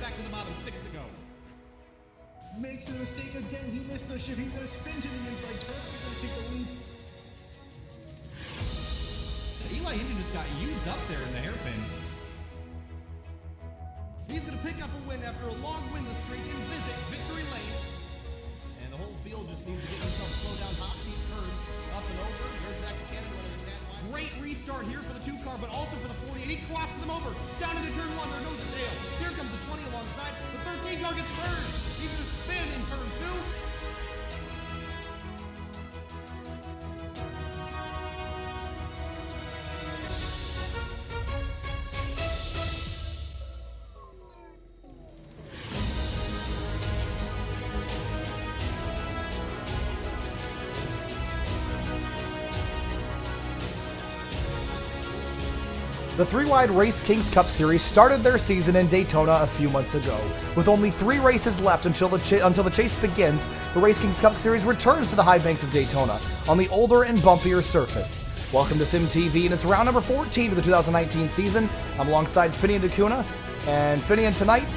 back to the bottom, 6 to go. Makes a mistake again. He missed a shift. He's going to spin to the inside turn. He's going to take the lead. Eli Hinton just got used up there in the hairpin. He's going to pick up a win after a long winless streak and visit victory lane. And the whole field just needs to get himself slowed down, hop these curves, up and over. There's that cannon running a tad wide. Great restart here for the 2 car, but also for the 48. He crosses him over, down into turn 1, there goes the tail. Here comes the 20 alongside. The 13 car gets turned. He's going to spin in turn 2. The 3WideRacing Cup Series started their season in Daytona a few months ago. With only 3 races left until the chase begins, the RaceKings Cup Series returns to the high banks of Daytona on the older and bumpier surface. Welcome to SimTV, and it's round number 14 of the 2019 season. I'm alongside Finian DeCuna. And Finian, tonight,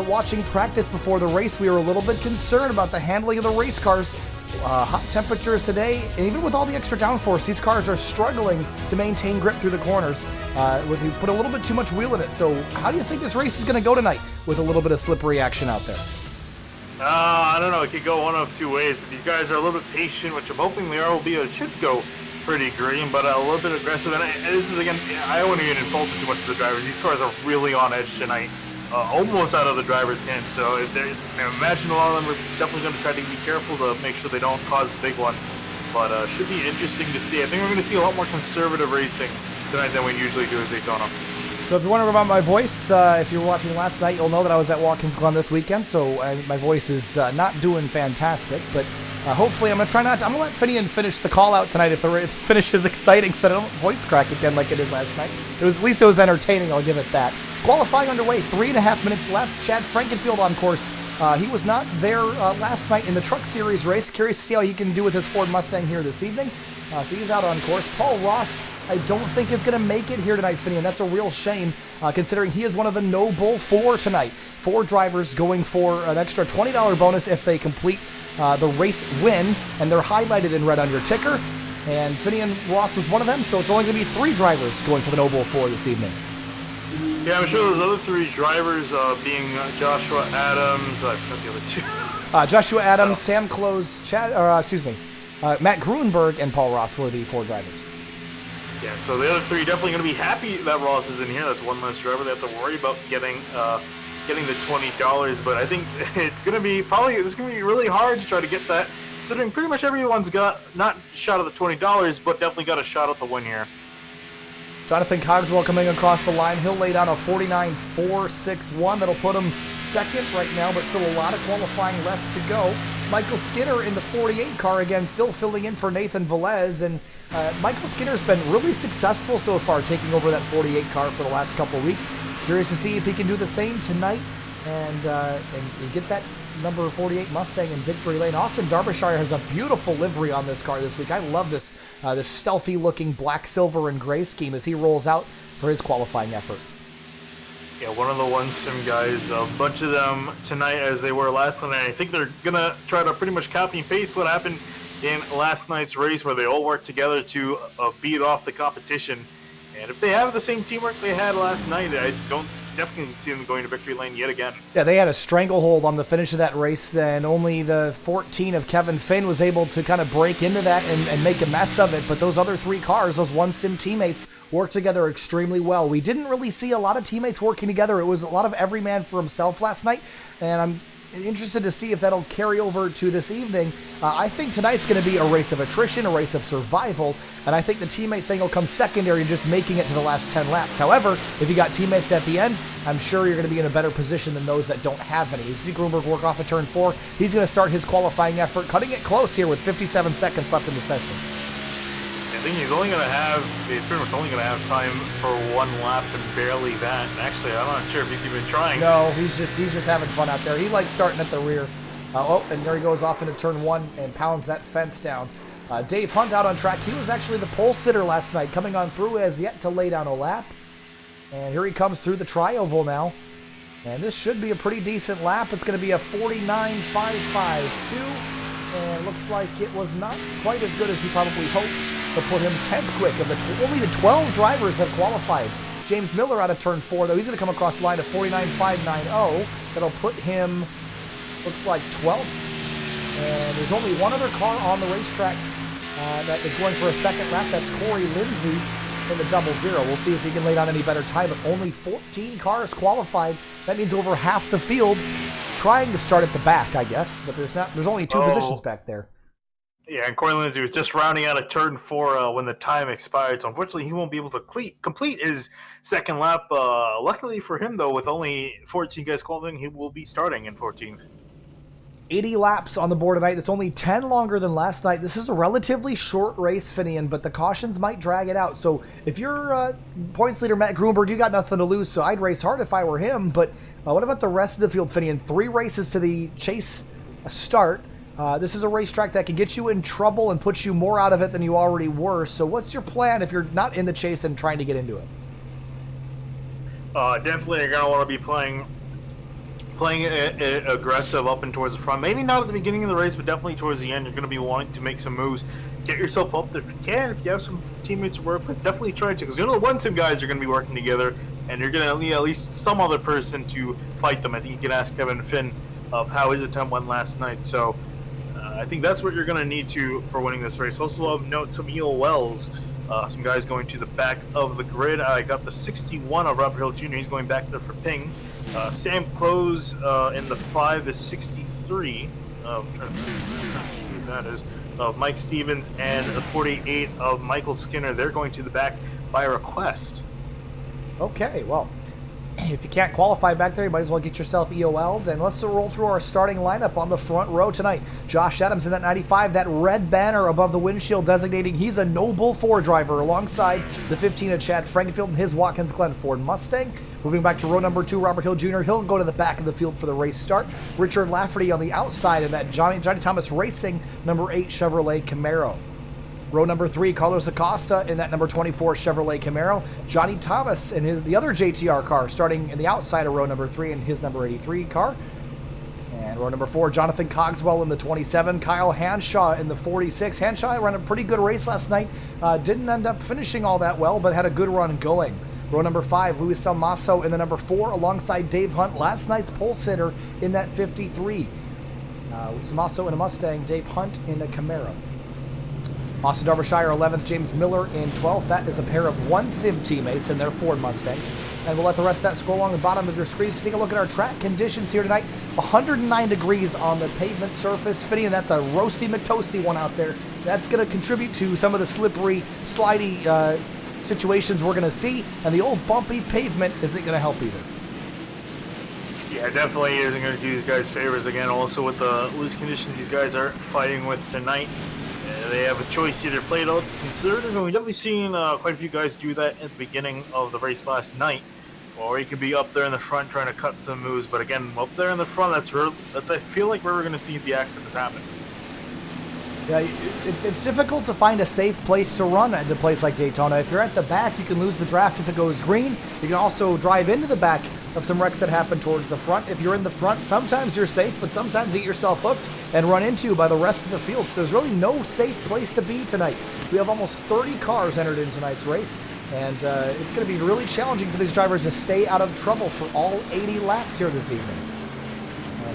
watching practice before the race, we were a little bit concerned about the handling of the race cars. Hot temperatures today, and even with all the extra downforce, these cars are struggling to maintain grip through the corners. You put a little bit too much wheel in it. So how do you think this race is going to go tonight with a little bit of slippery action out there? I don't know. It could go one of 2 ways. If these guys are a little bit patient, which I'm hoping they are, it should go pretty green, but a little bit aggressive. And this is, again, I don't want to get insulted too much to the drivers. These cars are really on edge tonight. Almost out of the driver's hand, so I imagine a lot of them are definitely going to try to be careful to make sure they don't cause a big one, but should be interesting to see. I think we're going to see a lot more conservative racing tonight than we usually do at Daytona. So if you're wondering about my voice, if you were watching last night, you'll know that I was at Watkins Glen this weekend, so my voice is not doing fantastic, but hopefully I'm going to let Finian finish the call out tonight if the finish is exciting so that I don't voice crack again like I did last night. At least it was entertaining, I'll give it that. Qualifying underway, 3.5 minutes left. Chad Frankenfield on course. He was not there last night in the Truck Series race. Curious to see how he can do with his Ford Mustang here this evening. So he's out on course. Paul Ross, I don't think is going to make it here tonight, Finian. That's a real shame, considering he is one of the No Bull 4 tonight. 4 drivers going for an extra $20 bonus if they complete the race win, and they're highlighted in red on your ticker. And Finian Ross was one of them, so it's only going to be 3 drivers going for the No Bull 4 this evening. Yeah, I'm sure those other 3 drivers being Joshua Adams, I forgot the other 2. Joshua Adams, Sam Close, Matt Gruenberg, and Paul Ross were the 4 drivers. Yeah, so the other 3 definitely going to be happy that Ross is in here. That's one less driver they have to worry about getting the $20. But I think it's going to be really hard to try to get that, considering pretty much everyone's got not shot at the $20, but definitely got a shot at the win here. Jonathan Cogswell coming across the line. He'll lay down a 49.461. That'll put him second right now, but still a lot of qualifying left to go. Michael Skinner in the 48 car again, still filling in for Nathan Velez. And Michael Skinner's been really successful so far, taking over that 48 car for the last couple of weeks. Curious to see if he can do the same tonight and get that number 48 Mustang in victory lane. Austin Derbyshire has a beautiful livery on this car this week. I love this this stealthy looking black, silver, and gray scheme as he rolls out for his qualifying effort. Yeah, one of the one sim guys, a bunch of them tonight as they were last night. I think they're going to try to pretty much copy and paste what happened in last night's race where they all worked together to beat off the competition. And if they have the same teamwork they had last night, I don't definitely see them going to victory lane yet again. Yeah, they had a stranglehold on the finish of that race, and only the 14 of Kevin Finn was able to kind of break into that and make a mess of it. But those other 3 cars, those one sim teammates, worked together extremely well. We didn't really see a lot of teammates working together. It was a lot of every man for himself last night, and I'm interested to see if that'll carry over to this evening. I think tonight's going to be a race of attrition, a race of survival, and I think the teammate thing will come secondary and just making it to the last 10 laps. However, if you got teammates at the end, I'm sure you're going to be in a better position than those that don't have any. You see Grunberg work off of turn 4. He's going to start his qualifying effort, cutting it close here with 57 seconds left in the session. I think he's pretty much only going to have time for 1 lap and barely that. And actually, I'm not sure if he's even trying. No, he's just having fun out there. He likes starting at the rear. And there he goes off into turn 1 and pounds that fence down. Dave Hunt out on track. He was actually the pole sitter last night, coming on through, has yet to lay down a lap. And here he comes through the tri-oval now. And this should be a pretty decent lap. It's going to be a 49.552. And it looks like it was not quite as good as he probably hoped to put him 10th quick. Only the 12 drivers have qualified. James Miller out of turn 4, though. He's going to come across the line of 49.590. That'll put him, looks like, 12th. And there's only one other car on the racetrack that is going for a second lap. That's Corey Lindsay in the 0-0. We'll see if he can lay down any better time, but only 14 cars qualified. That means over half the field trying to start at the back, I guess, but there's only two positions back there. Yeah, and Corey Lindsay was just rounding out of turn 4 when the time expired, so unfortunately he won't be able to complete his second lap. Luckily for him, though, with only 14 guys qualifying, he will be starting in 14th. 80 laps on the board tonight. That's only 10 longer than last night. This is a relatively short race, Finian, but the cautions might drag it out. So if you're points leader Matt Grunberg, you got nothing to lose, so I'd race hard if I were him. But what about the rest of the field, Finian? 3 races to the chase start. This is a racetrack that can get you in trouble and put you more out of it than you already were. So what's your plan if you're not in the chase and trying to get into it? Definitely you're going to want to be playing it aggressive up and towards the front. Maybe not at the beginning of the race, but definitely towards the end. You're going to be wanting to make some moves. Get yourself up there if you can. If you have some teammates to work with, definitely try to. Because you know the 1-2 guys are going to be working together, and you're going to need at least some other person to fight them. I think you can ask Kevin Finn of how his attempt went last night. So I think that's what you're going to need to for winning this race. Also of note, Tamil Wells. Some guys going to the back of the grid. I got the 61 of Robert Hill Jr. He's going back there for Ping. Sam Close in the 5 is 63. I'm trying to see who that is. Mike Stevens and the 48 of Michael Skinner. They're going to the back by request. Okay, well, if you can't qualify back there, you might as well get yourself EOL'd. And let's roll through our starting lineup on the front row tonight. Josh Adams in that 95, that red banner above the windshield designating he's a Noble 4 driver alongside the 15 of Chad Frankenfield and his Watkins Glen Ford Mustang. Moving back to row number 2, Robert Hill Jr. He'll go to the back of the field for the race start. Richard Lafferty on the outside in that Johnny Thomas Racing number 8 Chevrolet Camaro. Row number 3, Carlos Acosta in that number 24 Chevrolet Camaro. Johnny Thomas in the other JTR car starting in the outside of row number 3 in his number 83 car. And row number 4, Jonathan Cogswell in the 27. Kyle Hanshaw in the 46. Hanshaw ran a pretty good race last night. Didn't end up finishing all that well, but had a good run going. Row number 5, Luis Salmaso in the number 4 alongside Dave Hunt, last night's pole sitter in that 53. Salmaso in a Mustang, Dave Hunt in a Camaro. Austin Derbyshire 11th, James Miller in 12th. That is a pair of one sim teammates in their Ford Mustangs. And we'll let the rest of that scroll along the bottom of your screen. So take a look at our track conditions here tonight. 109 degrees on the pavement surface. Fitting, and that's a roasty McToasty one out there. That's going to contribute to some of the slippery, slidey situations we're going to see. And the old bumpy pavement isn't going to help either. Yeah, definitely isn't going to do these guys favors again. Also with the loose conditions these guys are fighting with tonight. They have a choice, either play it out considered, and we've definitely seen quite a few guys do that at the beginning of the race last night. Or you could be up there in the front trying to cut some moves, but again, up there in the front, that's I feel like where we're going to see the accidents happen. Yeah, it's difficult to find a safe place to run at a place like Daytona. If you're at the back, you can lose the draft if it goes green. You can also drive into the back of some wrecks that happen towards the front. If you're in the front, sometimes you're safe, but sometimes you get yourself hooked and run into by the rest of the field. There's really no safe place to be tonight. We have almost 30 cars entered in tonight's race, and it's going to be really challenging for these drivers to stay out of trouble for all 80 laps here this evening.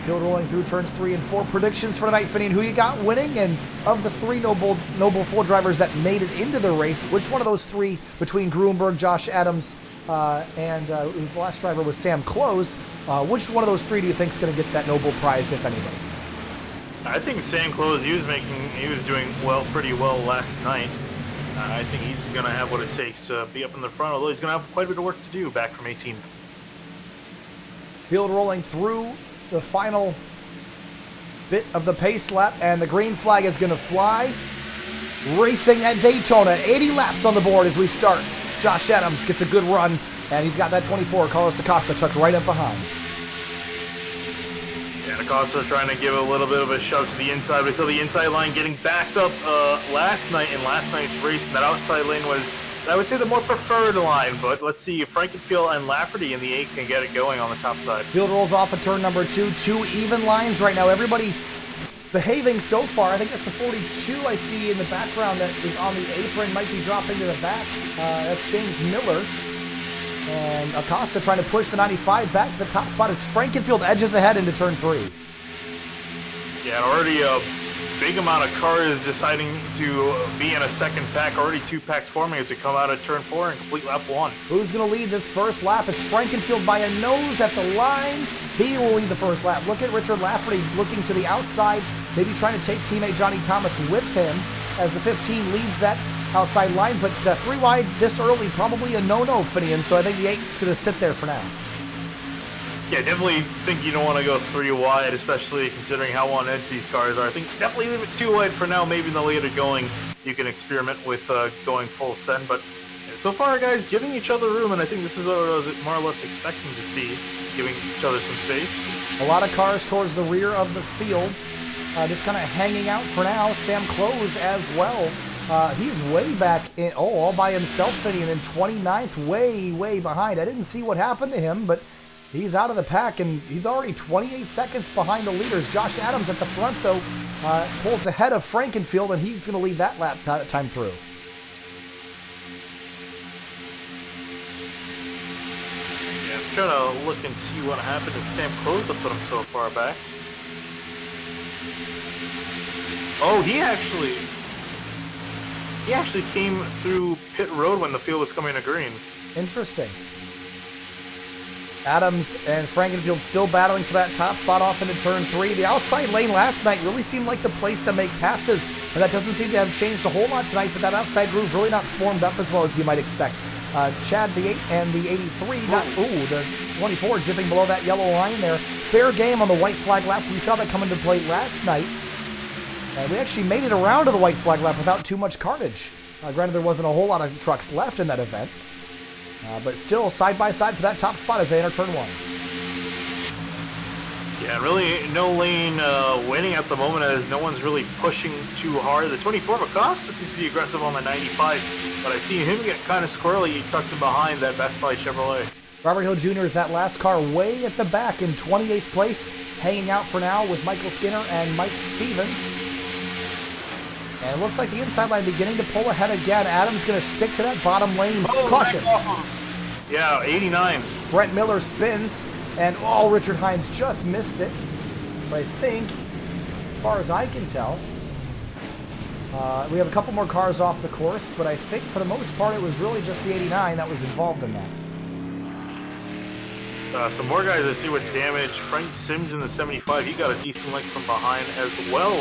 Field rolling through turns 3 and 4. Predictions for tonight, Finian, who you got winning? And of the 3 Noble 4 drivers that made it into the race, which one of those 3 between Grunberg, Josh Adams, and the last driver was Sam Close, which one of those 3 do you think is going to get that Noble prize, if anybody? I think Sam Close, he was doing pretty well last night. I think he's going to have what it takes to be up in the front, although he's going to have quite a bit of work to do back from 18th. Field rolling through the final bit of the pace lap, and the green flag is going to fly. Racing at Daytona, 80 laps on the board as we start. Josh Adams gets a good run, and he's got that 24, Carlos Acosta, tucked right up behind. Yeah, Acosta trying to give a little bit of a shove to the inside. We saw the inside line getting backed up last night in last night's race, and that outside lane was I would say the more preferred line, but let's see if Frankenfield and Lafferty in the 8 can get it going on the top side. Field rolls off at turn number 2. 2 even lines right now. Everybody behaving so far. I think that's the 42 I see in the background that is on the apron. Might be dropping to the back. That's James Miller. And Acosta trying to push the 95 back to the top spot as Frankenfield edges ahead into turn 3. Yeah, already a big amount of cars deciding to be in a second pack. Already 2 packs forming as we come out of turn 4 and complete lap 1. Who's going to lead this first lap? It's Frankenfield by a nose at the line. He will lead the first lap. Look at Richard Lafferty looking to the outside, maybe trying to take teammate Johnny Thomas with him as the 15 leads that outside line. But 3 wide this early, probably a no-no, Finian. So I think the 8 is going to sit there for now. Yeah, definitely think you don't want to go 3 wide, especially considering how on edge these cars are. I think definitely leave it 2 wide for now. Maybe in the later going, you can experiment with going full send. But so far, guys, giving each other room, and I think this is what I was more or less expecting to see, giving each other some space. A lot of cars towards the rear of the field, just kind of hanging out for now. Sam Close as well. He's way back in, all by himself, Finian, in 29th, way behind. I didn't see what happened to him, but he's out of the pack, and he's already 28 seconds behind the leaders. Josh Adams at the front, though, pulls ahead of Frankenfield, and he's going to lead that lap time through. Yeah, I'm trying to look and see what happened to Sam Close to put him so far back. Oh, he actually came through pit road when the field was coming to green. Interesting. Adams and Frankenfield still battling for that top spot off into turn 3. The outside lane last night really seemed like the place to make passes, and that doesn't seem to have changed a whole lot tonight, but that outside groove really not formed up as well as you might expect. Chad, the 8 and the 83, the 24 dipping below that yellow line there. Fair game on the white flag lap. We saw that come into play last night. And we actually made it around to the white flag lap without too much carnage. Granted, there wasn't a whole lot of trucks left in that event. But still, side by side for that top spot as they enter turn 1. Yeah, really no lane winning at the moment as no one's really pushing too hard. The 24 of Acosta seems to be aggressive on the 95, but I see him get kind of squirrely tucked in behind that Best Buy Chevrolet. Robert Hill Jr. is that last car way at the back in 28th place, hanging out for now with Michael Skinner and Mike Stevens. And it looks like the inside line beginning to pull ahead again. Adams going to stick to that bottom lane. Caution. Yeah, 89. Brent Miller spins, and Richard Hines just missed it. But I think, as far as I can tell, we have a couple more cars off the course, but I think for the most part it was really just the 89 that was involved in that. Some more guys I see with damage. Frank Sims in the 75, he got a decent length from behind, as well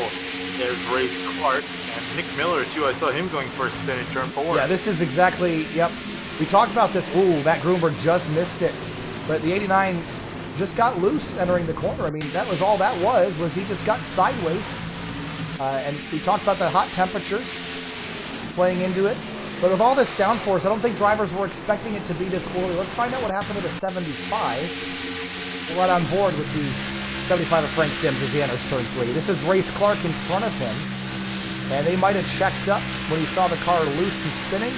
as Race Clark. And Nick Miller, too, I saw him going for a spin in turn 4. Yeah, this is exactly, yep. We talked about this. Ooh, that Groomer just missed it. But the 89 just got loose entering the corner. I mean, that was all that was he just got sideways. And we talked about the hot temperatures playing into it. But with all this downforce, I don't think drivers were expecting it to be this early. Let's find out what happened to the 75. We're right on board with the 75 of Frank Sims as he enters turn 3. This is Race Clark in front of him. And they might have checked up when he saw the car loose and spinning.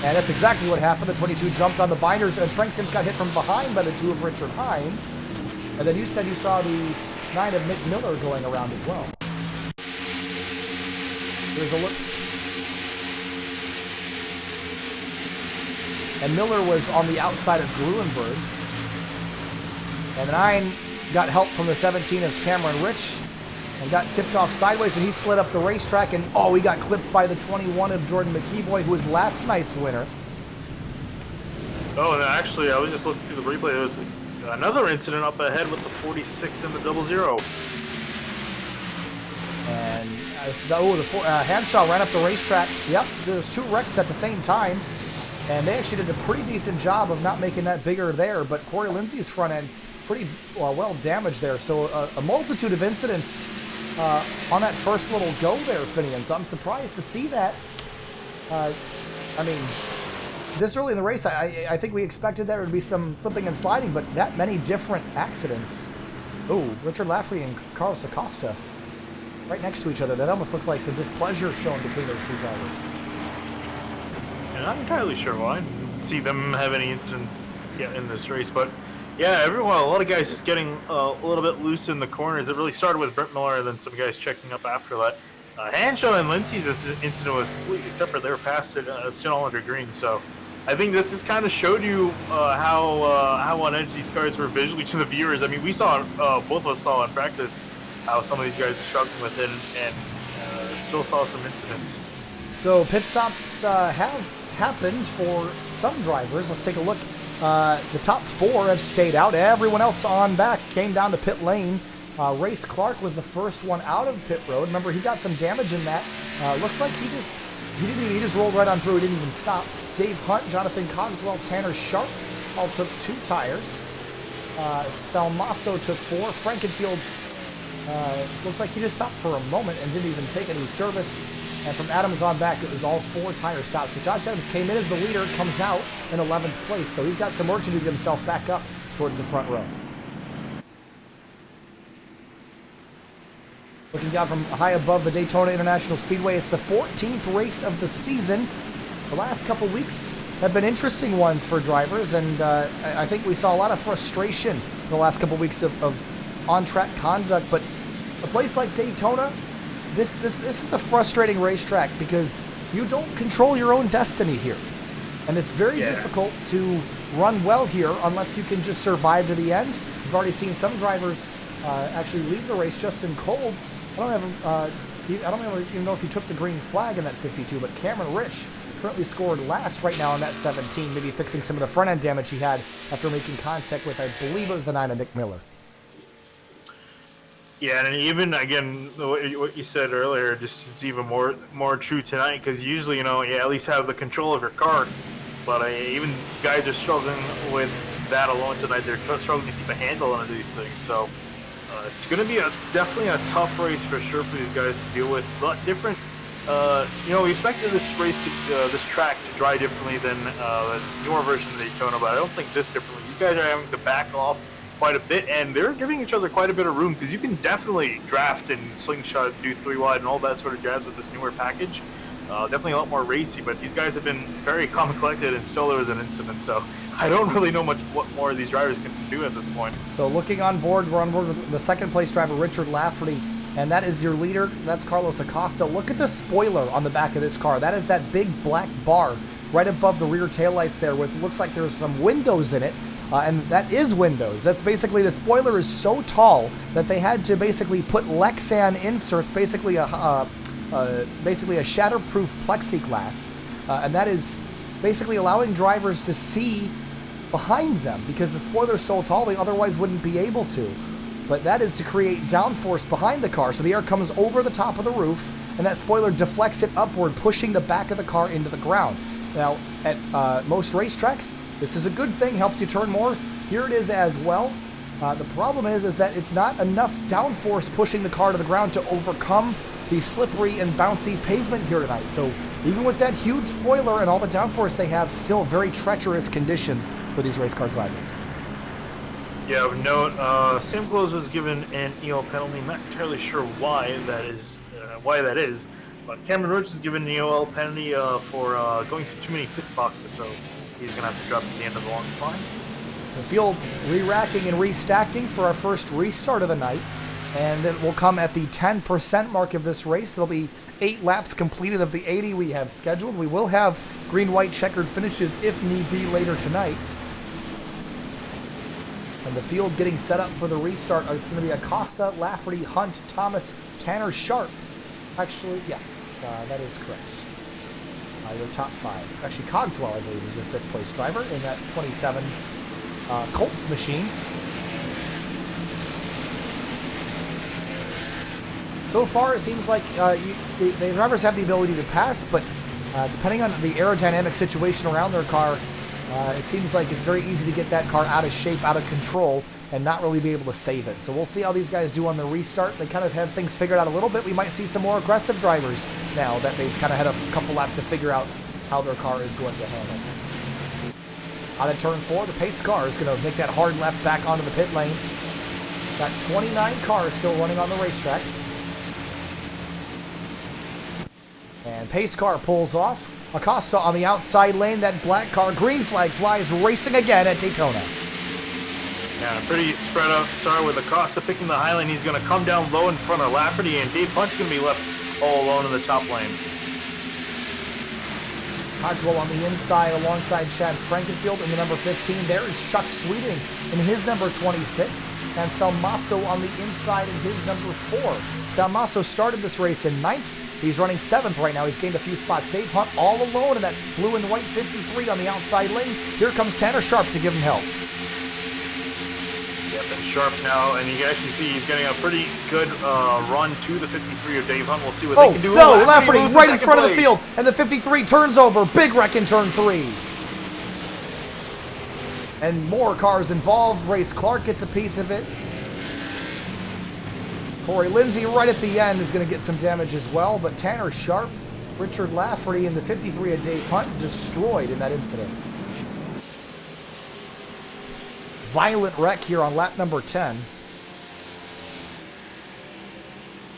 And that's exactly what happened. The 22 jumped on the binders, and Frank Sims got hit from behind by the 2 of Richard Hines. And then you said you saw the 9 of Nick Miller going around as well. Here's a look. And Miller was on the outside of Gruenberg. And the 9 got help from the 17 of Cameron Rich and got tipped off sideways, and he slid up the racetrack, and he got clipped by the 21 of Jordan McKeeboy, who was last night's winner. Oh, and actually, I was just looking through the replay. There was another incident up ahead with the 46 and the 00. And Hanshaw ran up the racetrack. Yep, there was 2 wrecks at the same time. And they actually did a pretty decent job of not making that bigger there, but Corey Lindsay's front end pretty well damaged there. So a multitude of incidents on that first little go there, Finian. So I'm surprised to see that. I mean, this early in the race, I think we expected there would be some slipping and sliding, but that many different accidents. Oh, Richard Lafferty and Carlos Acosta right next to each other. That almost looked like some displeasure shown between those 2 drivers. And I'm not entirely sure why. I didn't see them have any incidents yet in this race, but yeah, a lot of guys just getting a little bit loose in the corners. It really started with Brent Miller, and then some guys checking up after that. Hanshaw and Lindsay's incident was completely separate. They were past it, still all under green. So I think this has kind of showed you how on edge these cars were visually to the viewers. I mean, we saw, both of us saw in practice how some of these guys were struggling with it, and still saw some incidents. So pit stops have happened for some drivers. Let's take a look. The top 4 have stayed out. Everyone else on back came down to pit lane. Race Clark was the first one out of pit road. Remember, he got some damage in that. Looks like he just rolled right on through. He didn't even stop. Dave Hunt, Jonathan Cogswell, Tanner Sharp all took 2 tires. Salmaso took 4. Frankenfield looks like he just stopped for a moment and didn't even take any service. And from Adams on back, it was all 4 tire stops. But Josh Adams came in as the leader, comes out in 11th place. So he's got some work to do to get himself back up towards the front row. Looking down from high above the Daytona International Speedway, it's the 14th race of the season. The last couple weeks have been interesting ones for drivers, and I think we saw a lot of frustration in the last couple weeks of on-track conduct. But a place like Daytona, this is a frustrating racetrack because you don't control your own destiny here. And it's very difficult to run well here unless you can just survive to the end. We've already seen some drivers actually leave the race. Justin Kolb, I don't even know if he took the green flag in that 52, but Cameron Rich currently scored last right now in that 17, maybe fixing some of the front end damage he had after making contact with, I believe it was the 9 of Nick Miller. Yeah, and even, again, what you said earlier, just it's even more true tonight, because usually, you at least have the control of your car, but even guys are struggling with that alone tonight. They're struggling to keep a handle on these things, so it's going to be definitely a tough race for sure for these guys to deal with. A lot different, we expected this track to dry differently than the newer version of Daytona, but I don't think this differently. These guys are having to back off quite a bit, and they're giving each other quite a bit of room, because you can definitely draft and slingshot, do 3 wide and all that sort of jazz with this newer package. Definitely a lot more racy, but these guys have been very calm and collected, and still there was an incident, so I don't really know what more these drivers can do at this point. So looking on board, we're on board with the second place driver, Richard Lafferty, and that is your leader. That's Carlos Acosta. Look at the spoiler on the back of this car. That is that big black bar right above the rear taillights there, with looks like there's some windows in it. And that is windows. That's basically, the spoiler is so tall that they had to basically put Lexan inserts, basically a shatterproof plexiglass, and that is basically allowing drivers to see behind them, because the spoiler is so tall they otherwise wouldn't be able to. But that is to create downforce behind the car, so the air comes over the top of the roof, and that spoiler deflects it upward, pushing the back of the car into the ground. Now, at most racetracks, this is a good thing, helps you turn more. Here it is as well. The problem is that it's not enough downforce pushing the car to the ground to overcome the slippery and bouncy pavement here tonight. So even with that huge spoiler and all the downforce they have, still very treacherous conditions for these race car drivers. Yeah, of note, Sam Close was given an EL penalty. I'm not entirely sure why that is. But Cameron Rich was given an EOL penalty for going through too many pit boxes, so he's going to have to drop at the end of the long line. So field re-racking and restacking for our first restart of the night, and it will come at the 10% mark of this race. There'll be 8 laps completed of the 80 we have scheduled. We will have green-white checkered finishes if need be later tonight. And the field getting set up for the restart. It's going to be Acosta, Lafferty, Hunt, Thomas, Tanner Sharp. Actually, yes, that is correct. Your top 5. Actually, Cogswell, I believe, is your 5th place driver in that 27 Colts machine. So far, it seems like the drivers have the ability to pass, but depending on the aerodynamic situation around their car, it seems like it's very easy to get that car out of shape, out of control, and not really be able to save it. So we'll see how these guys do on the restart. They kind of have things figured out a little bit. We might see some more aggressive drivers now that they've kind of had a couple laps to figure out how their car is going to handle. Out of turn 4, the pace car is going to make that hard left back onto the pit lane. Got 29 cars still running on the racetrack. And pace car pulls off. Acosta on the outside lane. That black car, green flag flies, racing again at Daytona. Yeah, pretty spread out start with Acosta picking the high lane. He's going to come down low in front of Lafferty, and Dave Hunt's going to be left all alone in the top lane. Cogswell on the inside alongside Chad Frankenfield in the number 15. There is Chuck Sweeting in his number 26. And Salmaso on the inside in his number 4. Salmaso started this race in 9th. He's running 7th right now. He's gained a few spots. Dave Hunt all alone in that blue and white 53 on the outside lane. Here comes Tanner Sharp to give him help. Yep, and Sharp now, and you can actually see he's getting a pretty good run to the 53 of Dave Hunt. We'll see what they can do. No, Lafferty right in front of the field, and the 53 turns over. Big wreck in turn 3. And more cars involved. Race Clark gets a piece of it. Corey Lindsay right at the end is going to get some damage as well, but Tanner Sharp, Richard Lafferty, and the 53 of Dave Hunt destroyed in that incident. Violent wreck here on lap number 10.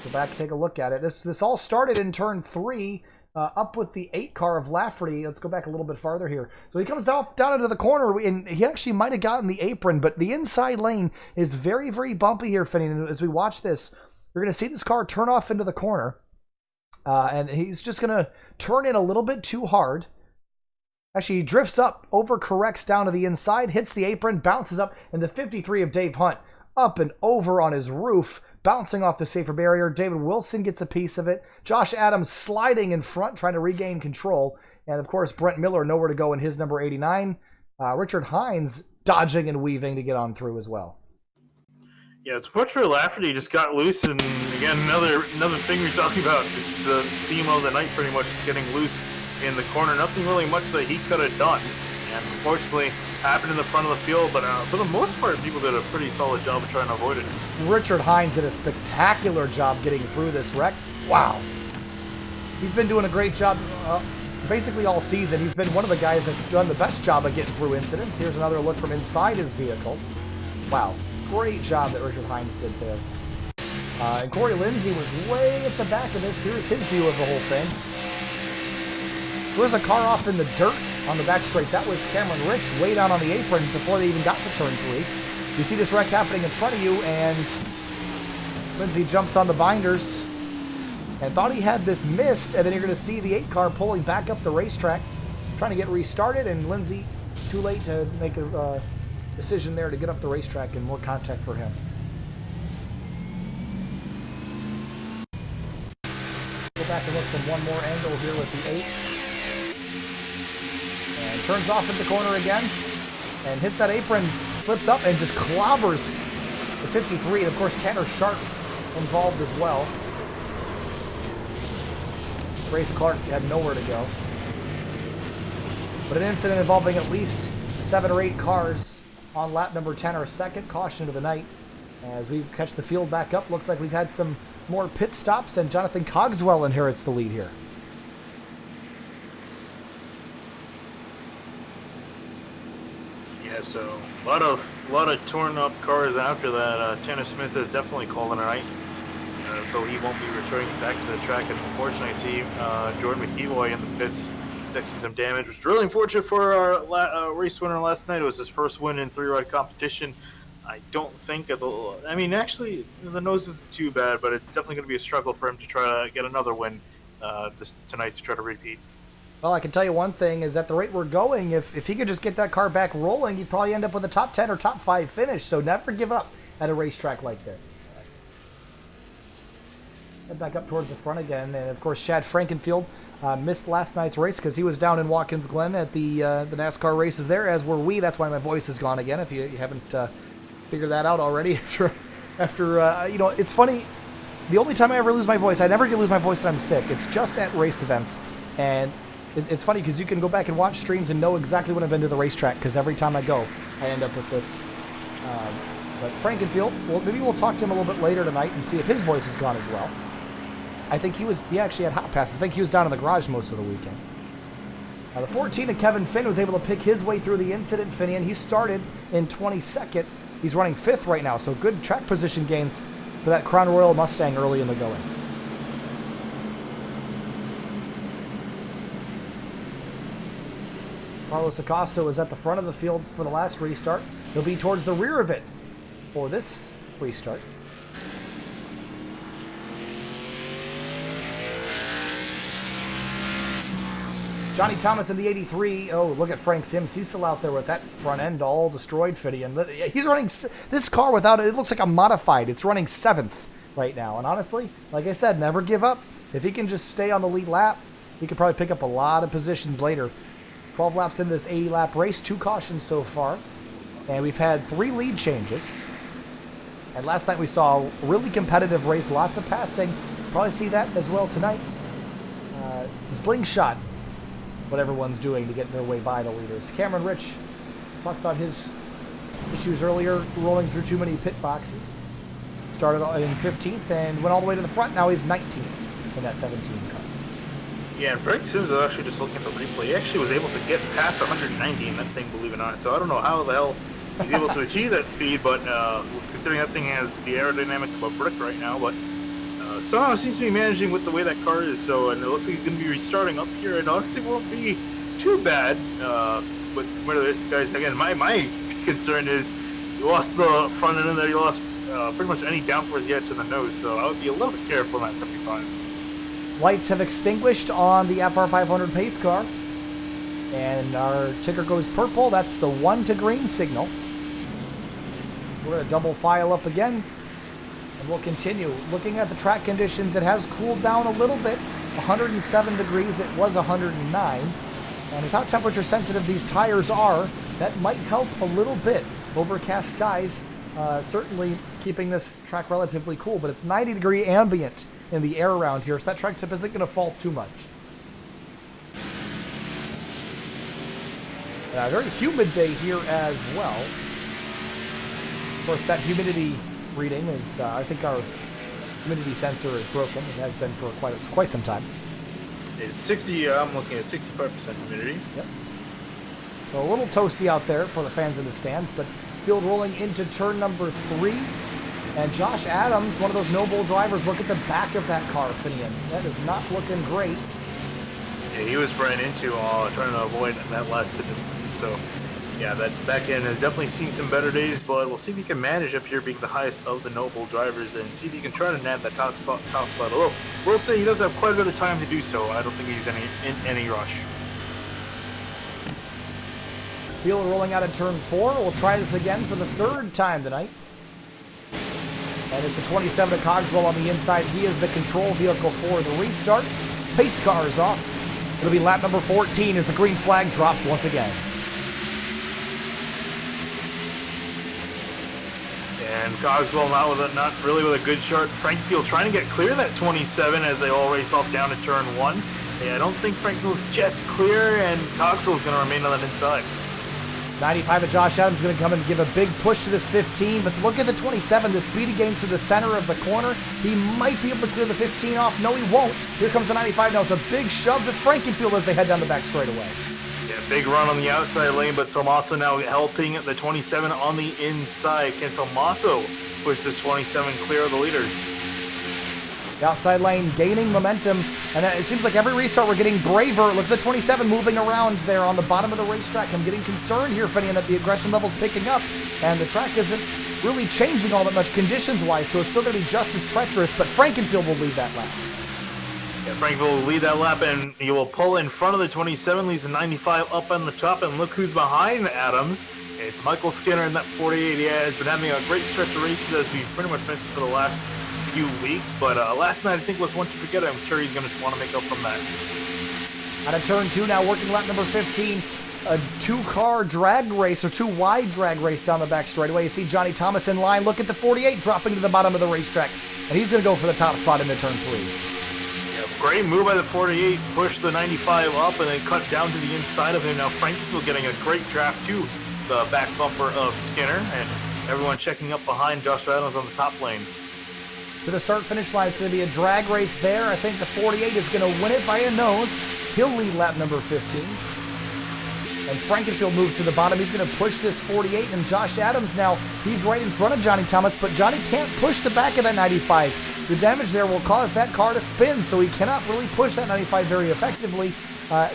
Go back and take a look at it. This all started in turn 3, up with the 8 car of Lafferty. Let's go back a little bit farther here. So he comes down into the corner, and he actually might have gotten the apron, but the inside lane is very, very bumpy here, Finney. And as we watch this, you're going to see this car turn off into the corner, and he's just going to turn in a little bit too hard. Actually, he drifts up, overcorrects down to the inside, hits the apron, bounces up, and the 53 of Dave Hunt up and over on his roof, bouncing off the safer barrier. David Wilson gets a piece of it. Josh Adams sliding in front, trying to regain control. And, of course, Brent Miller nowhere to go in his number 89. Richard Hines dodging and weaving to get on through as well. Yeah, it's unfortunate Lafferty just got loose, and again, another thing we're talking about is the theme of the night pretty much is getting loose in the corner. Nothing really much that he could have done, and unfortunately happened in the front of the field, but for the most part, people did a pretty solid job of trying to avoid it. Richard Hines did a spectacular job getting through this wreck. Wow. He's been doing a great job basically all season. He's been one of the guys that's done the best job of getting through incidents. Here's another look from inside his vehicle. Wow. Great job that Richard Hines did there. And Corey Lindsay was way at the back of this. Here's his view of the whole thing. There was a car off in the dirt on the back straight. That was Cameron Rich way down on the apron before they even got to turn 3. You see this wreck happening in front of you, and Lindsay jumps on the binders and thought he had this missed, and then you're going to see the 8 car pulling back up the racetrack, trying to get restarted, and Lindsay too late to make a decision there to get up the racetrack, and more contact for him. Go back and look from one more angle here with the 8. And turns off at the corner again, and hits that apron, slips up, and just clobbers the 53. And of course, Tanner Sharp involved as well. Race Clark had nowhere to go. But an incident involving at least 7 or 8 cars on lap number 10, our second caution of the night. As we catch the field back up, looks like we've had some more pit stops, and Jonathan Cogswell inherits the lead here. Yeah, so a lot of torn up cars after that. Tanner Smith has definitely called it a night, so he won't be returning back to the track. And unfortunately, I see Jordan McEvoy in the pits fixing some damage, which is really unfortunate for our race winner last night. It was his first win in 3-ride competition. I don't think I mean, actually, the nose isn't too bad, but it's definitely going to be a struggle for him to try to get another win tonight to try to repeat. Well, I can tell you one thing, is at the rate we're going, if he could just get that car back rolling, he'd probably end up with a top 10 or top 5 finish. So never give up at a racetrack like this. Head back up towards the front again. And, of course, Chad Frankenfield missed last night's race because he was down in Watkins Glen at the NASCAR races there, as were we. That's why my voice is gone again, if you haven't figured that out already. after you know, it's funny. The only time I ever lose my voice, I never lose my voice when I'm sick. It's just at race events. And it's funny because you can go back and watch streams and know exactly when I've been to the racetrack, because every time I go, I end up with this. But Frankenfield, well, maybe we'll talk to him a little bit later tonight and see if his voice is gone as well. I think he actually had hot passes. I think he was down in the garage most of the weekend. The 14 of Kevin Finn was able to pick his way through the incident, Finian. He started in 22nd. He's running 5th right now, so good track position gains for that Crown Royal Mustang early in the going. Carlos Acosta is at the front of the field for the last restart. He'll be towards the rear of it for this restart. Johnny Thomas in the 83. Oh, look at Frank Sims. He's still out there with that front end all destroyed, Fiddy. And he's running this car without it. It looks like a modified. It's running 7th right now. And honestly, like I said, never give up. If he can just stay on the lead lap, he could probably pick up a lot of positions later. 12 laps into this 80-lap race, 2 cautions so far. And we've had 3 lead changes. And last night we saw a really competitive race, lots of passing. Probably see that as well tonight. The slingshot, what everyone's doing to get their way by the leaders. Cameron Rich talked about his issues earlier, rolling through too many pit boxes. Started in 15th and went all the way to the front. Now he's 19th in that 17 car. Yeah, and Frank Sims is actually just looking at the replay. He actually was able to get past 190 in that thing, believe it or not. So I don't know how the hell he's able to achieve that speed, but considering that thing has the aerodynamics of a brick right now, but somehow seems to be managing with the way that car is. So, and it looks like he's going to be restarting up here. It honestly won't be too bad with where this guy's. Again, my concern is he lost the front end, and then he lost pretty much any downforce yet to the nose. So I would be a little bit careful on that 75. Lights have extinguished on the FR500 pace car. And our ticker goes purple. That's the 1 to green signal. We're going to double file up again. And we'll continue. Looking at the track conditions, it has cooled down a little bit. 107 degrees, it was 109. And with how temperature sensitive these tires are, that might help a little bit. Overcast skies, certainly keeping this track relatively cool, but it's 90-degree ambient in the air around here, so that track tip isn't going to fall too much. A very humid day here as well. Of course, that humidity reading is, I think our humidity sensor is broken. It has been for quite some time. It's 60, I'm looking at 65% humidity. Yep. So a little toasty out there for the fans in the stands, but field rolling into turn number 3. And Josh Adams, one of those no-bull drivers, look at the back of that car, Finian. That is not looking great. Yeah, he was ran into trying to avoid that last incident. So, yeah, that back end has definitely seen some better days, but we'll see if he can manage up here being the highest of the no-bull drivers and see if he can try to nab that top spot. Although, we'll say he does have quite a bit of time to do so. I don't think he's in any rush. Field rolling out of turn 4. We'll try this again for the 3rd time tonight. And it's the 27 of Cogswell on the inside. He is the control vehicle for the restart. Pace car is off. It'll be lap number 14 as the green flag drops once again. And Cogswell not really with a good start. Frankfield trying to get clear of that 27 as they all race off down to turn 1. Yeah, I don't think Frankfield's just clear, and Cogswell's going to remain on that inside. 95 of Josh Adams is going to come and give a big push to this 15, but look at the 27, the speed he gains through the center of the corner. He might be able to clear the 15 off. No, he won't. Here comes the 95 now with a big shove to Frankenfield as they head down the back straightaway. Yeah, big run on the outside lane, but Tomaso now helping the 27 on the inside. Can Tomaso push this 27 clear of the leaders? The outside lane gaining momentum, and it seems like every restart we're getting braver. Look at the 27 moving around there on the bottom of the racetrack. I'm getting concerned here, Finian, that the aggression level's picking up, and the track isn't really changing all that much conditions-wise, so it's still going to be just as treacherous, but Frankenfield will lead that lap. Yeah, Frankenfield will lead that lap, and he will pull in front of the 27, leaves the 95 up on the top, and look who's behind Adams. It's Michael Skinner in that 48. Yeah, has been having a great stretch of races, as we've pretty much mentioned for the last few weeks, but last night I think was one to forget. I'm sure he's going to want to make up from that. Out of turn 2 now, working lap number 15, a 2-car drag race, or 2-wide drag race down the back straightaway. You see Johnny Thomas in line. Look at the 48 dropping to the bottom of the racetrack, and he's going to go for the top spot into turn 3. Yeah, great move by the 48, push the 95 up and then cut down to the inside of him. Now Frankenfield getting a great draft to the back bumper of Skinner, and everyone checking up behind Josh Adams on the top lane. To the start-finish line, it's going to be a drag race there. I think the 48 is going to win it by a nose. He'll lead lap number 15. And Frankenfield moves to the bottom. He's going to push this 48. And Josh Adams now, he's right in front of Johnny Thomas, but Johnny can't push the back of that 95. The damage there will cause that car to spin, so he cannot really push that 95 very effectively.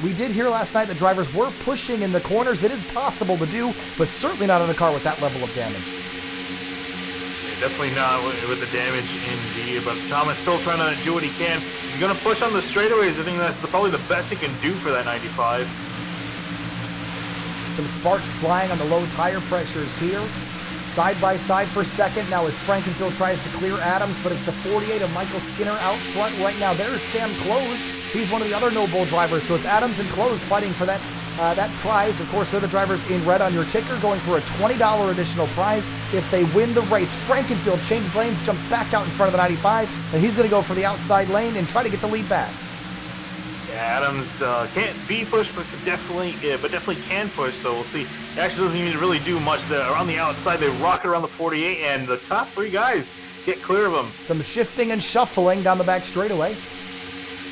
We did hear last night that drivers were pushing in the corners. It is possible to do, but certainly not in a car with that level of damage. Yeah, definitely not with the damage indeed, but Thomas still trying to do what he can. He's going to push on the straightaways. I think that's probably the best he can do for that 95. Some sparks flying on the low tire pressures here. Side by side for second now as Frankenfield tries to clear Adams, but it's the 48 of Michael Skinner out front right now. There's Sam Close. He's one of the other No Bull drivers, so it's Adams and Close fighting for that prize. Of course, they're the drivers in red on your ticker, going for a $20 additional prize if they win the race. Frankenfield changes lanes, jumps back out in front of the 95, and he's going to go for the outside lane and try to get the lead back. Adams can't be pushed, but definitely can push. So we'll see. He actually doesn't even really do much there. Around the outside, they rocket around the 48, and the top three guys get clear of him. Some shifting and shuffling down the back straightaway.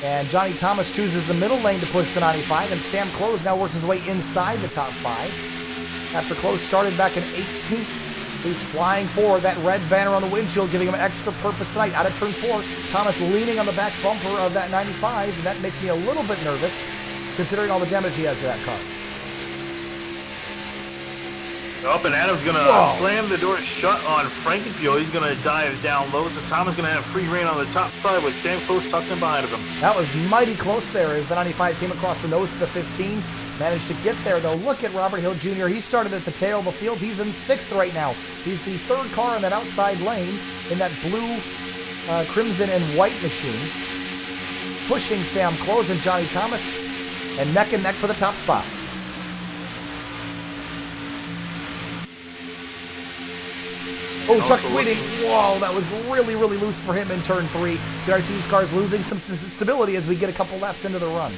And Johnny Thomas chooses the middle lane to push the 95, and Sam Close now works his way inside the top five. After Close started back in 18th. So he's flying forward, that red banner on the windshield giving him extra purpose tonight. Out of turn 4, Thomas leaning on the back bumper of that 95, and that makes me a little bit nervous, considering all the damage he has to that car. Up, and Adams going to slam the door shut on Frankenfield. He's going to dive down low, so Thomas going to have free reign on the top side with Sam Close tucked in behind of him. That was mighty close there as the 95 came across the nose of the 15. Managed to get there, though. Look at Robert Hill Jr. He started at the tail of the field. He's in 6th right now. He's the 3rd car in that outside lane in that blue, crimson, and white machine. Pushing Sam Close and Johnny Thomas, and neck for the top spot. Oh, Chuck Sweeting. Whoa, that was really, really loose for him in turn 3. The RC's car's losing some stability as we get a couple laps into the run.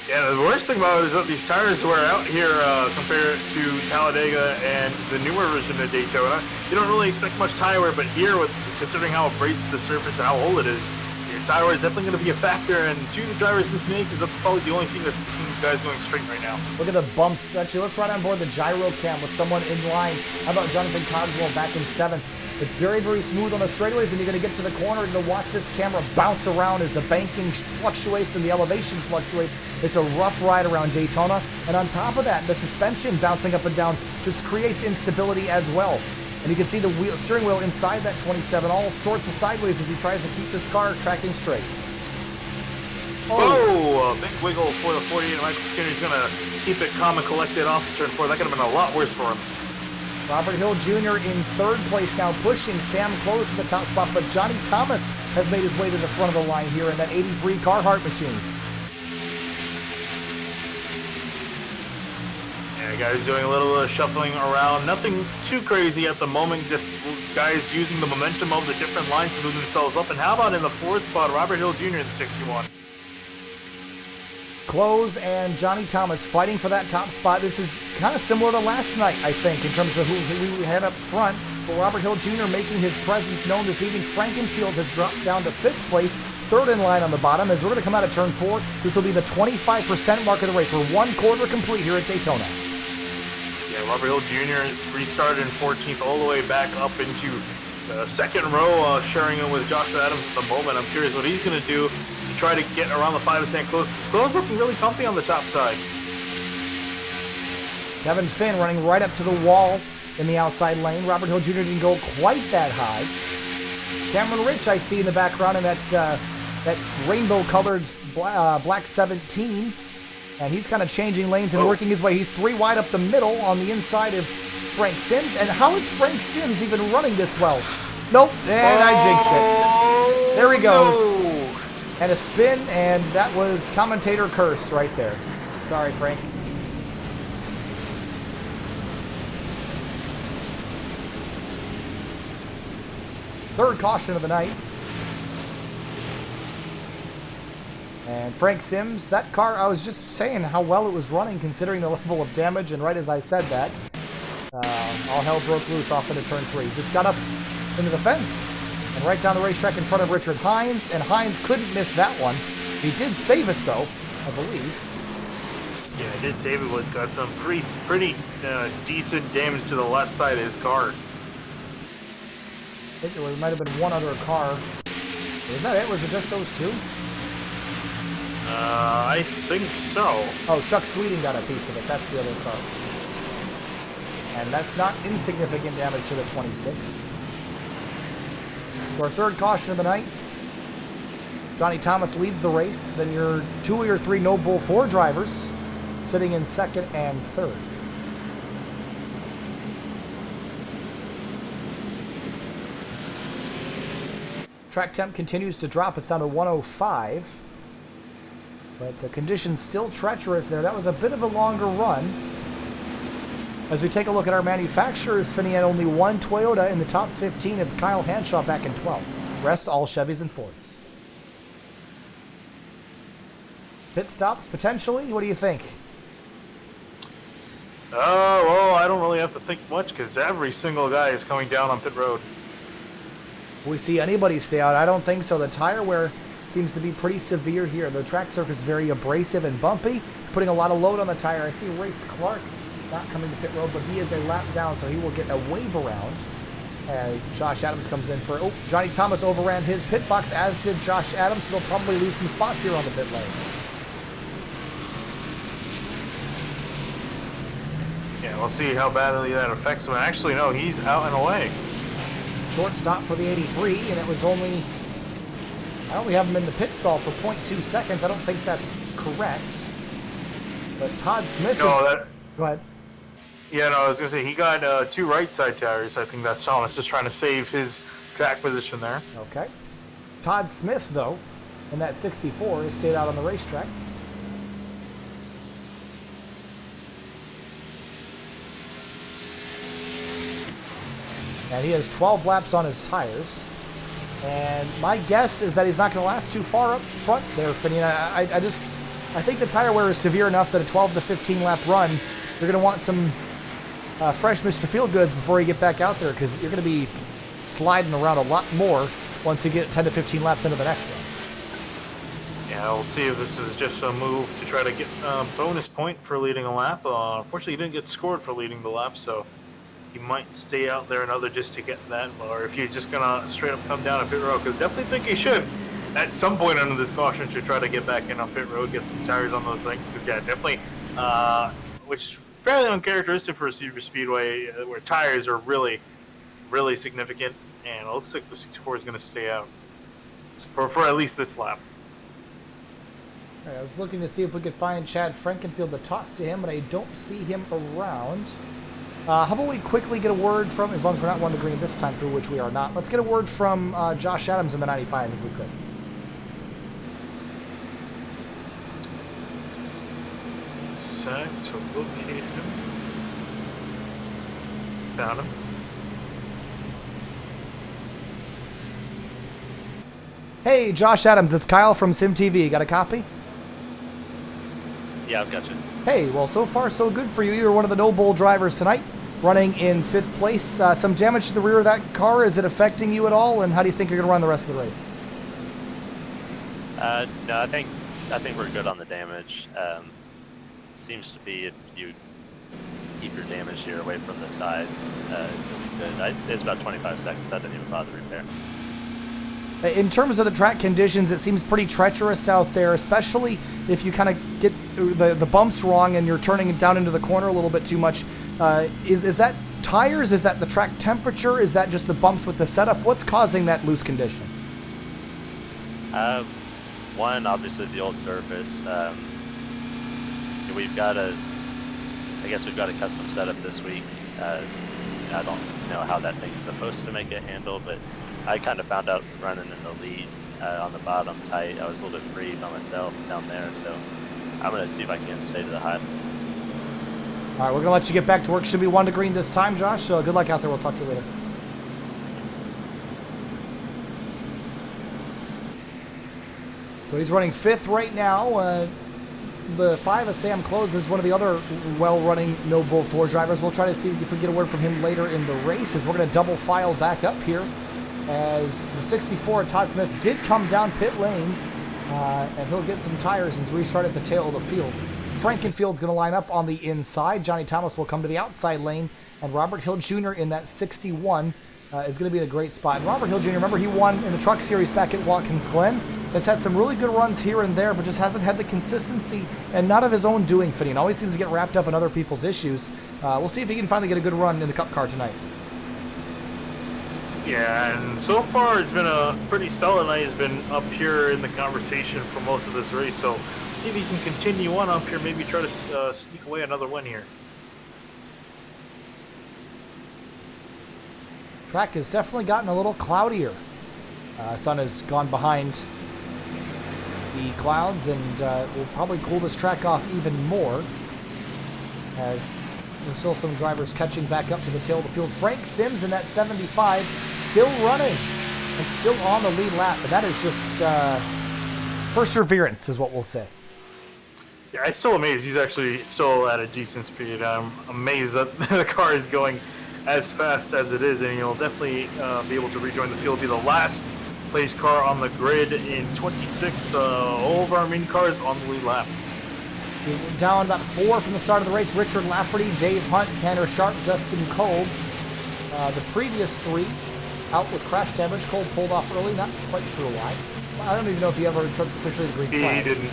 Yeah, the worst thing about it is that these tires wear out here compared to Talladega and the newer version of Daytona. You don't really expect much tire wear, but here, considering how abrasive the surface and how old it is, your tire wear is definitely going to be a factor, and due to the drivers this make, is that's probably the only thing that's keeping these guys going straight right now. Look at the bumps. Actually, let's ride on board the gyro cam with someone in line. How about Jonathan Cogswell back in 7th? It's very, very smooth on the straightaways, and you're going to get to the corner and to watch this camera bounce around as the banking fluctuates and the elevation fluctuates. It's a rough ride around Daytona, and on top of that, the suspension bouncing up and down just creates instability as well. And you can see the steering wheel inside that 27, all sorts of sideways as he tries to keep this car tracking straight. Oh, a big wiggle for the 48, and Michael Skinner's going to keep it calm and collected off the turn 4. That could have been a lot worse for him. Robert Hill Jr. in 3rd place now, pushing Sam Close to the top spot, but Johnny Thomas has made his way to the front of the line here in that 83 Carhartt machine. Yeah, guys doing a little shuffling around. Nothing too crazy at the moment, just guys using the momentum of the different lines to move themselves up. And how about in the 4th spot, Robert Hill Jr. in the 61? Close and Johnny Thomas fighting for that top spot. This is kind of similar to last night, I think, in terms of who we had up front. But Robert Hill Jr. making his presence known this evening. Frankenfield has dropped down to 5th place, 3rd in line on the bottom. As we're going to come out of turn 4, this will be the 25% mark of the race. We're 1 quarter complete here at Daytona. Yeah, Robert Hill Jr. restarted in 14th all the way back up into the 2nd row, sharing it with Josh Adams at the moment. I'm curious what he's going to do to try to get around the 5 and St. Close. Close looking really comfy on the top side. Kevin Finn running right up to the wall in the outside lane. Robert Hill Jr. didn't go quite that high. Cameron Rich I see in the background in that rainbow-colored black 17. And he's kind of changing lanes and working his way. He's 3 wide up the middle on the inside of Frank Sims. And how is Frank Sims even running this well? Nope, and I jinxed it. There he goes. No. And a spin, and that was commentator curse right there. Sorry, Frank. Third caution of the night. And Frank Sims, that car, I was just saying how well it was running considering the level of damage, and right as I said that, all hell broke loose off into turn 3. Just got up into the fence and right down the racetrack in front of Richard Hines, and Hines couldn't miss that one. He did save it, though, I believe. Yeah, he did save it, but it's got some pretty decent damage to the left side of his car. I think there might have been one other car. Was that it? Was it just those two? I think so. Oh, Chuck Sweeting got a piece of it. That's the other car. And that's not insignificant damage to the 26. For our third caution of the night, Johnny Thomas leads the race. Then your 2 or your 3 No Bull 4 drivers sitting in second and third. Track temp continues to drop. It's down to 105. But the conditions still treacherous there. That was a bit of a longer run. As we take a look at our manufacturers, Finney had only one Toyota in the top 15. It's Kyle Hanshaw back in 12th. Rest all Chevys and Fords. Pit stops, potentially? What do you think? Well, I don't really have to think much because every single guy is coming down on pit road. Will we see anybody stay out? I don't think so. The tire wear seems to be pretty severe here. The track surface is very abrasive and bumpy, putting a lot of load on the tire. I see Race Clark not coming to pit road, but he is a lap down, so he will get a wave around as Josh Adams comes in for... Oh, Johnny Thomas overran his pit box, as did Josh Adams, so they'll probably lose some spots here on the pit lane. Yeah, we'll see how badly that affects him. Actually, no, he's out and away. Short stop for the 83, and it was only... I only have him in the pit stall for 0.2 seconds. I don't think that's correct. But Todd Smith is... That... Go ahead. Yeah, no, I was going to say, he got 2 right side tires. I think that's Thomas just trying to save his track position there. Okay. Todd Smith, though, in that 64, has stayed out on the racetrack. And he has 12 laps on his tires. And my guess is that he's not going to last too far up front there, Finney. I think the tire wear is severe enough that a 12 to 15 lap run, you're going to want some fresh Mr. Feelgoods before you get back out there, because you're going to be sliding around a lot more once you get 10 to 15 laps into the next one. Yeah, we'll see if this is just a move to try to get a bonus point for leading a lap. Unfortunately, he didn't get scored for leading the lap, so he might stay out there another just to get that, or if he's just going to straight up come down a pit road, because definitely think he should. At some point under this caution, should try to get back in on pit road, get some tires on those things, because yeah, definitely, which fairly uncharacteristic for a super speedway, where tires are really, really significant, and it looks like the 64 is going to stay out for at least this lap. All right, I was looking to see if we could find Chad Frankenfield to talk to him, but I don't see him around. How about we quickly get a word from, as long as we're not one to green this time, through which we are not, let's get a word from Josh Adams in the 95 if we could. Sec to locate him. Found him. Hey, Josh Adams, it's Kyle from SimTV. Got a copy? Yeah, I've got you. Hey, well, so far so good for you. You're one of the No Bull drivers tonight, running in 5th place. Some damage to the rear of that car. Is it affecting you at all? And how do you think you're going to run the rest of the race? No, I think we're good on the damage. Seems to be if you keep your damage here away from the sides, you'll be good. It's about 25 seconds. I didn't even bother repair. In terms of the track conditions, it seems pretty treacherous out there, especially if you kind of get the bumps wrong and you're turning it down into the corner a little bit too much. Is that tires? Is that the track temperature? Is that just the bumps with the setup? What's causing that loose condition? One, obviously the old surface. I guess we've got a custom setup this week. I don't know how that thing's supposed to make it handle, but I kind of found out running in the lead on the bottom tight. I was a little bit free by myself down there, so I'm going to see if I can stay to the high. All right, we're going to let you get back to work. Should be 1 to green this time, Josh, so good luck out there. We'll talk to you later. So he's running 5th right now. The 5 of Sam Close is one of the other well-running No Bull 4 drivers. We'll try to see if we get a word from him later in the race, as we're going to double file back up here, as the 64 Todd Smith did come down pit lane, and he'll get some tires as we start at the tail of the field. Frankenfield's going to line up on the inside. Johnny Thomas will come to the outside lane, and Robert Hill Jr. in that 61 is going to be in a great spot. And Robert Hill Jr., remember, he won in the Truck Series back at Watkins Glen. has had some really good runs here and there, but just hasn't had the consistency and not of his own doing, Finian. Always seems to get wrapped up in other people's issues. We'll see if he can finally get a good run in the Cup car tonight. Yeah, and so far it's been a pretty solid night. He's been up here in the conversation for most of this race, so see if he can continue on up here, maybe try to sneak away another win here. Track has definitely gotten a little cloudier. Sun has gone behind the clouds and will probably cool this track off even more, as there's still some drivers catching back up to the tail of the field. Frank Sims in that 75 still running and still on the lead lap, but that is just perseverance is what we'll say. Yeah, I'm still amazed he's actually still at a decent speed. I'm amazed that the car is going as fast as it is, and he'll definitely be able to rejoin the field, be the last place car on the grid in 26th. All of our main cars on the lead lap. Down about 4 from the start of the race. Richard Lafferty, Dave Hunt, Tanner Sharp, Justin Kolb. The previous 3 out with crash damage. Kolb pulled off early, not quite sure why. I don't even know if he ever took officially the green flag. He didn't.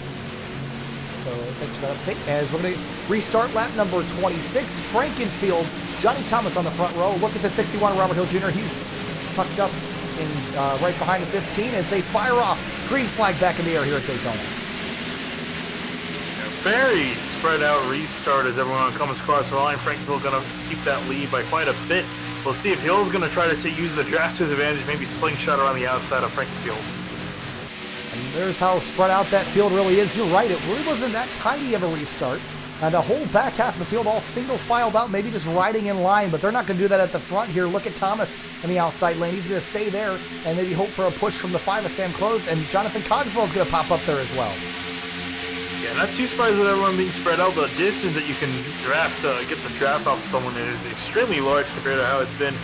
So thanks for that update. As we're going to restart lap number 26. Frankenfield, Johnny Thomas on the front row. Look at the 61 Robert Hill Jr. He's tucked up in right behind the 15 as they fire off. Green flag back in the air here at Daytona. Very spread out restart as everyone comes across the line. Frankenfield going to keep that lead by quite a bit. We'll see if Hill's going to try to use the draft to his advantage, maybe slingshot around the outside of Frankenfield. And there's how spread out that field really is. You're right, it really wasn't that tiny of a restart. And the whole back half of the field all single filed out, maybe just riding in line, but they're not going to do that at the front here. Look at Thomas in the outside lane. He's going to stay there and maybe hope for a push from the 5 of Sam Close, and Jonathan Cogswell's going to pop up there as well. Yeah, not too surprised with everyone being spread out. The distance that you can draft, get the draft off someone is extremely large compared to how it's been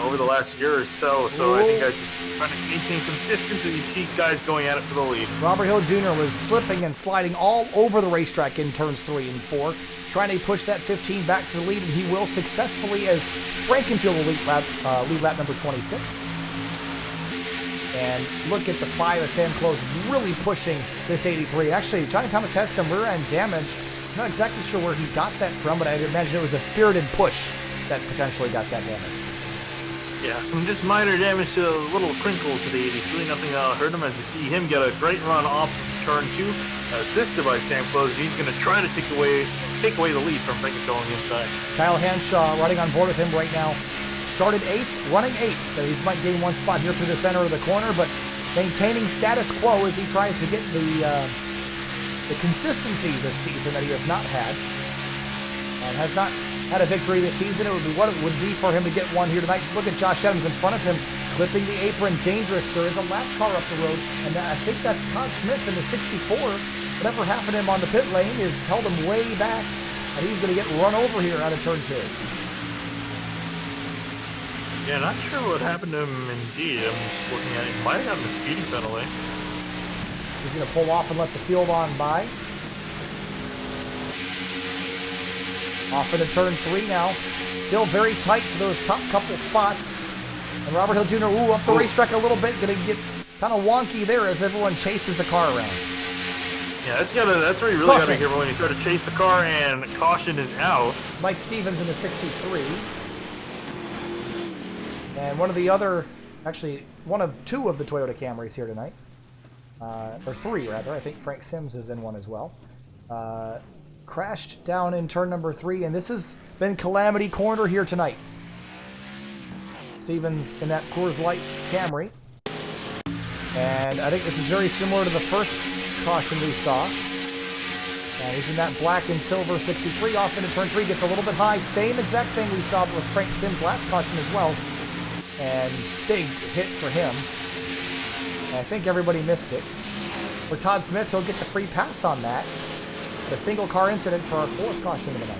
over the last year or so. So I think I just trying to maintain some distance as you see guys going at it for the lead. Robert Hill Jr. was slipping and sliding all over the racetrack in turns 3 and 4, trying to push that 15 back to the lead, and he will successfully as Frankenfield will lead lap number 26. And look at the 5 of Sam Close really pushing this 83. Actually, Johnny Thomas has some rear end damage. I'm not exactly sure where he got that from, but I'd imagine it was a spirited push that potentially got that damage. Yeah, some just minor damage to a little crinkle to the 83. Nothing that'll hurt him as you see him get a great run off of turn 2, assisted by Sam Close. He's going to try to take away the lead from Frankenfield on the inside. Kyle Hanshaw running on board with him right now. Started 8th, running 8th. So he's might gain one spot here through the center of the corner, but maintaining status quo as he tries to get the consistency this season that he has not had. And has not had a victory this season. It would be what it would be for him to get one here tonight. Look at Josh Evans in front of him, clipping the apron, dangerous. There is a lap car up the road, and I think that's Todd Smith in the 64. Whatever happened to him on the pit lane is held him way back, and he's going to get run over here out of turn 2. Yeah, not sure what happened to him indeed. I'm just looking at it. He might have gotten a speeding penalty. He's going to pull off and let the field on by. Off into turn 3 now. Still very tight for those top couple spots. And Robert Hill Jr. Up the racetrack a little bit. Going to get kind of wonky there as everyone chases the car around. Yeah, that's where you really got to be careful when you try to chase the car, and caution is out. Mike Stevens in the 63. And one of the other, actually, one of 2 of the Toyota Camrys here tonight. Or 3, rather. I think Frank Sims is in one as well. Crashed down in turn number 3, and this has been Calamity Corner here tonight. Stevens in that Coors Light Camry. And I think this is very similar to the first caution we saw. And he's in that black and silver 63 off into turn 3, gets a little bit high. Same exact thing we saw with Frank Sims last caution as well. And big hit for him. And I think everybody missed it. For Todd Smith, he'll get the free pass on that. A single car incident for our 4th caution of the night.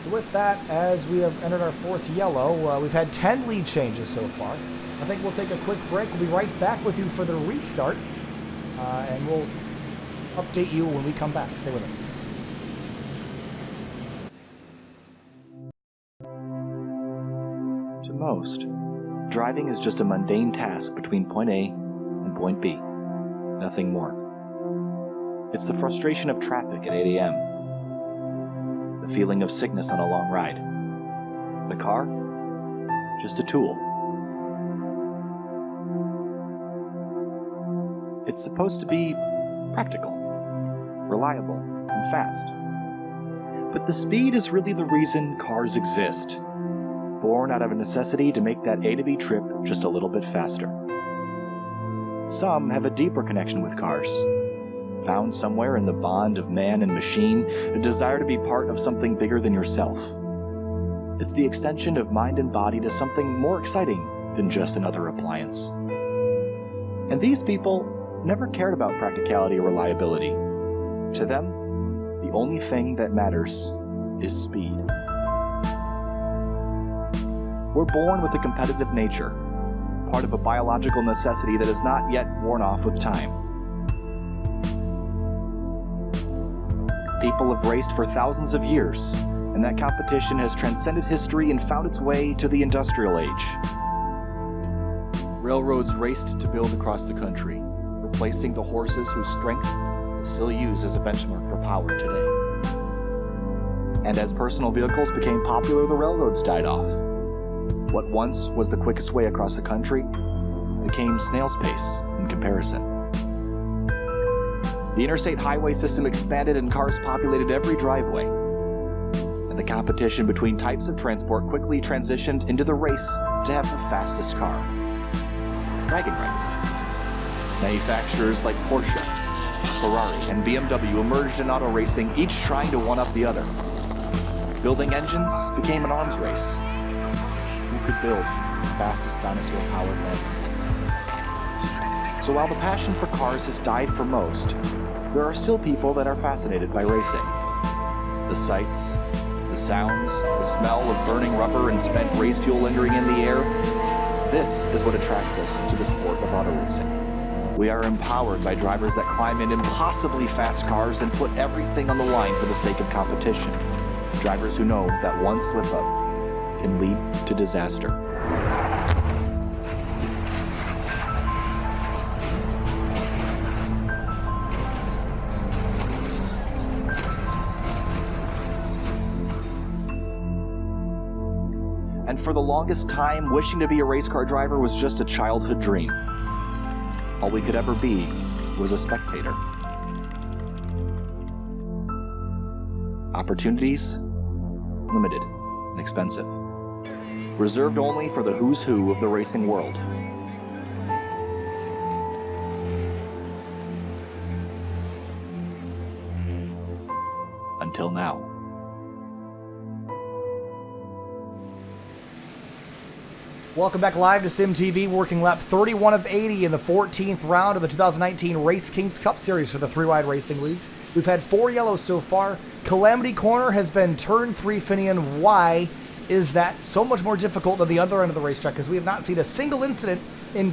So with that, as we have entered our 4th yellow, we've had 10 lead changes so far. I think we'll take a quick break. We'll be right back with you for the restart. And we'll update you when we come back. Stay with us. most, driving is just a mundane task between point A and point B. Nothing more. It's the frustration of traffic at 8 a.m., the feeling of sickness on a long ride. The car? Just a tool. It's supposed to be practical, reliable, and fast. But the speed is really the reason cars exist, born out of a necessity to make that A to B trip just a little bit faster. Some have a deeper connection with cars, found somewhere in the bond of man and machine, a desire to be part of something bigger than yourself. It's the extension of mind and body to something more exciting than just another appliance. And these people never cared about practicality or reliability. To them, the only thing that matters is speed. We're born with a competitive nature, part of a biological necessity that is not yet worn off with time. People have raced for thousands of years, and that competition has transcended history and found its way to the industrial age. Railroads raced to build across the country, replacing the horses whose strength is still used as a benchmark for power today. And as personal vehicles became popular, the railroads died off. What once was the quickest way across the country became snail's pace in comparison. The interstate highway system expanded and cars populated every driveway. And the competition between types of transport quickly transitioned into the race to have the fastest car. Bragging rights. Manufacturers like Porsche, Ferrari, and BMW emerged in auto racing, each trying to one-up the other. Building engines became an arms race. Who could build the fastest dinosaur-powered lens? So while the passion for cars has died for most, there are still people that are fascinated by racing. The sights, the sounds, the smell of burning rubber and spent race fuel lingering in the air, this is what attracts us to the sport of auto racing. We are empowered by drivers that climb in impossibly fast cars and put everything on the line for the sake of competition. Drivers who know that one slip-up can lead to disaster. And for the longest time, wishing to be a race car driver was just a childhood dream. All we could ever be was a spectator. Opportunities? Limited and expensive. Reserved only for the who's who of the racing world. Until now. Welcome back live to SimTV, working lap 31 of 80 in the 14th round of the 2019 RaceKings Cup Series for the 3WideRacing League. We've had 4 yellows so far. Calamity Corner has been turn 3 Finian. Why is that so much more difficult than the other end of the racetrack? Because we have not seen a single incident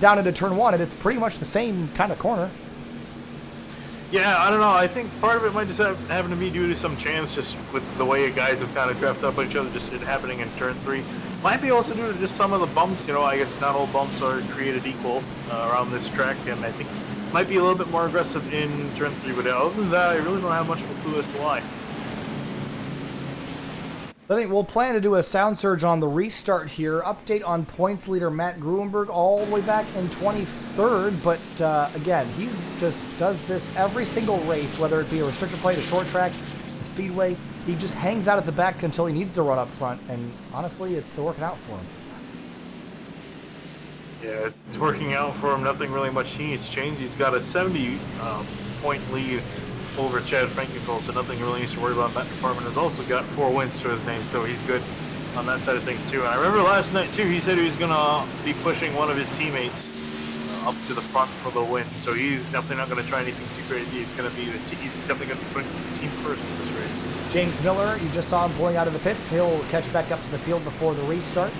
down into turn 1, and it's pretty much the same kind of corner. Yeah, I don't know. I think part of it might just happen to be due to some chance, just with the way guys have kind of drafted up each other, just it happening in turn 3. Might be also due to just some of the bumps. You know, I guess not all bumps are created equal around this track, and I think might be a little bit more aggressive in turn 3. But other than that, I really don't have much of a clue as to why. I think we'll plan to do a sound surge on the restart here. Update on points leader Matt Gruenberg all the way back in 23rd, but again, he's just does this every single race, whether it be a restrictor plate, a short track, a speedway. He just hangs out at the back until he needs to run up front, and honestly, it's working out for him. Yeah, it's working out for him. Nothing really much he needs to change. He's got a 70-point lead over Chad Frankenthal, so nothing really needs to worry about in that department. Has also got 4 wins to his name, so he's good on that side of things too. And I remember last night too, he said he was gonna be pushing one of his teammates up to the front for the win. So he's definitely not gonna try anything too crazy. It's gonna be he's definitely gonna put the team first in this race. James Miller, you just saw him pulling out of the pits. He'll catch back up to the field before the restart.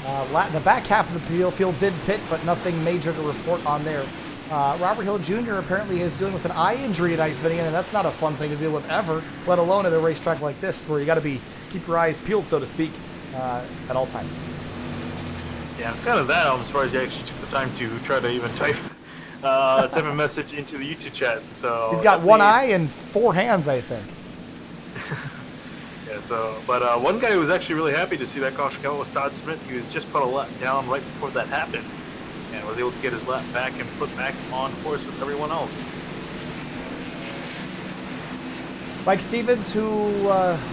The back half of the field did pit, but nothing major to report on there. Robert Hill Jr. apparently is dealing with an eye injury tonight, Finian, and that's not a fun thing to deal with ever, let alone at a racetrack like this where you got to keep your eyes peeled, so to speak, at all times. Yeah, it's kind of that. I'm surprised he actually took the time to try to even type a message into the YouTube chat. So He's got one eye and 4 hands, I think. Yeah, so, but one guy who was actually really happy to see that caution come was Todd Smith. He was just put a lap down right before that happened and was able to get his lap back and put back on course with everyone else. Mike Stevens, who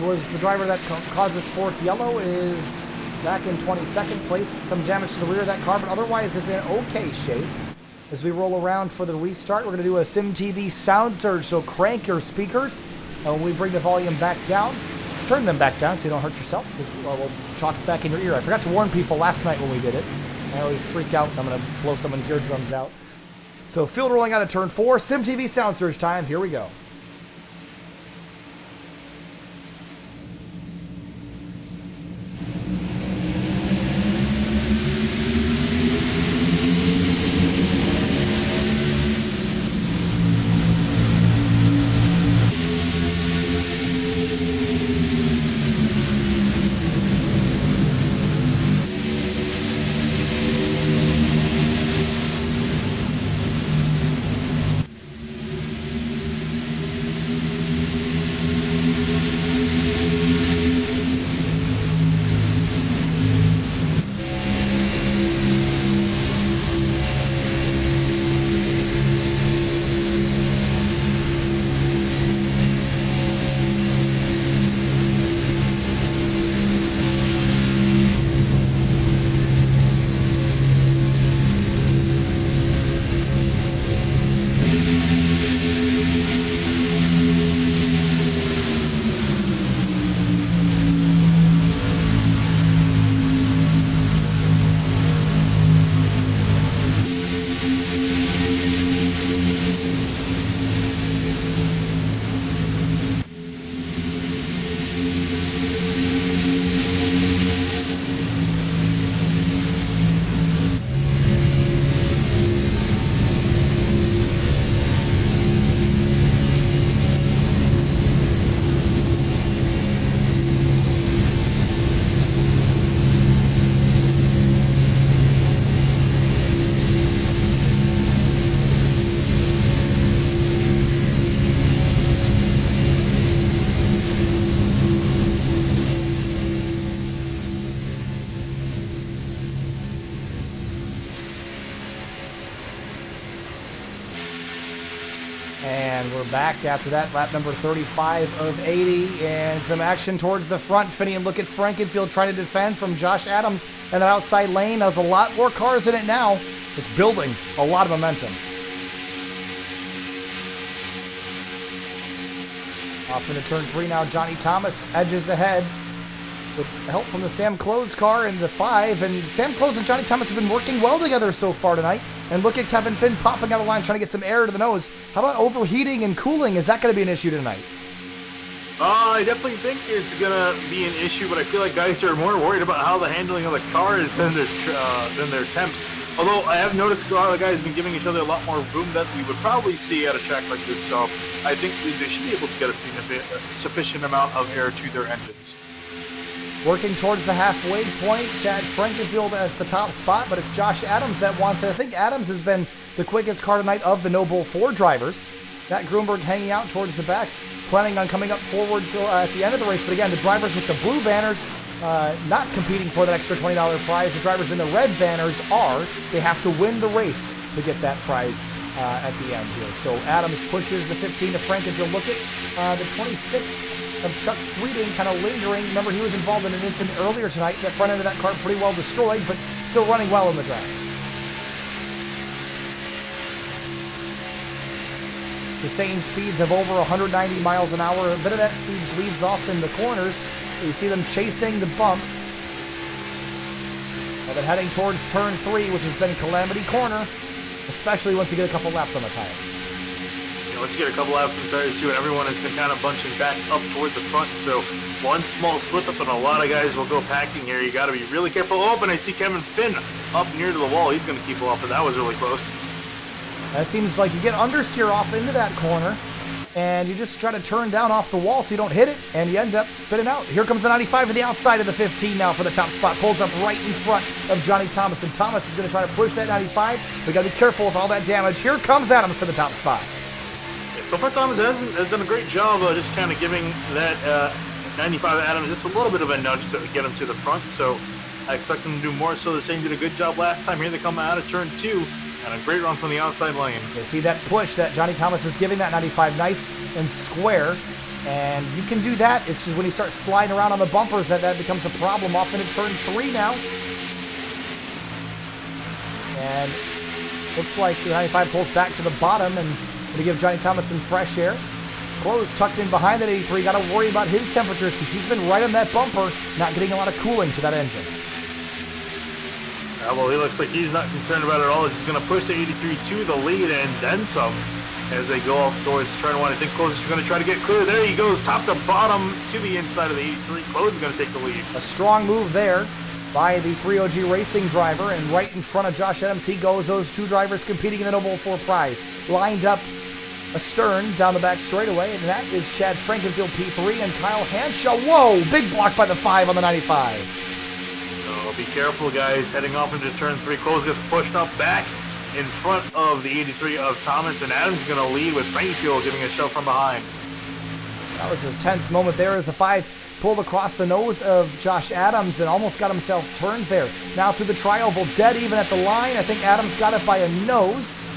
was the driver that caused his 4th yellow, is back in 22nd place. Some damage to the rear of that car, but otherwise it's in okay shape. As we roll around for the restart, we're going to do a SimTV sound surge, so crank your speakers. And when we bring the volume back down, turn them back down so you don't hurt yourself, because we'll talk back in your ear. I forgot to warn people last night when we did it. I always freak out. I'm going to blow someone's eardrums out. So field rolling out of turn 4, SimTV sound surge time. Here we go. And we're back after that, lap number 35 of 80, and some action towards the front. Finney, and look at Frankenfield trying to defend from Josh Adams and that outside lane. There's a lot more cars in it now. It's building a lot of momentum. Off into turn 3 now, Johnny Thomas edges ahead with help from the Sam Close car in the 5, and Sam Close and Johnny Thomas have been working well together so far tonight. And look at Kevin Finn popping out of line, trying to get some air to the nose. How about overheating and cooling? Is that going to be an issue tonight? I definitely think it's going to be an issue, but I feel like guys are more worried about how the handling of the car is than their temps. Although I have noticed a lot of the guys have been giving each other a lot more room that we would probably see at a track like this, so I think they should be able to get a sufficient amount of air to their engines. Working towards the halfway point, Chad Frankenfield at the top spot, but it's Josh Adams that wants it. I think Adams has been the quickest car tonight of the Noble 4 drivers. Matt Grunberg hanging out towards the back, planning on coming up forward till at the end of the race. But again, the drivers with the blue banners not competing for that extra $20 prize. The drivers in the red banners are. They have to win the race to get that prize at the end here. So Adams pushes the 15 to Frankenfield. Look at the 26 of Chuck Sweeting kind of lingering. Remember, he was involved in an incident earlier tonight. That front end of that car pretty well destroyed, but still running well in the drag. Sustained speeds of over 190 miles an hour. A bit of that speed bleeds off in the corners. You see them chasing the bumps. And then heading towards turn 3, which has been Calamity Corner, especially once you get a couple laps on the tires. Once you get a couple laps on the tires too, and everyone has been kind of bunching back up towards the front, so one small slip up and a lot of guys will go packing here. You got to be really careful. Oh, and I see Kevin Finn up near to the wall. He's going to keep off, but that was really close. That seems like you get understeer off into that corner. and you just try to turn down off the wall so you don't hit it, and you end up spinning out. Here comes the 95 to the outside of the 15 now for the top spot. Pulls up right in front of Johnny Thomas, and Thomas is going to try to push that 95. We got to be careful with all that damage. Here comes Adams to the top spot. Yeah, so far, Thomas has done a great job of just kind of giving that 95 Adams just a little bit of a nudge to get him to the front. So I expect them to do more. So the same did a good job last time. Here they come out of turn 2. And a great run from the outside lane. You see that push that Johnny Thomas is giving that 95 nice and square. And you can do that. It's just when you start sliding around on the bumpers that becomes a problem. Off into turn 3 now. And looks like the 95 pulls back to the bottom and going to give Johnny Thomas some fresh air. Close tucked in behind that 83. Got to worry about his temperatures because he's been right on that bumper, not getting a lot of cooling to that engine. Well, he looks like he's not concerned about it at all. He's going to push the 83 to the lead and then some as they go off towards turn 1. I think Close is going to try to get clear. There he goes, top to bottom to the inside of the 83. Close is going to take the lead. A strong move there by the 3WideRacing driver, and right in front of Josh Adams he goes. Those two drivers competing in the Noble 4 prize. Lined up astern down the back straightaway, and that is Chad Frankenfield P3 and Kyle Hanshaw. Whoa, big block by the 5 on the 95. So be careful, guys. Heading off into turn 3. Close gets pushed up back in front of the 83 of Thomas, and Adams going to lead with Frankenfield giving a shove from behind. That was a tense moment there as the 5 pulled across the nose of Josh Adams and almost got himself turned there. Now through the tri-oval, dead even at the line. I think Adams got it by a nose.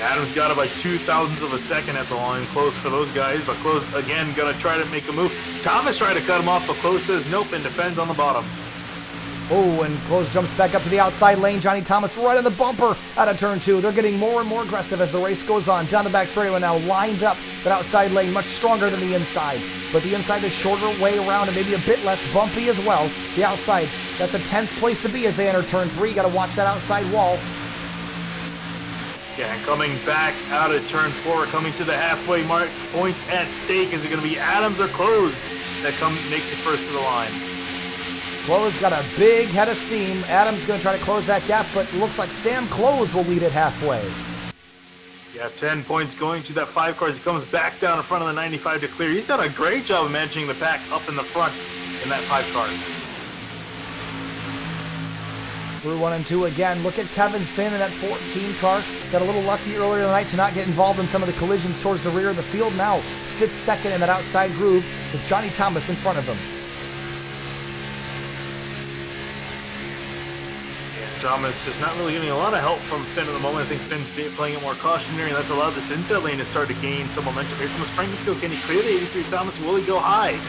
Adams got it by 0.02 of a second at the line. Close for those guys, but Close again going to try to make a move. Thomas tried to cut him off, but Close says nope and defends on the bottom. Oh, and Close jumps back up to the outside lane. Johnny Thomas right on the bumper out of turn 2. They're getting more and more aggressive as the race goes on. Down the back straightaway now, lined up that outside lane, much stronger than the inside. But the inside is shorter way around and maybe a bit less bumpy as well. The outside, that's a tense place to be as they enter turn 3. You got to watch that outside wall. Yeah, and coming back out of turn 4, coming to the halfway mark, points at stake. Is it going to be Adams or Close that makes it first to the line? Close got a big head of steam. Adams going to try to close that gap, but looks like Sam Close will lead it halfway. Yeah, 10 points going to that 5 car as he comes back down in front of the 95 to clear. He's done a great job of managing the pack up in the front in that 5 car. Through 1 and 2 again. Look at Kevin Finn in that 14 car. Got a little lucky earlier in the night to not get involved in some of the collisions towards the rear of the field. Now sits second in that outside groove with Johnny Thomas in front of him. Thomas just not really getting a lot of help from Finn at the moment. I think Finn's playing it more cautionary, and that's allowed this inside lane to start to gain some momentum. Here comes Frankenfield. Can he clear the 83 Thomas? Will he go high?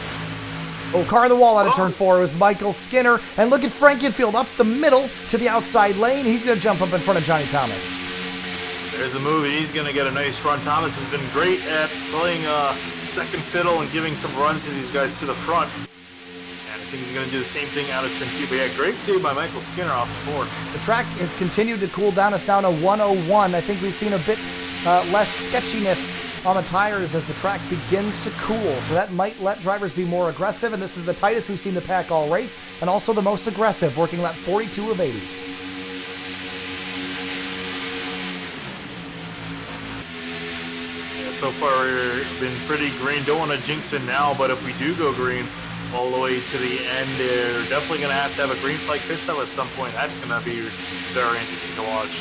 Oh, car in the wall out of turn 4. It was Michael Skinner. And look at Frankenfield up the middle to the outside lane. He's going to jump up in front of Johnny Thomas. There's a move, and he's going to get a nice run. Thomas has been great at playing second fiddle and giving some runs to these guys to the front. And I think he's going to do the same thing out of turn 2. But yeah, great save by Michael Skinner off the 4. The track has continued to cool down. It's down to 101. I think we've seen a bit less sketchiness on the tires as the track begins to cool. So that might let drivers be more aggressive. And this is the tightest we've seen the pack all race. And also the most aggressive, working lap 42 of 80. So far, we've been pretty green. Don't want to jinx it now, but if we do go green all the way to the end, they're definitely going to have a green flag pit stop at some point. That's going to be very interesting to watch.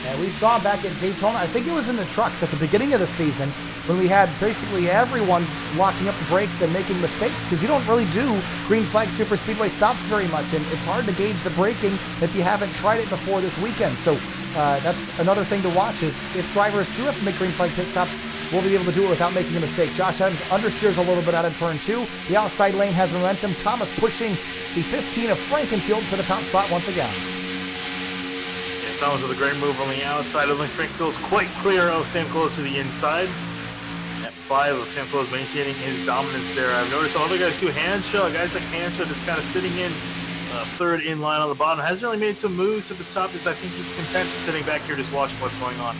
And we saw back at Daytona, I think it was in the trucks at the beginning of the season, when we had basically everyone locking up the brakes and making mistakes, because you don't really do green flag super speedway stops very much, and it's hard to gauge the braking if you haven't tried it before this weekend. So that's another thing to watch, is if drivers do have to make green flag pit stops, will be able to do it without making a mistake. Josh Adams understeers a little bit out of turn 2. The outside lane has momentum. Thomas pushing the 15 of Frankenfield to the top spot once again. Yeah, Thomas with a great move on the outside. I think Frankenfield's quite clear of Sam Close to the inside. At 5 of Sam Close maintaining his dominance there. I've noticed some other guys too. Hanshaw, guys like Hanshaw just kind of sitting in third in line on the bottom. Hasn't really made some moves at the top because I think he's content sitting back here just watching what's going on.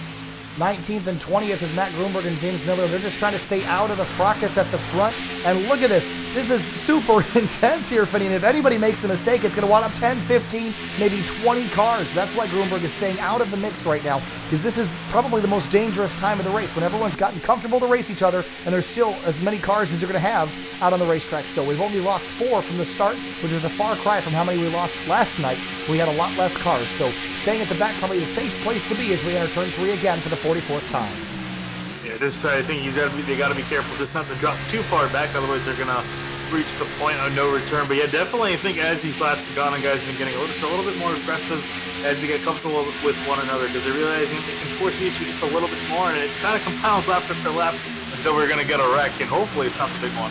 19th and 20th is Matt Grunberg and James Miller. They're just trying to stay out of the fracas at the front. And look at this. This is super intense here, Finney. And if anybody makes a mistake, it's going to wind up 10, 15, maybe 20 cars. That's why Grunberg is staying out of the mix right now, because this is probably the most dangerous time of the race, when everyone's gotten comfortable to race each other, and there's still as many cars as you're going to have out on the racetrack still. We've only lost 4 from the start, which is a far cry from how many we lost last night. We had a lot less cars. So staying at the back, probably the safe place to be as we enter turn 3 again for the 44th time. Yeah, this I think they got to be careful just not to drop too far back, otherwise they're gonna reach the point of no return. But yeah, definitely I think as these laps have gone on, guys have been getting just a little bit more aggressive as they get comfortable with one another, because they're realizing they can force the issue just a little bit more, and it kind of compounds lap after lap until we're gonna get a wreck, and hopefully it's not the big one.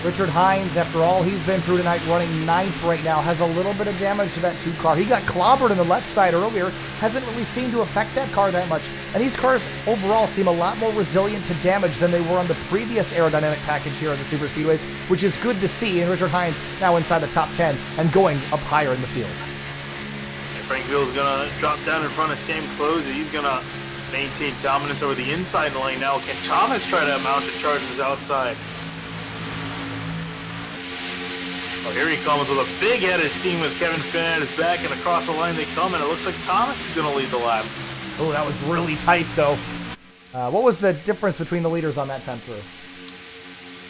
Richard Hines, after all he's been through tonight, running 9th right now, has a little bit of damage to that 2 car. He got clobbered in the left side earlier, hasn't really seemed to affect that car that much. And these cars overall seem a lot more resilient to damage than they were on the previous aerodynamic package here on the Super Speedways, which is good to see. And Richard Hines now inside the top 10 and going up higher in the field. And Frank Ville's gonna drop down in front of Sam Close. He's gonna maintain dominance over the inside lane now. Can Thomas try to mount the charges outside? Oh, here he comes with a big head of steam with Kevin Finn at his back, and across the line they come, and it looks like Thomas is going to lead the lap. Oh, that was really tight, though. What was the difference between the leaders on that time through?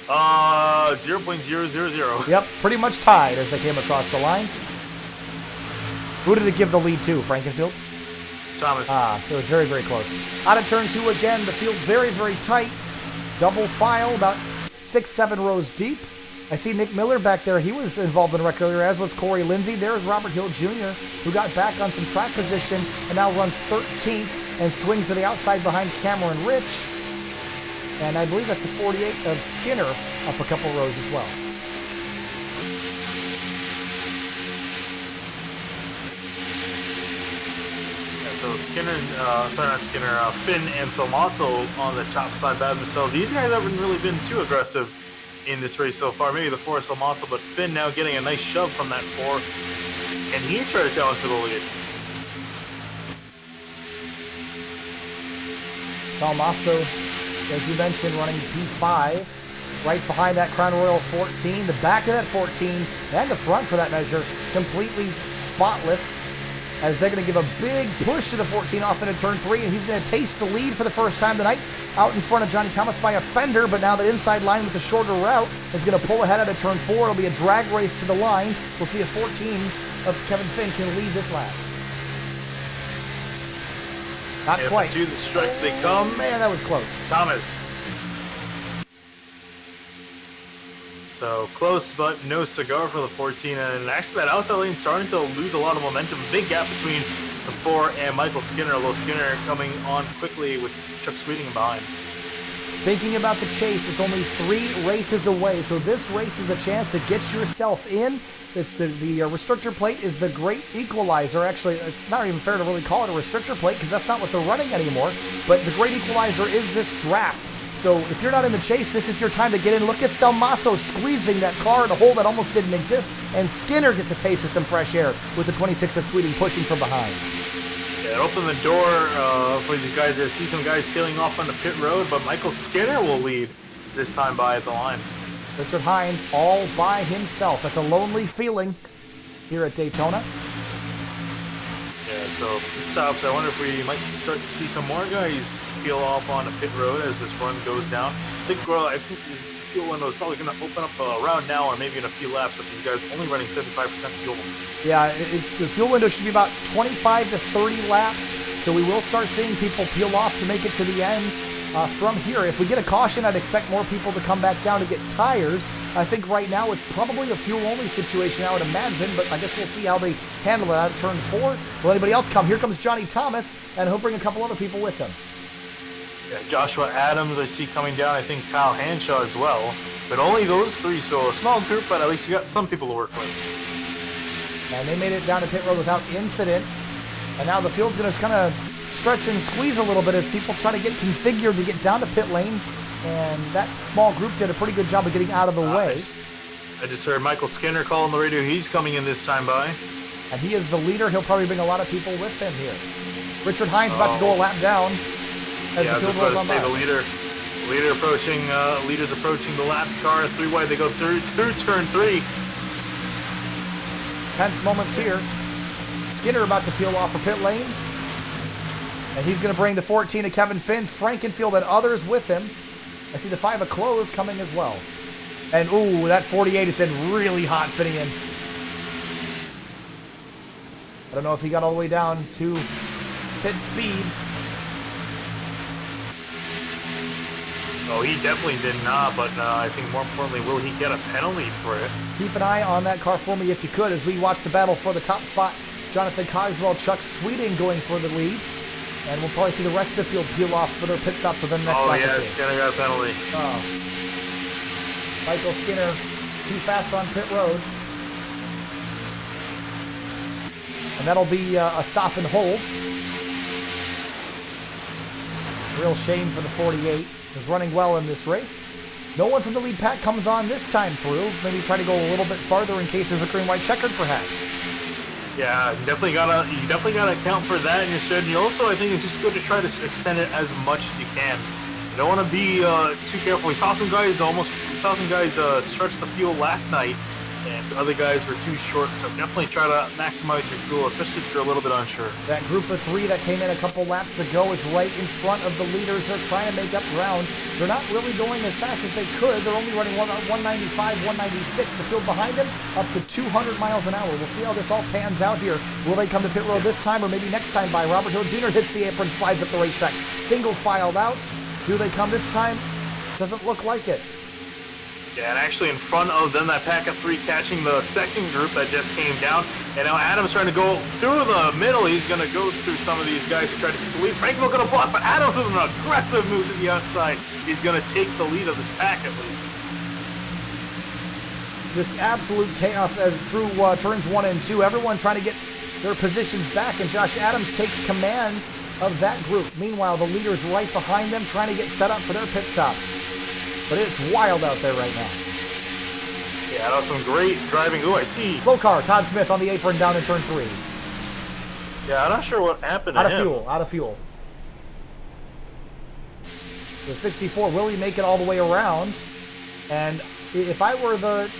0.000. Yep, pretty much tied as they came across the line. Who did it give the lead to, Frankenfield? Thomas. It was very, very close. Out of turn 2 again, the field very, very tight. Double file, about 6-7 rows deep. I see Nick Miller back there. He was involved in the wreck earlier, as was Corey Lindsay. There's Robert Hill Jr., who got back on some track position and now runs 13th and swings to the outside behind Cameron Rich. And I believe that's the 48 of Skinner up a couple rows as well. So Finn and Salmaso on the top side by themselves. These guys haven't really been too aggressive in this race so far. Maybe the 4 is Salmaso, but Finn now getting a nice shove from that 4. And he tried to challenge for the lead. Salmaso, as you mentioned, running P5. Right behind that Crown Royal 14. The back of that 14, and the front for that measure, completely spotless, as they're going to give a big push to the 14 off into turn 3, and he's going to taste the lead for the first time tonight, out in front of Johnny Thomas by a fender. But now that inside line with the shorter route is going to pull ahead out of turn 4. It'll be a drag race to the line. We'll see if 14 of Kevin Finn can lead this lap. Not quite. To the strike they come. Man, that was close. Thomas. So close, but no cigar for the 14. And actually, that outside lane starting to lose a lot of momentum. Big gap between the 4 and Michael Skinner. Although Skinner coming on quickly with Chuck Sweeting behind. Thinking about the chase, it's only 3 races away. So this race is a chance to get yourself in. The restrictor plate is the great equalizer. Actually, it's not even fair to really call it a restrictor plate, because that's not what they're running anymore. But the great equalizer is this draft. So if you're not in the chase, this is your time to get in. Look at Salmaso squeezing that car in a hole that almost didn't exist. And Skinner gets a taste of some fresh air with the 26 of Sweeting pushing from behind. Yeah, it opened the door for these guys to see some guys peeling off on the pit road, but Michael Skinner will lead this time by at the line. Richard Hines all by himself. That's a lonely feeling here at Daytona. Yeah, so pit stops. I wonder if we might start to see some more guys peel off on the pit road as this run goes down. I think this fuel window is probably going to open up around now or maybe in a few laps, with these guys only running 75% fuel. Yeah, the fuel window should be about 25 to 30 laps, so we will start seeing people peel off to make it to the end. From here, if we get a caution, I'd expect more people to come back down to get tires. I think right now it's probably a fuel-only situation, I would imagine, but I guess we'll see how they handle it out of turn 4. Will anybody else come? Here comes Johnny Thomas, and he'll bring a couple other people with him. Yeah, Joshua Adams, I see coming down. I think Kyle Hanshaw as well. But only those 3, so a small group, but at least you got some people to work with. And they made it down to pit road without incident. And now the field's going to kind of stretch and squeeze a little bit as people try to get configured to get down to pit lane. And that small group did a pretty good job of getting out of the way. I just heard Michael Skinner call on the radio. He's coming in this time by. And he is the leader. He'll probably bring a lot of people with him here. Richard Hines about to go a lap down as the field rolls on by. The leader's approaching the lap car. 3 wide, they go through turn 3. Tense moments here. Skinner about to peel off for pit lane. And he's going to bring the 14 to Kevin Finn, Frankenfield, and others with him. I see the 5 of Close coming as well. And, ooh, that 48 is in really hot fitting in. I don't know if he got all the way down to pit speed. Oh, he definitely did not, but I think more importantly, will he get a penalty for it? Keep an eye on that car for me if you could as we watch the battle for the top spot. Jonathan Cogswell, Chuck Sweeting going for the lead. And we'll probably see the rest of the field peel off for their pit stops for the next lap. Oh, yeah, Skinner got a penalty. Oh. Michael Skinner too fast on pit road. And that'll be a stop and hold. Real shame for the 48. Was running well in this race. No one from the lead pack comes on this time through. Maybe try to go a little bit farther in case there's a green-white checkered, perhaps. Yeah, you definitely gotta account for that in your strategy. Also, I think it's just good to try to extend it as much as you can. You don't want to be too careful. We saw some guys stretch the fuel last night, and other guys were too short. So definitely try to maximize your fuel, especially if you're a little bit unsure. That group of 3 that came in a couple laps ago is right in front of the leaders. They're trying to make up ground. They're not really going as fast as they could. They're only running 195, 196. The field behind them up to 200 miles an hour. We'll see how this all pans out here. Will they come to pit road this time or maybe next time by? Robert Hill Jr. hits the apron, slides up the racetrack. Single filed out. Do they come this time? Doesn't look like it. Yeah, and actually in front of them, that pack of 3 catching the second group that just came down. And now Adams trying to go through the middle. He's going to go through some of these guys to try to take the lead. Frankville going to block, but Adams with an aggressive move to the outside. He's going to take the lead of this pack at least. Just absolute chaos as through turns 1 and 2. Everyone trying to get their positions back, and Josh Adams takes command of that group. Meanwhile, the leaders right behind them trying to get set up for their pit stops. But it's wild out there right now. Yeah, that was some great driving. Ooh, I see. Slow car, Todd Smith on the apron down in turn 3. Yeah, I'm not sure what happened to him. Out of fuel. The 64, will he make it all the way around? And if I were the,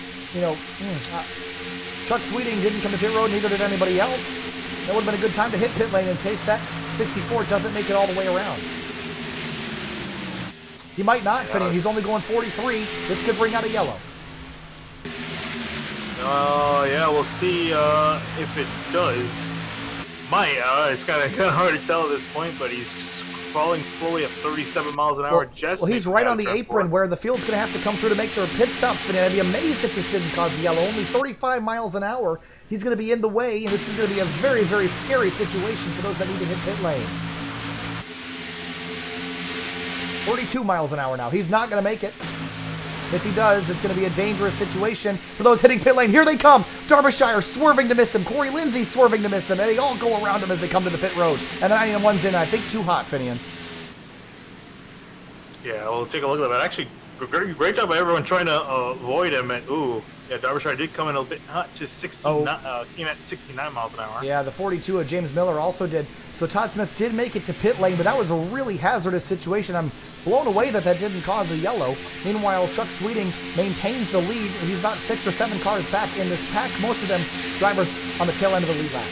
Chuck Sweeting didn't come to pit road, neither did anybody else. That would have been a good time to hit pit lane in case that 64 doesn't make it all the way around. He might not, Finney. He's only going 43. This could bring out a yellow. Yeah, we'll see if it does. It's kind of hard to tell at this point, but he's crawling slowly at 37 miles an hour. Well, he's right on the apron where the field's going to have to come through to make their pit stops, Finney. I'd be amazed if this didn't cause a yellow. Only 35 miles an hour. He's going to be in the way, and this is going to be a very, very scary situation for those that need to hit pit lane. 42 miles an hour now. He's not going to make it. If he does, it's going to be a dangerous situation for those hitting pit lane. Here they come. Derbyshire swerving to miss him. Corey Lindsay swerving to miss him. And they all go around him as they come to the pit road. And the 91's in, I think, too hot, Finian. Yeah, we'll take a look at that. Actually, great job by everyone trying to avoid him. And, yeah, Derbyshire did come in a bit hot to 69, came at 69 miles an hour. Yeah, the 42 of James Miller also did. So Todd Smith did make it to pit lane, but that was a really hazardous situation. I'm blown away that didn't cause a yellow. Meanwhile, Chuck Sweeting maintains the lead. He's about 6 or 7 cars back in this pack. Most of them drivers on the tail end of the lead lap.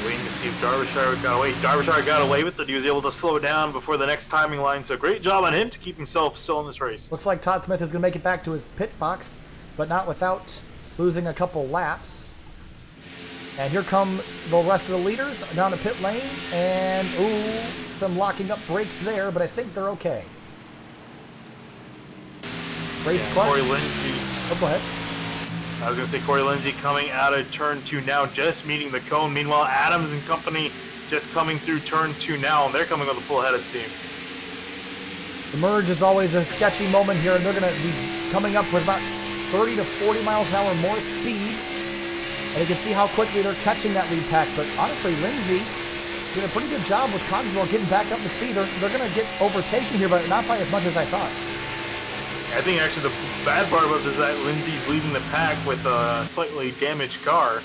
Waiting to see if Derbyshire got away. Derbyshire got away with it. He was able to slow down before the next timing line. So great job on him to keep himself still in this race. Looks like Todd Smith is going to make it back to his pit box, but not without losing a couple laps. And here come the rest of the leaders down to pit lane. And, some locking up brakes there, but I think they're okay. Race Clark. Corey Lindsay. Oh, go ahead. I was going to say Corey Lindsay coming out of turn 2 now, just meeting the cone. Meanwhile, Adams and company just coming through turn 2 now, and they're coming with a full head of steam. The merge is always a sketchy moment here, and they're going to be coming up with about 30 to 40 miles an hour more speed. And you can see how quickly they're catching that lead pack. But honestly, Lindsay did a pretty good job with Cogswell getting back up to speed. They're going to get overtaken here, but not by as much as I thought. I think actually the bad part about this is that Lindsay's leading the pack with a slightly damaged car.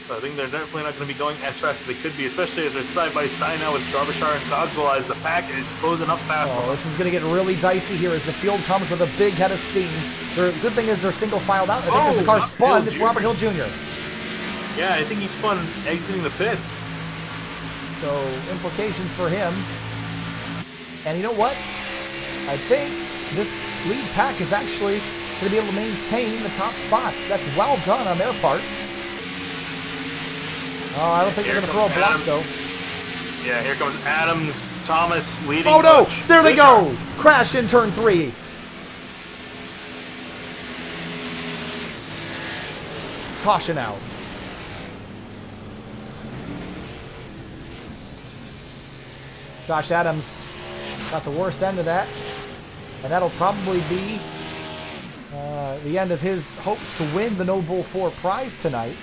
So I think they're definitely not going to be going as fast as they could be, especially as they're side by side now with Derbyshire and Cogswell as the pack is closing up fast. Oh, this is going to get really dicey here as the field comes with a big head of steam. The good thing is they're single filed out. I think there's a car spun. It's Robert Hill Jr. Yeah, I think he spun exiting the pits. So implications for him. And you know what? I think this lead pack is actually going to be able to maintain the top spots. That's well done on their part. Oh, I don't think they're going to throw a block, though. Yeah, here comes Adams, Thomas leading. Oh, no! There they go! Crash in turn 3. Caution out. Josh Adams got the worst end of that. And that'll probably be the end of his hopes to win the No Bull 4 prize tonight.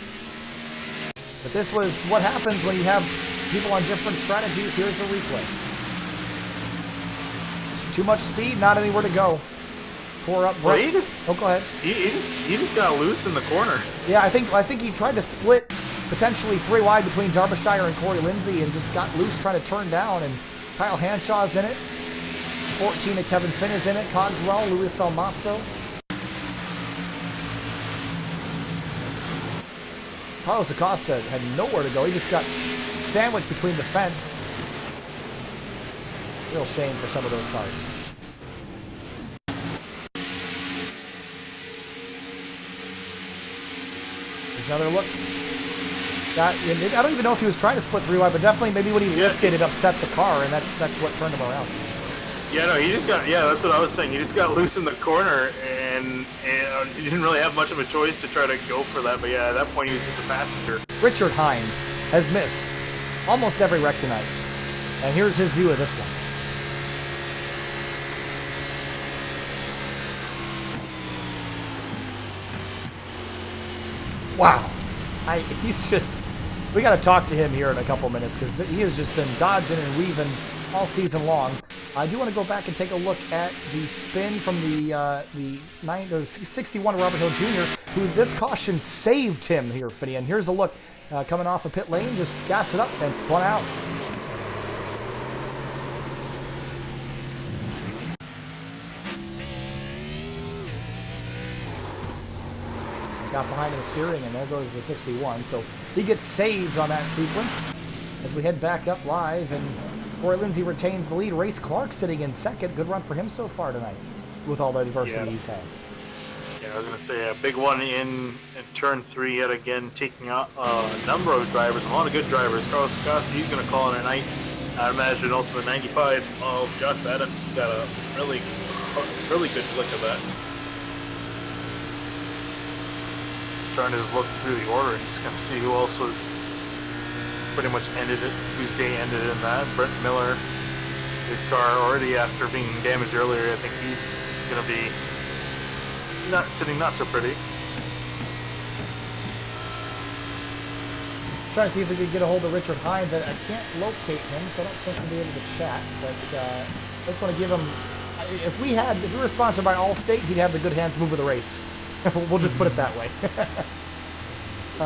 But this was what happens when you have people on different strategies. Here's a replay. Just too much speed, not anywhere to go. Pour up. Well, go ahead. He just got loose in the corner. Yeah, I think he tried to split potentially 3 wide between Derbyshire and Corey Lindsay and just got loose trying to turn down. And Kyle Hanshaw's in it. 14 of Kevin Finn is in it. Cogswell, Luis Almaso. Carlos Acosta had nowhere to go. He just got sandwiched between the fence. Real shame for some of those cars. There's another look. I don't even know if he was trying to split 3 wide, but definitely maybe when he lifted it upset the car, and that's what turned him around. Yeah, no, he just got, that's what I was saying. He just got loose in the corner, and he didn't really have much of a choice to try to go for that. But yeah, at that point, he was just a passenger. Richard Hines has missed almost every wreck tonight. And here's his view of this one. Wow. We got to talk to him here in a couple minutes because he has just been dodging and weaving all season long. I do want to go back and take a look at the spin from the 61 Robert Hill Jr., who this caution saved him here, Finney. And here's a look coming off of pit lane, just gas it up and spun out. Got behind the steering, and there goes the 61. So he gets saved on that sequence as we head back up live, and Corey Lindsay retains the lead. Race Clark sitting in second. Good run for him so far tonight with all the adversity he's had. Yeah, I was going to say a big one in turn 3 yet again, taking out a number of drivers, a lot of good drivers. Carlos Acosta, he's going to call it a night. I imagine also the 95 of Josh Adams. He got a really good flick of that. Trying to just look through the order and just kind of see who else was pretty much ended it, whose day ended in that. Brent Miller, his car already after being damaged earlier, I think he's going to be not so pretty. Trying to see if we could get a hold of Richard Hines. I can't locate him, so I don't think we'll be able to chat. But I just want to give him. If we were sponsored by Allstate, he'd have the good hands move of the race. We'll just put it that way.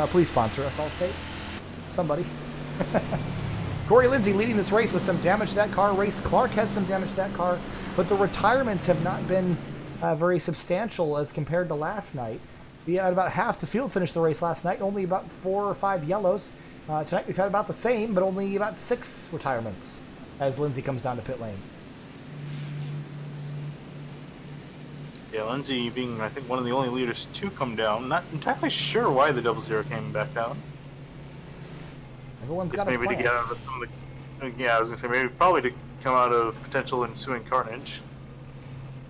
Please sponsor us, Allstate. Somebody. Corey Lindsay leading this race with some damage to that car. Race Clark has some damage to that car. But the retirements have not been very substantial as compared to last night. We had about half the field finish the race last night. Only about 4 or 5 yellows. Tonight we've had about the same, but only about 6 retirements as Lindsay comes down to pit lane. Yeah, Lindsay being, I think, one of the only leaders to come down. Not entirely sure why the 00 came back down. Everyone's got a maybe plan. to get out of some of the... Yeah, I was going to say, maybe probably to come out of potential ensuing carnage.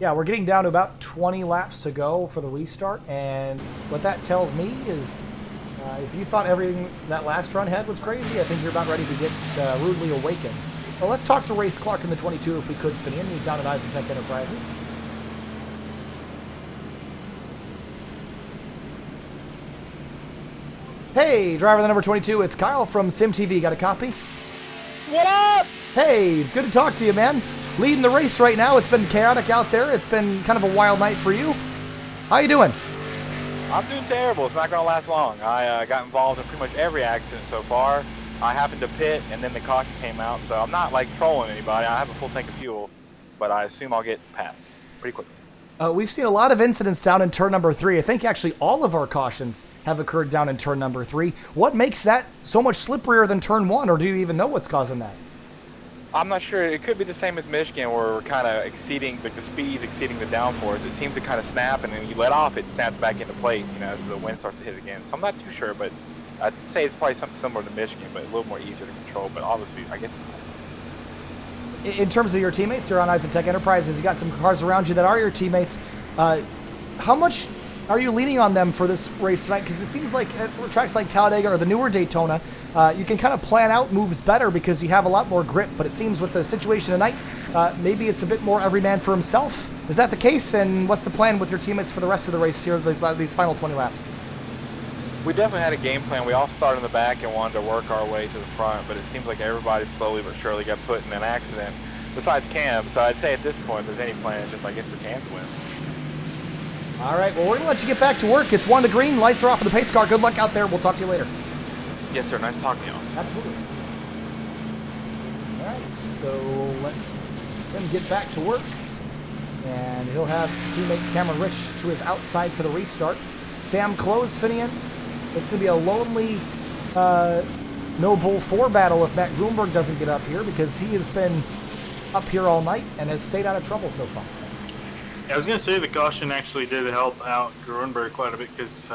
Yeah, we're getting down to about 20 laps to go for the restart, and what that tells me is if you thought everything that last run had was crazy, I think you're about ready to get rudely awakened. Well, let's talk to Race Clark in the 22 if we could, Finian. He's down at Isotech Enterprises. Hey, driver the number 22, it's Kyle from SimTV. Got a copy? What up? Hey, good to talk to you, man. leading the race right now. It's been chaotic out there. It's been kind of a wild night for you. How you doing? I'm doing terrible. It's not going to last long. I got involved in pretty much every accident so far. I happened to pit, and then the caution came out, so I'm not, like, trolling anybody. I have a full tank of fuel, but I assume I'll get passed pretty quickly. We've seen a lot of incidents down in turn number 3. I think actually all of our cautions have occurred down in turn number 3. What makes that so much slipperier than turn 1, or do you even know what's causing that? I'm not sure. It could be the same as Michigan, where we're kind of exceeding, like the speeds exceeding the downforce. It seems to kind of snap, and then you let off, it snaps back into place, you know, as the wind starts to hit again. So I'm not too sure, but I'd say it's probably something similar to Michigan, but a little more easier to control. But obviously, I guess. In terms of your teammates, you're on Isotech Enterprises. You got some cars around you that are your teammates. How much are you leaning on them for this race tonight? Because it seems like at tracks like Talladega or the newer Daytona, you can kind of plan out moves better because you have a lot more grip. But it seems with the situation tonight, maybe it's a bit more every man for himself. Is that the case? And what's the plan with your teammates for the rest of the race here, these final 20 laps? We definitely had a game plan. We all started in the back and wanted to work our way to the front, but it seems like everybody slowly but surely got put in an accident, besides Cam. So I'd say at this point, if there's any plan, it's just, I guess, for Cam to win. All right, well, we're going to let you get back to work. It's 1 to green. Lights are off for the pace car. Good luck out there. We'll talk to you later. Yes, sir. Nice talking to you. Absolutely. All right, so let him get back to work. And he'll have teammate Cameron Rich to his outside for the restart. Sam Close, Finian. It's going to be a lonely no bull 4 battle if Matt Grunberg doesn't get up here, because he has been up here all night and has stayed out of trouble so far. Yeah, I was going to say the caution actually did help out Grunberg quite a bit, because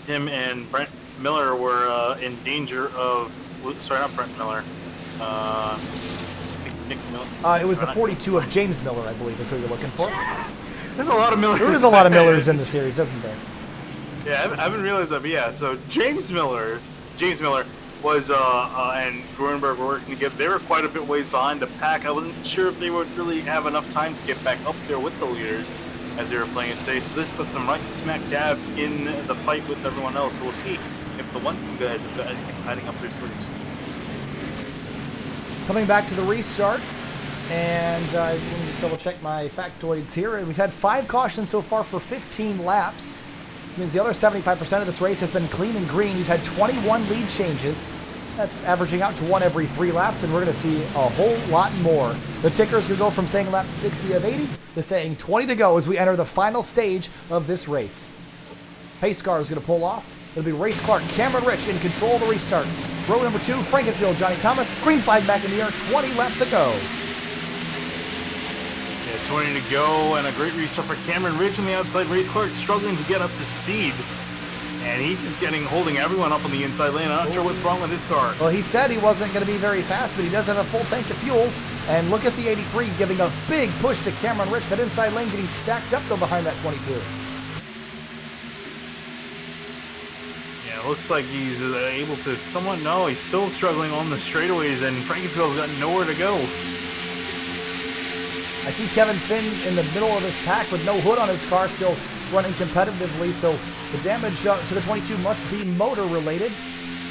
him and Brent Miller were in danger of... Sorry, not Brent Miller. I think Nick Miller. It was the 42 of James Miller, I believe, is who you're looking for. There's a lot of Millers. There's a lot of Millers in the series, isn't there? Yeah, I haven't realized that, but yeah, so James Miller was, and Grunberg were working together. They were quite a bit ways behind the pack. I wasn't sure if they would really have enough time to get back up there with the leaders as they were playing it safe. So this puts them right smack dab in the fight with everyone else. So we'll see if the one team guys have got anything hiding up their sleeves. Coming back to the restart, and let me just double check my factoids here. We've had 5 cautions so far for 15 laps. Which means the other 75% of this race has been clean and green. You've had 21 lead changes. That's averaging out to 1 every 3 laps, and we're going to see a whole lot more. The ticker's going to go from saying lap 60 of 80 to saying 20 to go as we enter the final stage of this race. Pace car is going to pull off. It'll be Race Clark, Cameron Rich in control of the restart. Row number 2, Frankenfield, Johnny Thomas. Green flag back in the air, 20 laps to go. 20 to go, and a great restart for Cameron Rich on the outside. Race Clark struggling to get up to speed, and he's just holding everyone up on the inside lane. I'm not sure what's wrong with his car. Well, he said he wasn't going to be very fast, but he does have a full tank of fuel. And look at the 83 giving a big push to Cameron Rich. That inside lane getting stacked up though behind that 22. Yeah, it looks like he's able to somewhat. No, he's still struggling on the straightaways, and Frankenfield's got nowhere to go. I see Kevin Finn in the middle of his pack with no hood on his car, still running competitively, so the damage to the 22 must be motor related.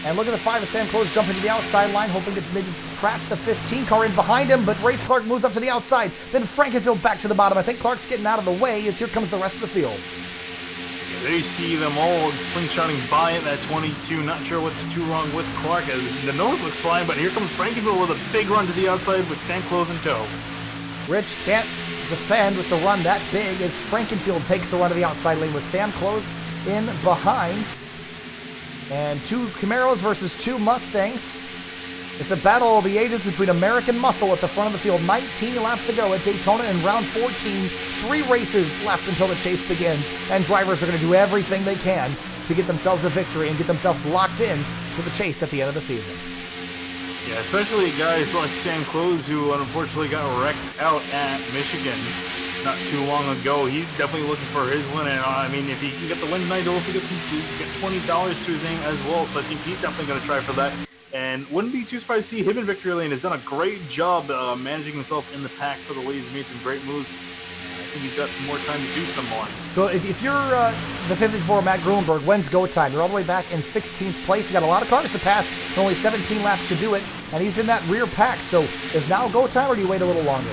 And look at the 5 of Sam Close jumping to the outside line, hoping to maybe trap the 15 car in behind him, but Race Clark moves up to the outside. Then Frankenfield back to the bottom. I think Clark's getting out of the way as here comes the rest of the field. Yeah, there you see them all slingshotting by at that 22. Not sure what's too wrong with Clark, as the nose looks fine, but here comes Frankenfield with a big run to the outside with Sam Close in tow. Rich can't defend with the run that big as Frankenfield takes the run to the outside lane with Sam Close in behind. And 2 Camaros versus 2 Mustangs. It's a battle of the ages between American Muscle at the front of the field. 19 laps to go at Daytona in round 14. 3 races left until the chase begins. And drivers are going to do everything they can to get themselves a victory and get themselves locked in to the chase at the end of the season. Yeah, especially guys like Sam Close, who unfortunately got wrecked out at Michigan not too long ago. He's definitely looking for his win, and I mean, if he can get the win tonight, he'll also get $20 to his name as well, so I think he's definitely going to try for that. And wouldn't be too surprised to see him in victory lane. Has done a great job managing himself in the pack for the lead. He's made some great moves. I think he's got some more time to do some more. So if you're the 54 Matt Grunberg, when's go time? You're all the way back in 16th place. You got a lot of cars to pass, and only 17 laps to do it, and he's in that rear pack. So is now go time, or do you wait a little longer?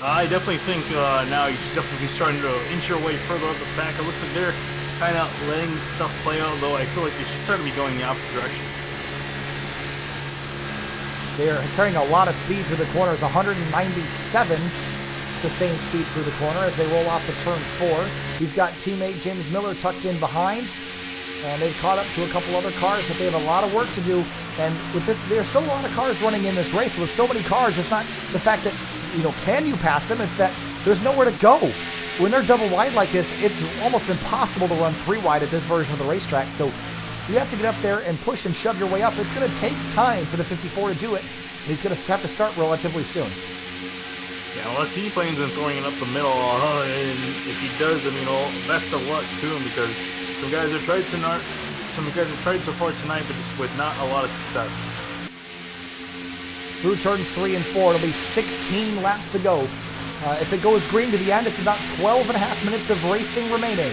I definitely think now you should definitely be starting to inch your way further up the back. It looks like they're kind of letting stuff play out, though I feel like they should start to be going the opposite direction. They're carrying a lot of speed through the corners, 197 sustained speed through the corner as they roll off the turn 4. He's got teammate James Miller tucked in behind, and they've caught up to a couple other cars, but they have a lot of work to do. And with this, there's still a lot of cars running in this race. With so many cars, it's not the fact that, can you pass them? It's that there's nowhere to go. When they're double wide like this, it's almost impossible to run 3 wide at this version of the racetrack. So you have to get up there and push and shove your way up. It's going to take time for the 54 to do it, and he's going to have to start relatively soon. Yeah, unless he plans on throwing it up the middle, and if he does, best of luck to him, because some guys have tried so far tonight, but just with not a lot of success. Through turns 3 and 4, it'll be 16 laps to go. If it goes green to the end, it's about 12 and a half minutes of racing remaining.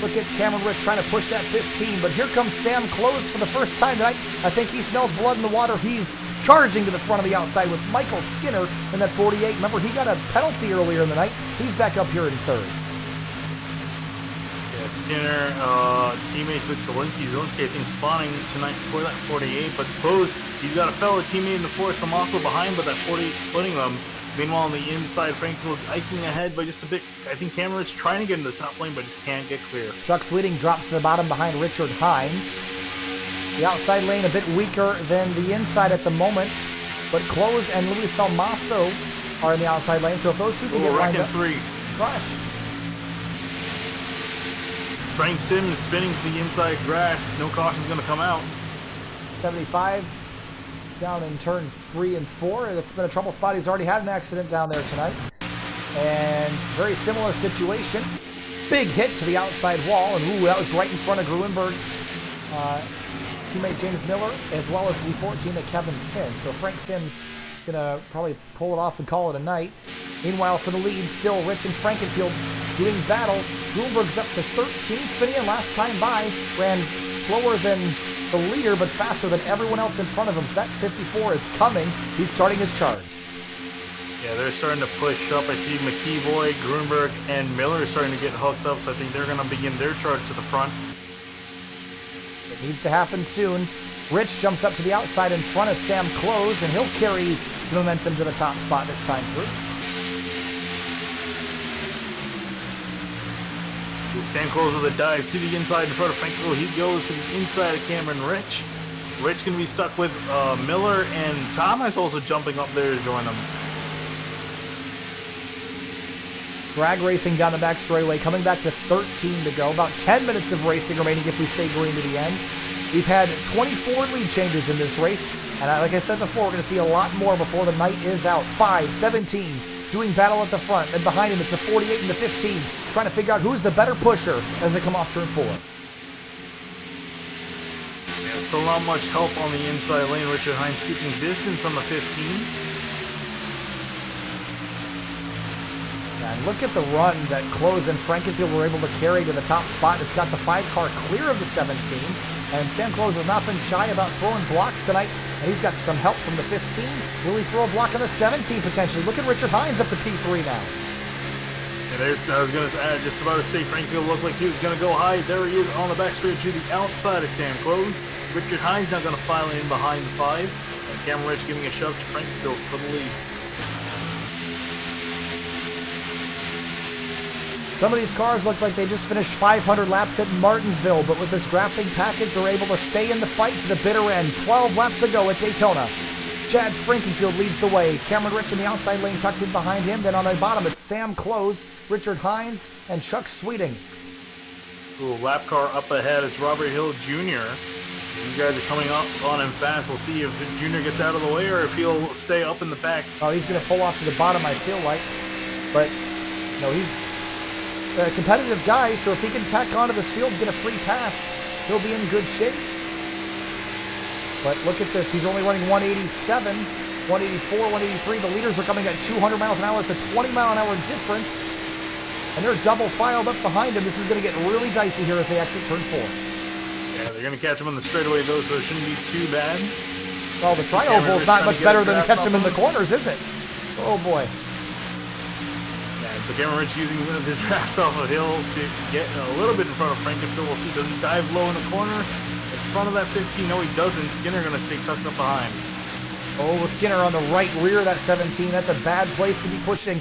Look at Cameron Rich trying to push that 15, but here comes Sam Close for the first time tonight. I think he smells blood in the water. He's charging to the front of the outside with Michael Skinner in that 48. Remember, he got a penalty earlier in the night. He's back up here in 3rd. Yeah, Skinner, teammates with Zelensky. Zelensky, I think, spawning tonight for that 48, but Close, he's got a fellow teammate in the force. I'm also behind, but that 48 splitting them. Meanwhile, on the inside, Frankfield hiking ahead by just a bit. I think Cameron's trying to get in the top lane, but just can't get clear. Chuck Sweeting drops to the bottom behind Richard Hines. The outside lane a bit weaker than the inside at the moment, but Close and Luis Almaso are in the outside lane, so if those two can get lined up... 3. Crash. Frank Sims spinning to the inside grass. No caution's going to come out. 75 down in turn 3 and 4. That's been a trouble spot. He's already had an accident down there tonight. And very similar situation. Big hit to the outside wall, and that was right in front of Gruenberg. Teammate James Miller, as well as the 14 of Kevin Finn. So Frank Sims gonna probably pull it off and call it a night. Meanwhile, for the lead, still Rich and Frankenfield doing battle. Gruenberg's up to 13th. Finian last time by ran slower than the leader, but faster than everyone else in front of him. So that 54 is coming. He's starting his charge. Yeah, they're starting to push up. I see McKeeboy, Gruenberg, and Miller starting to get hooked up, so I think they're going to begin their charge to the front. It needs to happen soon. Rich jumps up to the outside in front of Sam Close, and he'll carry momentum to the top spot this time through. Sam Close with a dive to the inside in front of Franco. He goes to the inside of Cameron Rich. Rich going to be stuck with Miller, and Thomas also jumping up there to join them. Drag racing down the back straightaway, coming back to 13 to go. About 10 minutes of racing remaining if we stay green to the end. We've had 24 lead changes in this race, and like I said before, we're going to see a lot more before the night is out. 5, 17, doing battle at the front, and behind him is the 48 and the 15, trying to figure out who's the better pusher as they come off turn 4. Yeah, still not much help on the inside lane. Richard Hines keeping distance from the 15. And look at the run that Close and Frankenfield were able to carry to the top spot. It's got the 5 car clear of the 17. And Sam Close has not been shy about throwing blocks tonight. And he's got some help from the 15. Will he throw a block on the 17 potentially? Look at Richard Hines up to P3 now. Yeah, I was going to just about to say Frankfield looked like he was going to go high. There he is on the back straight to the outside of Sam Close. Richard Hines now going to file in behind the 5. And Cameron Rich giving a shove to Frankfield for the lead. Some of these cars look like they just finished 500 laps at Martinsville, but with this drafting package, they're able to stay in the fight to the bitter end. 12 laps to go at Daytona. Chad Frankenfield leads the way. Cameron Rich in the outside lane tucked in behind him. Then on the bottom, it's Sam Close, Richard Hines, and Chuck Sweeting. Ooh, lap car up ahead. It's Robert Hill Jr. These guys are coming up on him fast. We'll see if Jr. gets out of the way or if he'll stay up in the back. Oh, he's going to pull off to the bottom, I feel like. But, no, he's a competitive guy, so if he can tack onto this field and get a free pass, he'll be in good shape. But look at this. He's only running 187, 184, 183. The leaders are coming at 200 miles an hour. It's a 20-mile-an-hour difference. And they're double filed up behind him. This is going to get really dicey here as they exit turn 4. Yeah, they're going to catch him on the straightaway, though, so it shouldn't be too bad. Well, the tri-oval's not much better than catch him in the corners, is it? Oh, boy. So Cameron Rich using the draft off a hill to get a little bit in front of Frankenfield. We'll see, does he dive low in the corner? In front of that 15, no he doesn't. Skinner gonna stay tucked up behind. Oh, Skinner on the right rear of that 17. That's a bad place to be pushing.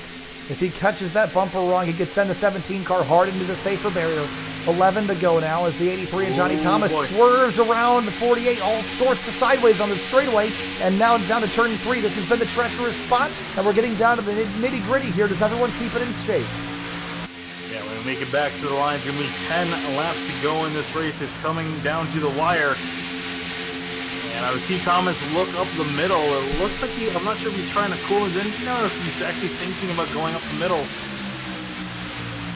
If he catches that bumper wrong, he could send the 17 car hard into the safer barrier. 11 to go now as the 83 and Johnny Thomas swerves around the 48, all sorts of sideways on the straightaway, and now down to turn 3. This has been the treacherous spot, and we're getting down to the nitty-gritty here. Does everyone keep it in shape? Yeah, when we make it back to the line, it's going to be 10 laps to go in this race. It's coming down to the wire. And I would see Thomas look up the middle. It looks like I'm not sure if he's trying to cool his engine or if he's actually thinking about going up the middle.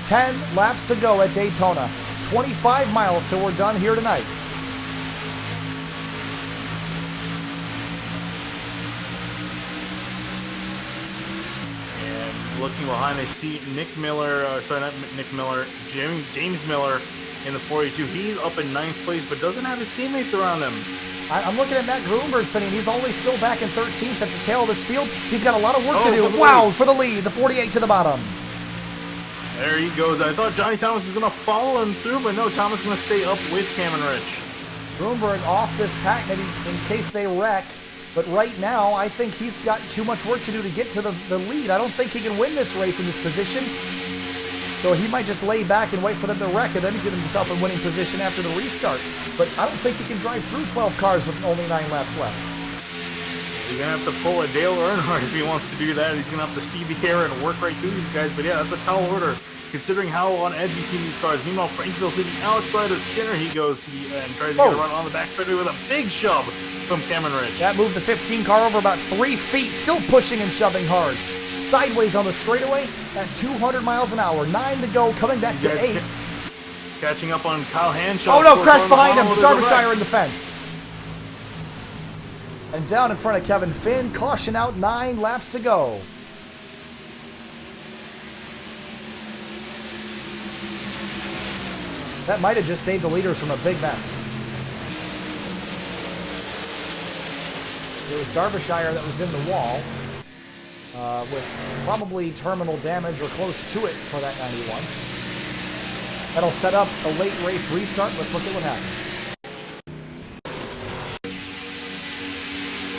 10 laps to go at Daytona. 25 miles till we're done here tonight. And looking behind, I see Nick Miller, sorry, not Nick Miller, James Miller in the 42. He's up in 9th place, but doesn't have his teammates around him. I'm looking at Matt Grunberg, Finney, and he's always still back in 13th at the tail of this field. He's got a lot of work to do. Wow, for the lead, the 48 to the bottom. There he goes. I thought Johnny Thomas was going to follow him through, but no, Thomas is going to stay up with Cameron Rich. Grunberg off this pack, maybe in case they wreck. But right now, I think he's got too much work to do to get to the lead. I don't think he can win this race in this position. So he might just lay back and wait for them to wreck and then get himself in winning position after the restart. But I don't think he can drive through 12 cars with only 9 laps left. He's going to have to pull a Dale Earnhardt if he wants to do that. He's going to have to see the air and work right through these guys. But yeah, that's a tall order, considering how on edge you see these cars. Meanwhile, Frankville to the outside of Skinner he goes and tries to get a run on the back straightaway with a big shove from Cameron Ridge. That moved the 15 car over about 3 feet, still pushing and shoving hard. Sideways on the straightaway at 200 miles an hour. 9 to go, coming back to 8. Catching up on Kyle Hanshaw. Oh no, crash behind him. Derbyshire in the fence. And down in front of Kevin Finn, caution out, 9 laps to go. That might have just saved the leaders from a big mess. It was Derbyshire that was in the wall with probably terminal damage or close to it for that 91. That'll set up a late race restart. Let's look at what happened.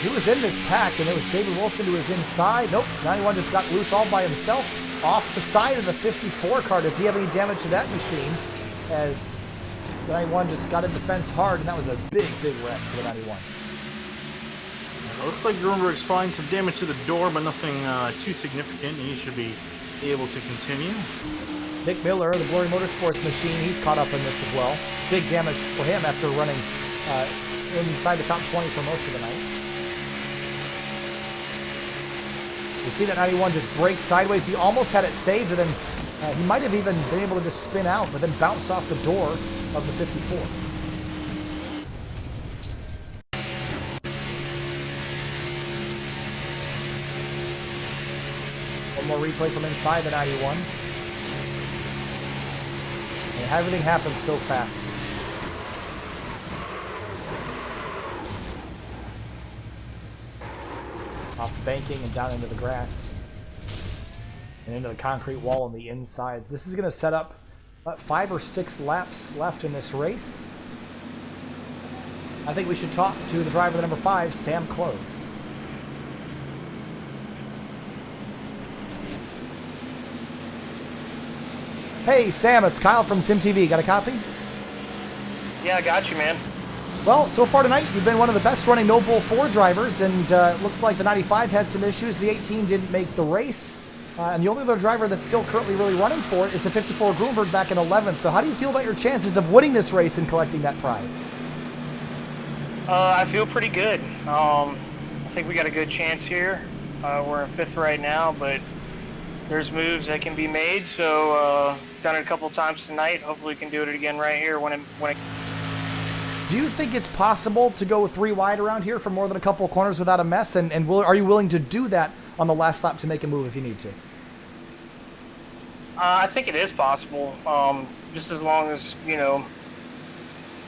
He was in this pack, and it was David Wilson who was inside. Nope, 91 just got loose all by himself off the side of the 54 car. Does he have any damage to that machine? As 91 just got in the fence hard, and that was a big, big wreck for the 91. Looks like Grunberg's fine. Some damage to the door, but nothing too significant. He should be able to continue. Nick Miller, the Glory Motorsports machine, he's caught up in this as well. Big damage for him after running inside the top 20 for most of the night. You see that 91 just breaks sideways. He almost had it saved, and then he might have even been able to just spin out, but then bounce off the door of the 54. One more replay from inside the 91. And everything happens so fast. Off the banking and down into the grass. And into the concrete wall on the inside. This is going to set up about 5 or 6 laps left in this race. I think we should talk to the driver, number 5, Sam Close. Hey, Sam, it's Kyle from SimTV. Got a copy? Yeah, I got you, man. Well, so far tonight, you've been one of the best running No Bull 4 drivers, and looks like the 95 had some issues. The 18 didn't make the race. And the only other driver that's still currently really running for it is the 54 Grunberg back in 11th. So how do you feel about your chances of winning this race and collecting that prize? I feel pretty good. I think we got a good chance here. We're in 5th right now, but there's moves that can be made. So done it a couple times tonight. Hopefully we can do it again right here when it. Do you think it's possible to go 3 wide around here for more than a couple of corners without a mess? And are you willing to do that on the last lap to make a move if you need to? I think it is possible. Just as long as, you know,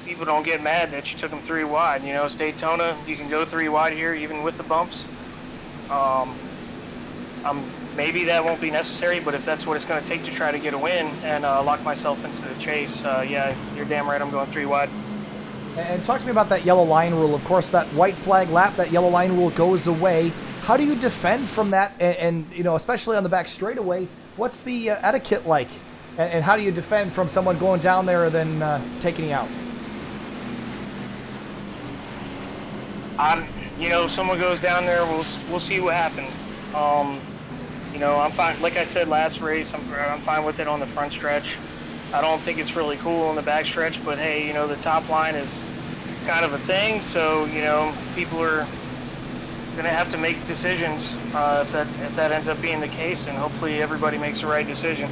people don't get mad that you took them 3 wide. You know, it's Daytona. You can go 3 wide here even with the bumps. maybe that won't be necessary, but if that's what it's going to take to try to get a win and lock myself into the chase, yeah, you're damn right I'm going 3 wide. And talk to me about that yellow line rule. Of course, that white flag lap, that yellow line rule goes away. How do you defend from that? And you know, especially on the back straightaway, what's the etiquette like? And how do you defend from someone going down there and then taking you out? You know, someone goes down there, we'll see what happens. You know, I'm fine. Like I said last race, I'm fine with it on the front stretch. I don't think it's really cool on the back stretch, but hey, you know, the top line is kind of a thing, so you know, people are gonna have to make decisions if that ends up being the case, and hopefully everybody makes the right decision.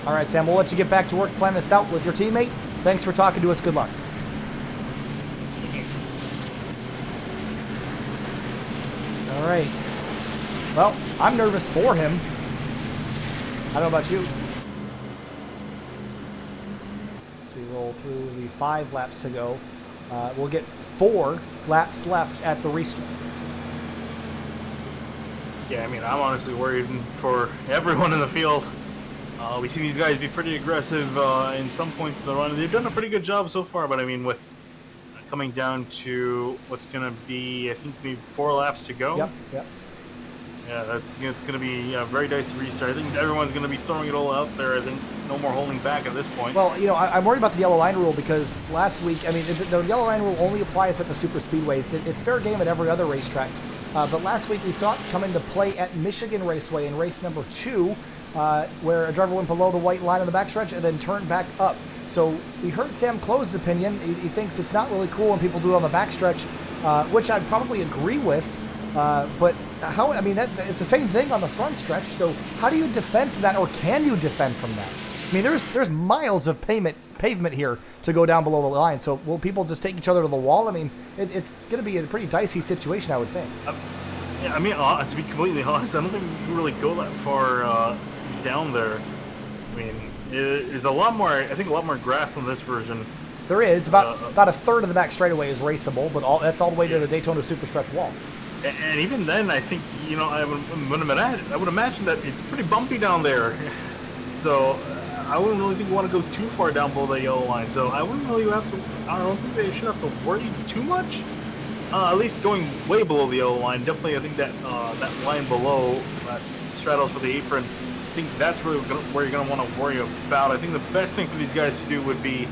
All right, Sam, we'll let you get back to work, plan this out with your teammate. Thanks for talking to us. Good luck. All right. Well, I'm nervous for him. I don't know about you. So we roll through the 5 laps to go. We'll get 4 laps left at the restart. Yeah, I mean, I'm honestly worried for everyone in the field. We see these guys be pretty aggressive in some points of the run. They've done a pretty good job so far, but I mean, with coming down to what's going to be, I think, maybe 4 laps to go. Yep. Yeah, it's going to be a very dicey restart. I think everyone's going to be throwing it all out there. I think no more holding back at this point. Well, you know, I'm worried about the yellow line rule because last week, I mean, the yellow line rule only applies at the super speedways. It's fair game at every other racetrack. But last week we saw it come into play at Michigan Raceway in race number 2, where a driver went below the white line on the backstretch and then turned back up. So we heard Sam Close's opinion. He thinks it's not really cool when people do it on the backstretch, which I'd probably agree with. But how? I mean, it's the same thing on the front stretch. So how do you defend from that, or can you defend from that? I mean, there's miles of pavement here to go down below the line. So will people just take each other to the wall? I mean, it's going to be a pretty dicey situation, I would think. Yeah, I mean, to be completely honest, I don't think you really go that far down there. I mean, there's a lot more. I think a lot more grass on this version. There is about a third of the back straightaway is raceable, but that's all the way to the Daytona Superstretch wall. And even then, I think, you know, I would imagine that it's pretty bumpy down there. So I wouldn't really think you want to go too far down below the yellow line. So I wouldn't really have to. I don't think they should have to worry too much. At least going way below the yellow line. Definitely, I think that that line below that straddles for the apron. I think that's really where you're going to want to worry about. I think the best thing for these guys to do would be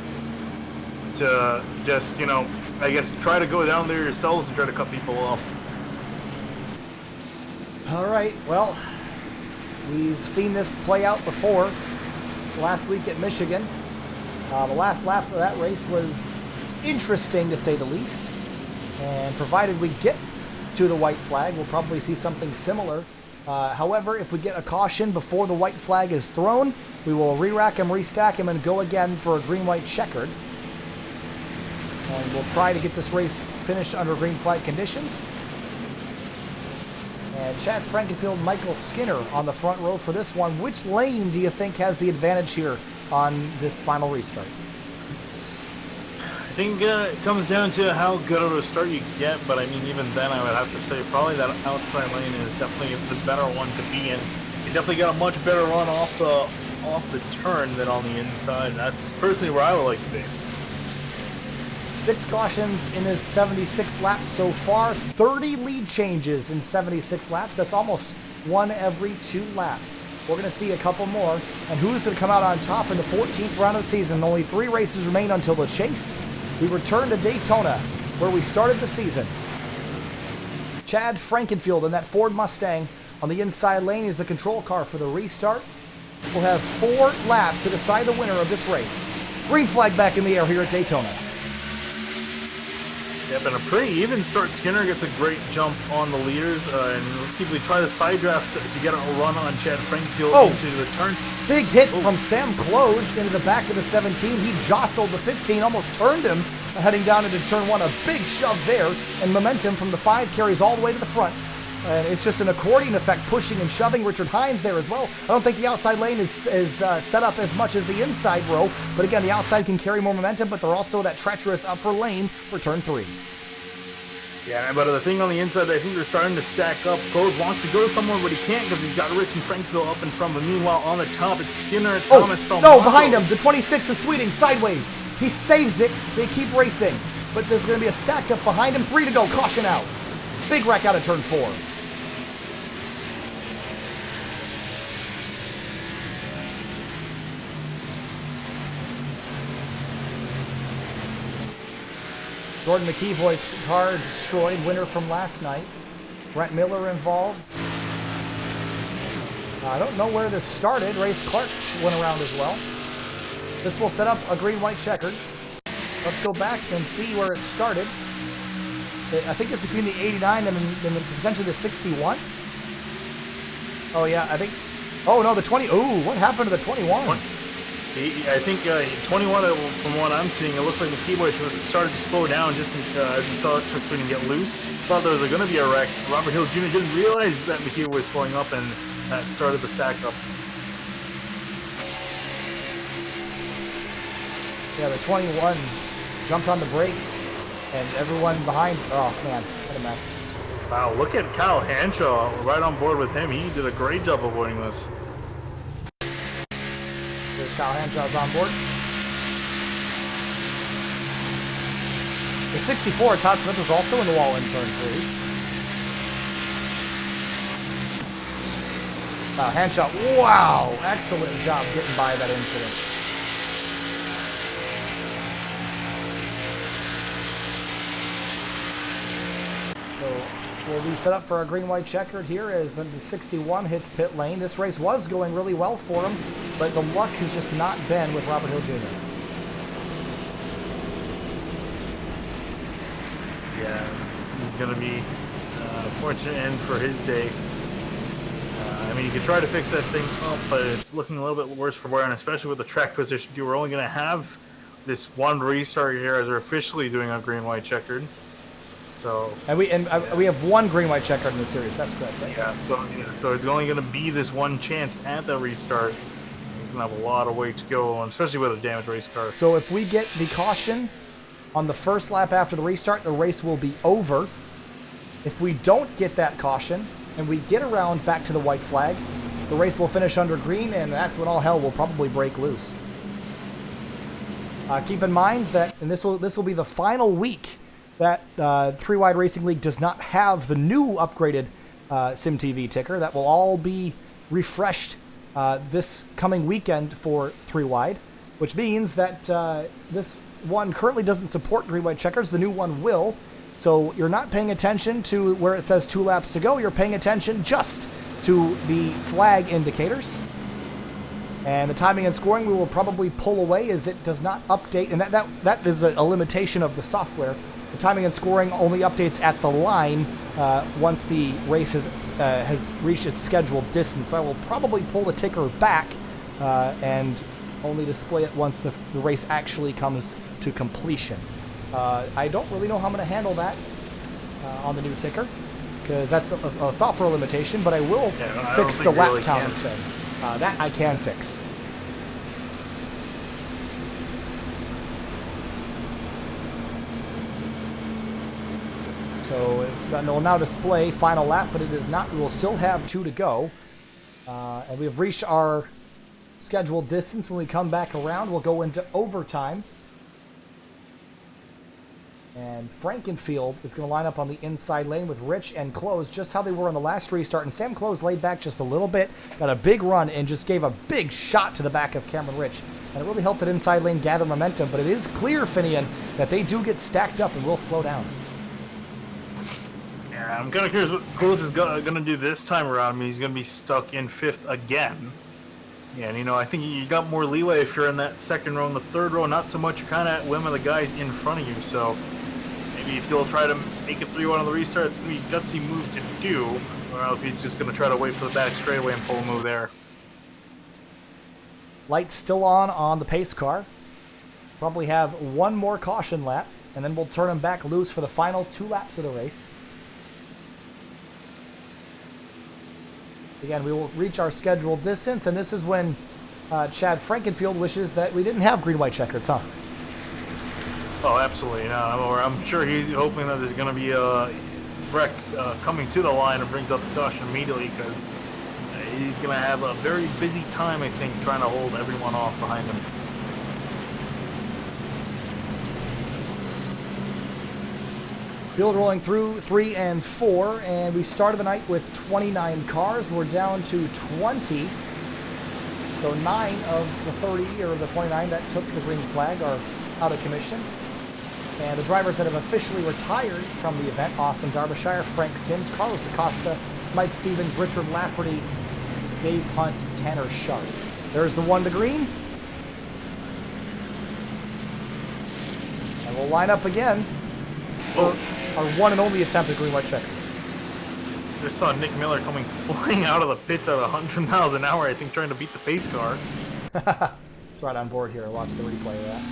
to just, you know, I guess try to go down there yourselves and try to cut people off. All right, well, we've seen this play out before. Last week at Michigan. The last lap of that race was interesting, to say the least. And provided we get to the white flag, we'll probably see something similar. However, if we get a caution before the white flag is thrown, we will re-rack him, restack him, and go again for a green-white checkered. And we'll try to get this race finished under green flag conditions. And Chad Frankenfield, Michael Skinner on the front row for this one. Which lane do you think has the advantage here on this final restart? I think it comes down to how good of a start you get, but I mean, even then I would have to say probably that outside lane is definitely the better one to be in. You definitely got a much better run off the turn than on the inside. That's personally where I would like to be. 6 cautions in his 76 laps so far, 30 lead changes in 76 laps. That's almost 1 every 2 laps. We're going to see a couple more. And who's going to come out on top in the 14th round of the season? Only 3 races remain until the chase. We return to Daytona, where we started the season. Chad Frankenfield in that Ford Mustang on the inside lane is the control car for the restart. We'll have 4 laps to decide the winner of this race. Green flag back in the air here at Daytona. Yeah, been a pretty even start. Skinner gets a great jump on the leaders, and let's see if we try the side draft to get a run on Chad Frankenfield into the turn. Big hit from Sam Close into the back of the 17. He jostled the 15, almost turned him, heading down into turn 1. A big shove there, and momentum from the 5 carries all the way to the front. And it's just an accordion effect, pushing and shoving. Richard Hines there as well. I don't think the outside lane is set up as much as the inside row. But again, the outside can carry more momentum, but they're also that treacherous upper lane for turn 3. Yeah, but the thing on the inside, I think they're starting to stack up. Close wants to go somewhere, but he can't because he's got Rich and Frankville up in front. But meanwhile, on the top, it's Skinner and Thomas. No, behind him, the 26 is Sweeting sideways. He saves it. They keep racing, but there's going to be a stack up behind him. 3 to go. Caution out. Big wreck out of turn 4. Jordan McKeevoy's car destroyed, winner from last night. Brent Miller involved. I don't know where this started. Race Clark went around as well. This will set up a green-white checkered. Let's go back and see where it started. I think it's between the 89 and potentially the 61. Oh yeah, I think. Oh no, the 20. Ooh, what happened to the 21? I think 21, from what I'm seeing, it looks like McKeevoy started to slow down just as he saw Chuck Sweeney get loose. Thought there was going to be a wreck. Robert Hill Jr. didn't realize that McKeevoy was slowing up, and that started the stack up. Yeah, the 21 jumped on the brakes, and everyone behind. Oh man, what a mess. Wow, look at Kyle Hanshaw right on board with him. He did a great job avoiding this. There's Kyle Hanshaw's on board. The 64, Todd Smith was also in the wall in turn 3. Hanshaw, wow! Excellent job getting by that incident. So we'll be set up for a green-white checkered here as the 61 hits pit lane. This race was going really well for him, but the luck has just not been with Robert Hill Jr. Yeah, he's going to be fortunate end for his day. I mean, you could try to fix that thing up, but it's looking a little bit worse for wear, and especially with the track position too. We're only going to have this one restart here as we're officially doing a green-white checkered. So we have one green-white checkered in the series. That's correct, right? Yeah. So it's only going to be this one chance at the restart. It's going to have a lot of way to go, and especially with a damaged race car. So if we get the caution on the first lap after the restart, the race will be over. If we don't get that caution and we get around back to the white flag, the race will finish under green, and that's when all hell will probably break loose. Keep in mind that, and this will be the final week that 3WideRacing League does not have the new upgraded SimTV ticker. That will all be refreshed this coming weekend for 3Wide, which means that this one currently doesn't support green-white checkers. The new one will. So you're not paying attention to where it says 2 laps to go. You're paying attention just to the flag indicators. And the timing and scoring we will probably pull away as it does not update. And that is a limitation of the software. The timing and scoring only updates at the line once the race has reached its scheduled distance. So I will probably pull the ticker back and only display it once the race actually comes to completion. I don't really know how I'm going to handle that on the new ticker, because that's a software limitation, but I will fix the lap counter thing. That I can fix. So it will now display final lap, but it is not. We will still have 2 to go. And we have reached our scheduled distance. When we come back around, we'll go into overtime. And Frankenfield is going to line up on the inside lane with Rich and Close, just how they were on the last restart. And Sam Close laid back just a little bit, got a big run, and just gave a big shot to the back of Cameron Rich. And it really helped that inside lane gather momentum. But it is clear, Finian, that they do get stacked up and will slow down. Yeah, I'm kind of curious what Close is going to do this time around. I mean, he's going to be stuck in 5th again. Yeah, and I think you got more leeway if you're in that second row and the third row. Not so much, you're kind of at whim of the guys in front of you. So maybe if you'll try to make it 3-1 on the restart, it's going to be a gutsy move to do. Or if he's just going to try to wait for the back straightaway and pull a move there. Lights still on the pace car. Probably have one more caution lap, and then we'll turn him back loose for the final 2 laps of the race. Again, we will reach our scheduled distance, and this is when Chad Frankenfield wishes that we didn't have green-white checkers, huh? Oh, absolutely not. I'm sure he's hoping that there's going to be a wreck coming to the line and brings up the caution immediately, because he's going to have a very busy time, I think, trying to hold everyone off behind him. Field rolling through 3 and 4, and we started the night with 29 cars. We're down to 20. So 9 of the 30, or the 29 that took the green flag, are out of commission. And the drivers that have officially retired from the event: Austin Derbyshire, Frank Sims, Carlos Acosta, Mike Stevens, Richard Lafferty, Dave Hunt, Tanner Sharp. There's the one to green. And we'll line up again for our one and only attempt at green white checker. Just saw Nick Miller coming flying out of the pits at 100 miles an hour, I think, trying to beat the pace car. It's right on board here. I'll watch the replay of that.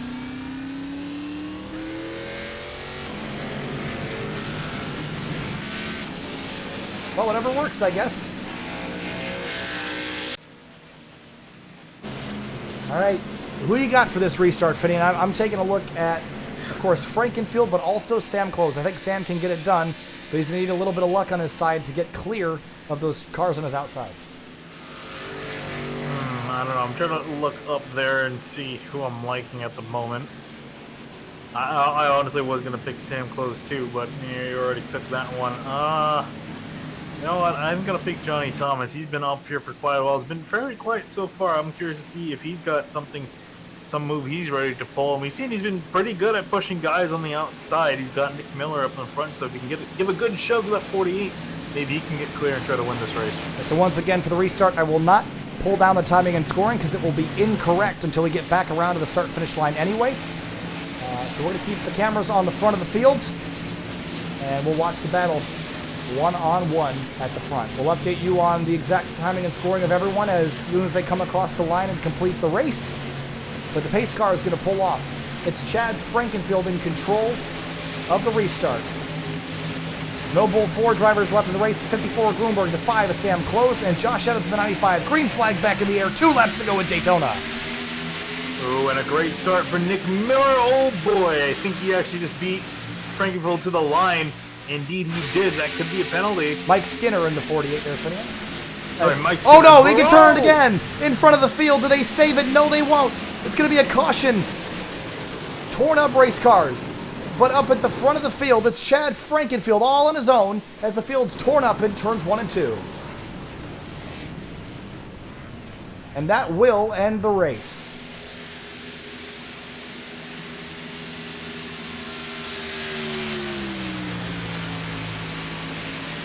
Well, whatever works, I guess. All right, who do you got for this restart, Finney? And I'm taking a look at, of course, Frankenfield, but also Sam Close. I think Sam can get it done, but he's going to need a little bit of luck on his side to get clear of those cars on his outside. I don't know. I'm trying to look up there and see who I'm liking at the moment. I honestly was going to pick Sam Close too, but you already took that one. You know what? I'm going to pick Johnny Thomas. He's been up here for quite a while. It's been fairly quiet so far. I'm curious to see if he's got some move he's ready to pull. And we've seen he's been pretty good at pushing guys on the outside. He's got Nick Miller up in the front, so if he can give a good shove to that 48, maybe he can get clear and try to win this race. So once again, for the restart, I will not pull down the timing and scoring because it will be incorrect until we get back around to the start-finish line anyway. So we're going to keep the cameras on the front of the field, and we'll watch the battle one-on-one at the front. We'll update you on the exact timing and scoring of everyone as soon as they come across the line and complete the race. But the pace car is going to pull off. It's Chad Frankenfield in control of the restart. No Bull 4 drivers left in the race. 54 Grunberg to 5 is Sam Close, and Josh Evans to the 95. Green flag back in the air. 2 laps to go in Daytona. Oh, and a great start for Nick Miller. Oh boy, I think he actually just beat Frankenfield to the line. Indeed he did. That could be a penalty. Mike Skinner in the 48 there, Finney. Sorry, Mike Skinner. Oh no, they get turned again! In front of the field. Do they save it? No, they won't. It's going to be a caution. Torn up race cars. But up at the front of the field, it's Chad Frankenfield all on his own as the field's torn up in turns 1 and 2. And that will end the race.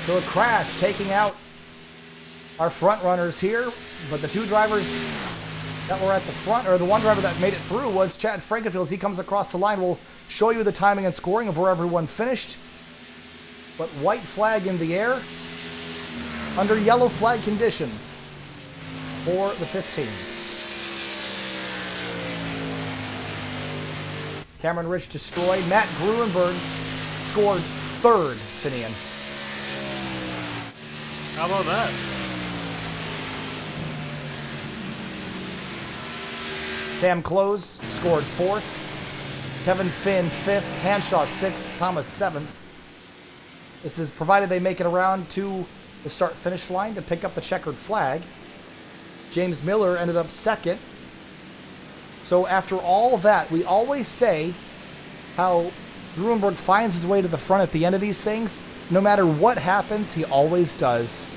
So a crash taking out our front runners here, but the 2 drivers that were at the front, or the 1 driver that made it through, was Chad Frankenfield. As he comes across the line, we'll show you the timing and scoring of where everyone finished. But white flag in the air under yellow flag conditions for the 15. Cameron Rich destroyed. Matt Gruenberg scored 3rd, Finian. How about that? Sam Close scored 4th. Kevin Finn 5th. Hanshaw 6th. Thomas 7th. This is provided they make it around to the start-finish line to pick up the checkered flag. James Miller ended up 2nd. So after all of that, we always say how Gruenberg finds his way to the front at the end of these things. No matter what happens, he always does.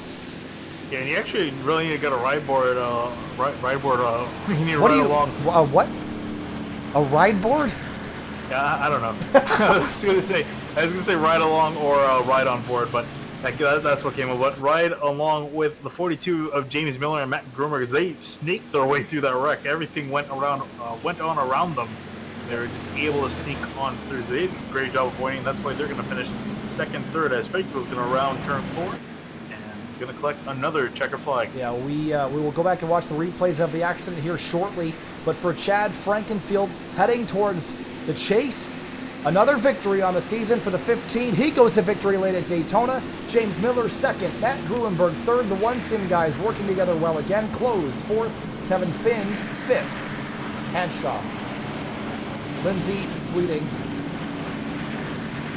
Yeah, and you actually really need to get a ride board. You need to What ride do you? along. What? A ride board? Yeah, I don't know. I was gonna say ride along or ride on board, but that's what came up. But ride along with the 42 of James Miller and Matt Grumer, because they snaked their way through that wreck. Everything went on around them. They were just able to sneak on through. So they did a great job of avoiding. That's why they're going to finish 2nd, 3rd, as Frankenfield's going to round turn 4 and going to collect another checker flag. Yeah, we will go back and watch the replays of the accident here shortly. But for Chad Frankenfield, heading towards the chase, another victory on the season for the 15. He goes to victory lane at Daytona. James Miller 2nd, Matt Gruenberg 3rd. The 1 sim guys working together well again. Close 4th, Kevin Finn 5th, Hanshaw, Lindsey Sweeting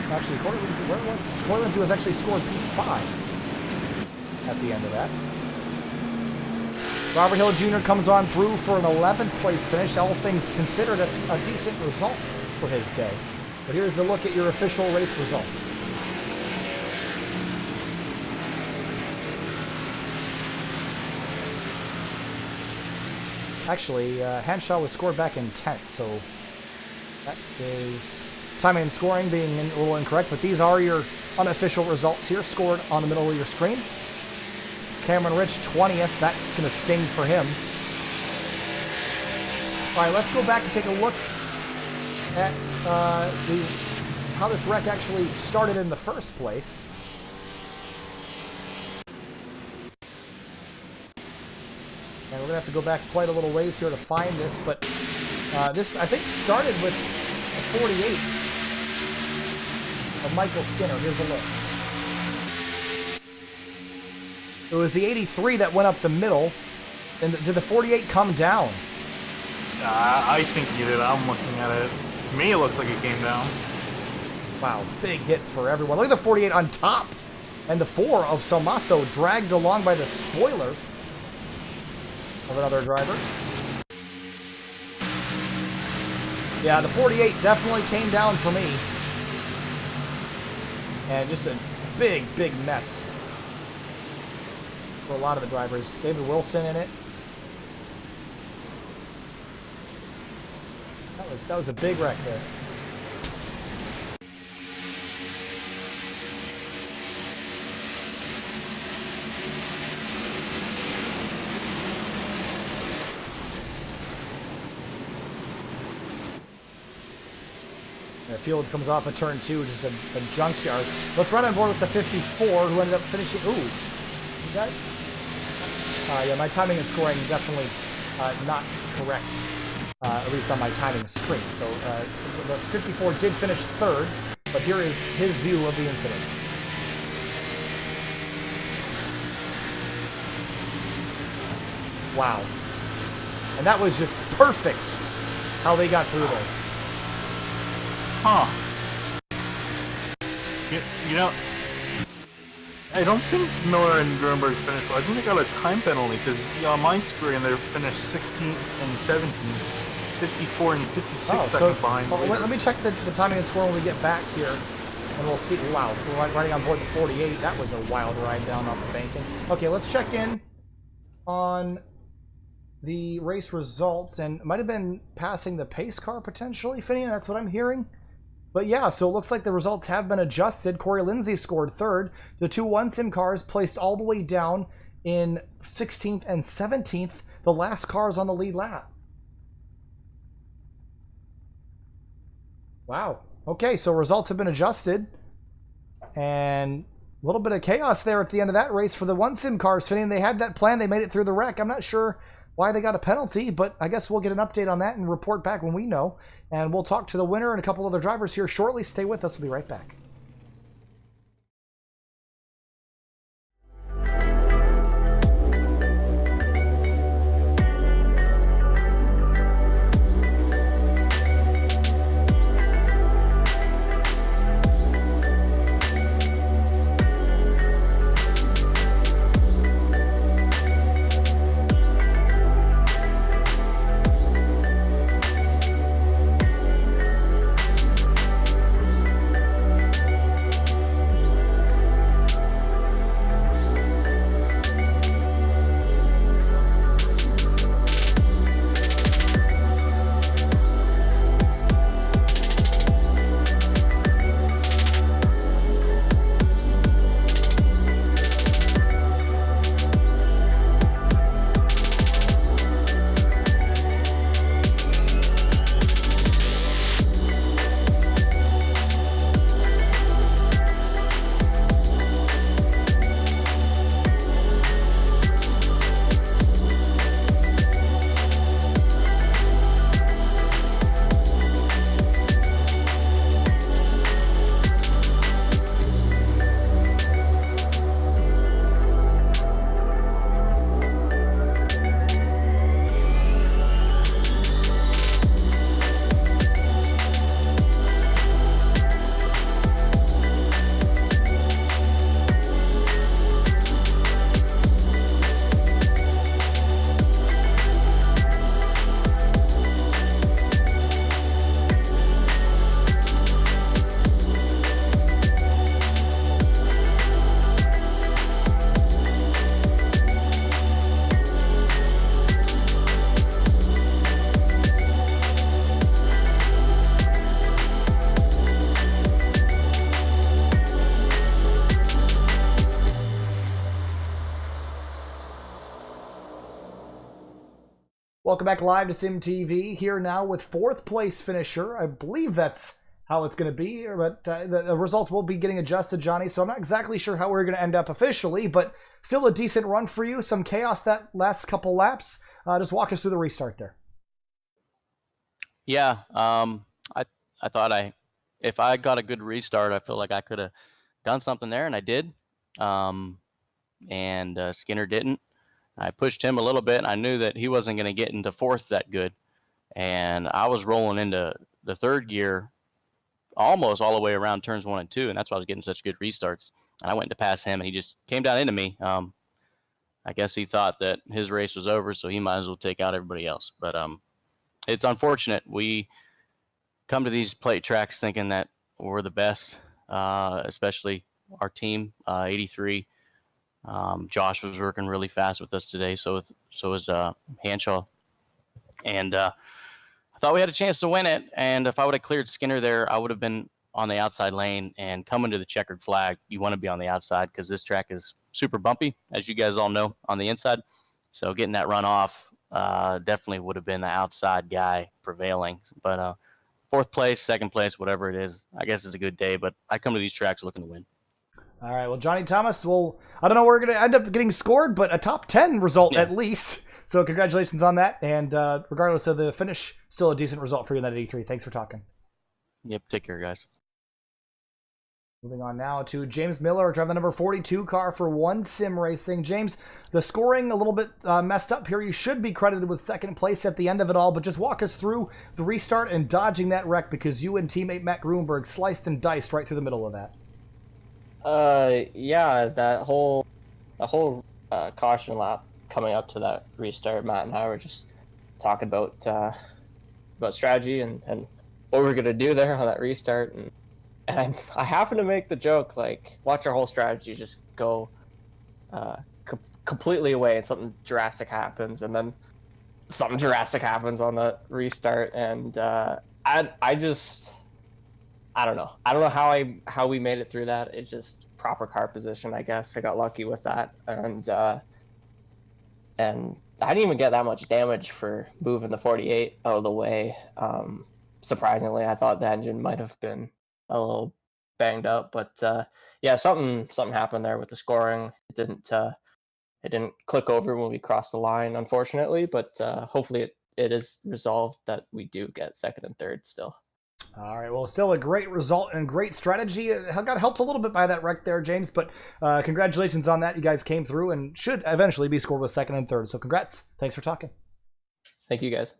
Actually, Corey Lindsay, where was Corey Lindsay was actually scored P5 at the end of that. Robert Hill Jr. comes on through for an 11th place finish. All things considered, that's a decent result for his day. But here's a look at your official race results. Actually, Hanshaw was scored back in 10th, so that is timing and scoring being a little incorrect, but these are your unofficial results here, scored on the middle of your screen. Cameron Rich, 20th. That's going to sting for him. All right, let's go back and take a look at how this wreck actually started in the first place. And we're going to have to go back quite a little ways here to find this, but this, I think, started with a 48 of Michael Skinner. Here's a look. It was the 83 that went up the middle. And did the 48 come down? I think he did. I'm looking at it. To me, it looks like it came down. Wow, big hits for everyone. Look at the 48 on top. And the 4 of Salmaso dragged along by the spoiler of another driver. Yeah, the 48 definitely came down for me. And just a big, big mess for a lot of the drivers. David Wilson in it. That was a big wreck there. The field comes off of turn 2, just a junkyard. Let's run on board with the 54, who ended up finishing. Ooh, is that? Yeah, my timing and scoring definitely not correct, at least on my timing screen. So the 54 did finish 3rd, but here is his view of the incident. Wow. And that was just perfect how they got through there. Huh. You know, I don't think Miller and Grunberg finished well. I think they got a time penalty because on my screen they finished 16th and 17th, 54 and 56 seconds behind. Let me check the timing and score when we get back here, and we'll see. Wow, we're riding on board the 48. That was a wild ride down off the banking. Okay, let's check in on the race results, and it might have been passing the pace car potentially, Finian. That's what I'm hearing. But yeah, so it looks like the results have been adjusted. Corey Lindsay scored 3rd. The 2 1-sim cars placed all the way down in 16th and 17th. The last cars on the lead lap. Wow. Okay, so results have been adjusted. And a little bit of chaos there at the end of that race for the 1-sim cars. Fitting they had that plan. They made it through the wreck. I'm not sure why they got a penalty, but I guess we'll get an update on that and report back when we know. And we'll talk to the winner and a couple other drivers here shortly. Stay with us. We'll be right back. Welcome back live to Sim TV. Here now with fourth place finisher. I believe that's how it's going to be, but the results will be getting adjusted, Johnny. So I'm not exactly sure how we're going to end up officially, but still a decent run for you. Some chaos that last couple laps. Just walk us through the restart there. Yeah, I thought if I got a good restart, I feel like I could have done something there, and I did. And Skinner didn't. I pushed him a little bit. I knew that he wasn't going to get into fourth that good, and I was rolling into the third gear almost all the way around turns 1 and 2, and that's why I was getting such good restarts. And I went to pass him, and he just came down into me. I guess he thought that his race was over, so he might as well take out everybody else. But it's unfortunate. We come to these plate tracks thinking that we're the best, especially our team, 83. Josh was working really fast with us today, so was Hanshaw. And I thought we had a chance to win it, and if I would have cleared Skinner there, I would have been on the outside lane. And coming to the checkered flag, you want to be on the outside because this track is super bumpy, as you guys all know, on the inside. So getting that run off definitely would have been the outside guy prevailing. But fourth place, second place, whatever it is, I guess it's a good day. But I come to these tracks looking to win. All right, well, Johnny Thomas, well, I don't know where we're going to end up getting scored, but a top 10 result at least. So congratulations on that. And regardless of the finish, still a decent result for you in that 83. Thanks for talking. Yep, take care, guys. Moving on now to James Miller, driving the number 42 car for One Sim Racing. James, the scoring a little bit messed up here. You should be credited with second place at the end of it all, but just walk us through the restart and dodging that wreck because you and teammate Matt Grunberg sliced and diced right through the middle of that. Yeah, that whole caution lap coming up to that restart, Matt and I were just talking about strategy and what we're gonna do there on that restart, and I happened to make the joke, like, watch our whole strategy just go completely away and something drastic happens, and then something drastic happens on the restart, and I don't know. I don't know how we made it through that. It's just proper car position, I guess. I got lucky with that, and I didn't even get that much damage for moving the 48 out of the way. Surprisingly, I thought the engine might have been a little banged up, but yeah, something happened there with the scoring. It didn't click over when we crossed the line, unfortunately, but hopefully it is resolved that we do get second and third still. All right, well, still a great result and great strategy. It got helped a little bit by that wreck there, James, but congratulations on that. You guys came through and should eventually be scored with second and third, so congrats. Thanks for talking. Thank you, guys.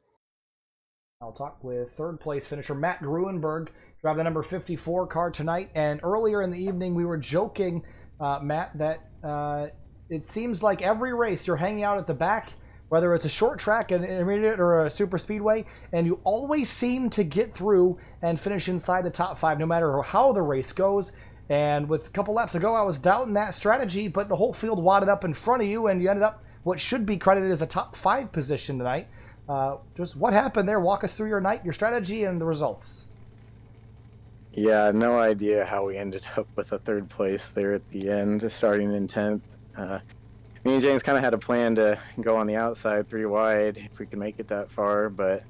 I'll talk with third place finisher Matt Gruenberg, driving the number 54 car tonight. And earlier in the evening, we were joking, Matt, that it seems like every race you're hanging out at the back, whether it's a short track, an intermediate, or a super speedway, and you always seem to get through and finish inside the top 5, no matter how the race goes. And with a couple laps ago, I was doubting that strategy, but the whole field wadded up in front of you, and you ended up what should be credited as a top 5 position tonight. Just what happened there? Walk us through your night, your strategy, and the results. Yeah, no idea how we ended up with a third place there at the end, starting in 10th. Me and James kind of had a plan to go on the outside 3 wide if we could make it that far, but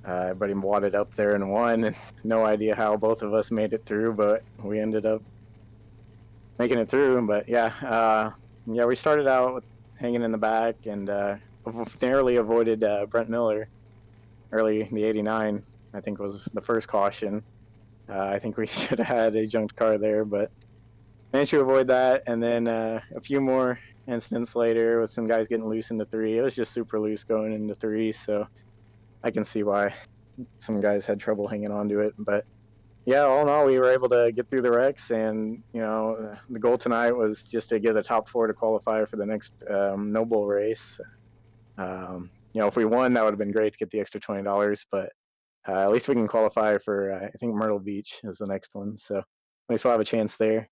everybody wadded up there and won, and no idea how both of us made it through, but we ended up making it through. But yeah, we started out with hanging in the back and narrowly avoided Brent Miller early in the 89. I think was the first caution. I think we should have had a junked car there, but managed to avoid that. And then a few more incidents later with some guys getting loose into 3. It was just super loose going into 3, so I can see why some guys had trouble hanging on to it. But yeah, all in all, we were able to get through the wrecks, and the goal tonight was just to get the top 4 to qualify for the next Noble race. If we won, that would have been great to get the extra $20, but at least we can qualify for I think Myrtle Beach is the next one, so at least we'll have a chance there.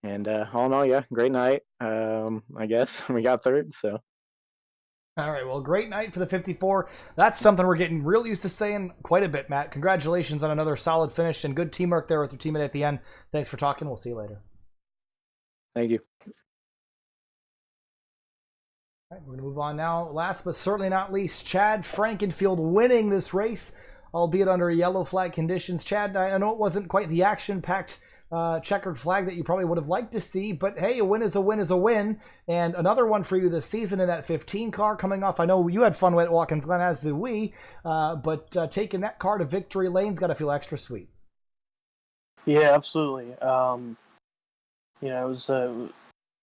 And all in all, yeah, great night. I guess we got third, so. All right, well, great night for the 54. That's something we're getting real used to saying quite a bit, Matt. Congratulations on another solid finish and good teamwork there with your teammate at the end. Thanks for talking. We'll see you later. Thank you. All right, we're going to move on now. Last but certainly not least, Chad Frankenfield winning this race, albeit under yellow flag conditions. Chad, I know it wasn't quite the action-packed checkered flag that you probably would have liked to see, but hey, a win is a win is a win. And another one for you this season in that 15 car coming off. I know you had fun with Watkins Glen, as did we, but taking that car to victory lane's got to feel extra sweet. Yeah, absolutely. It was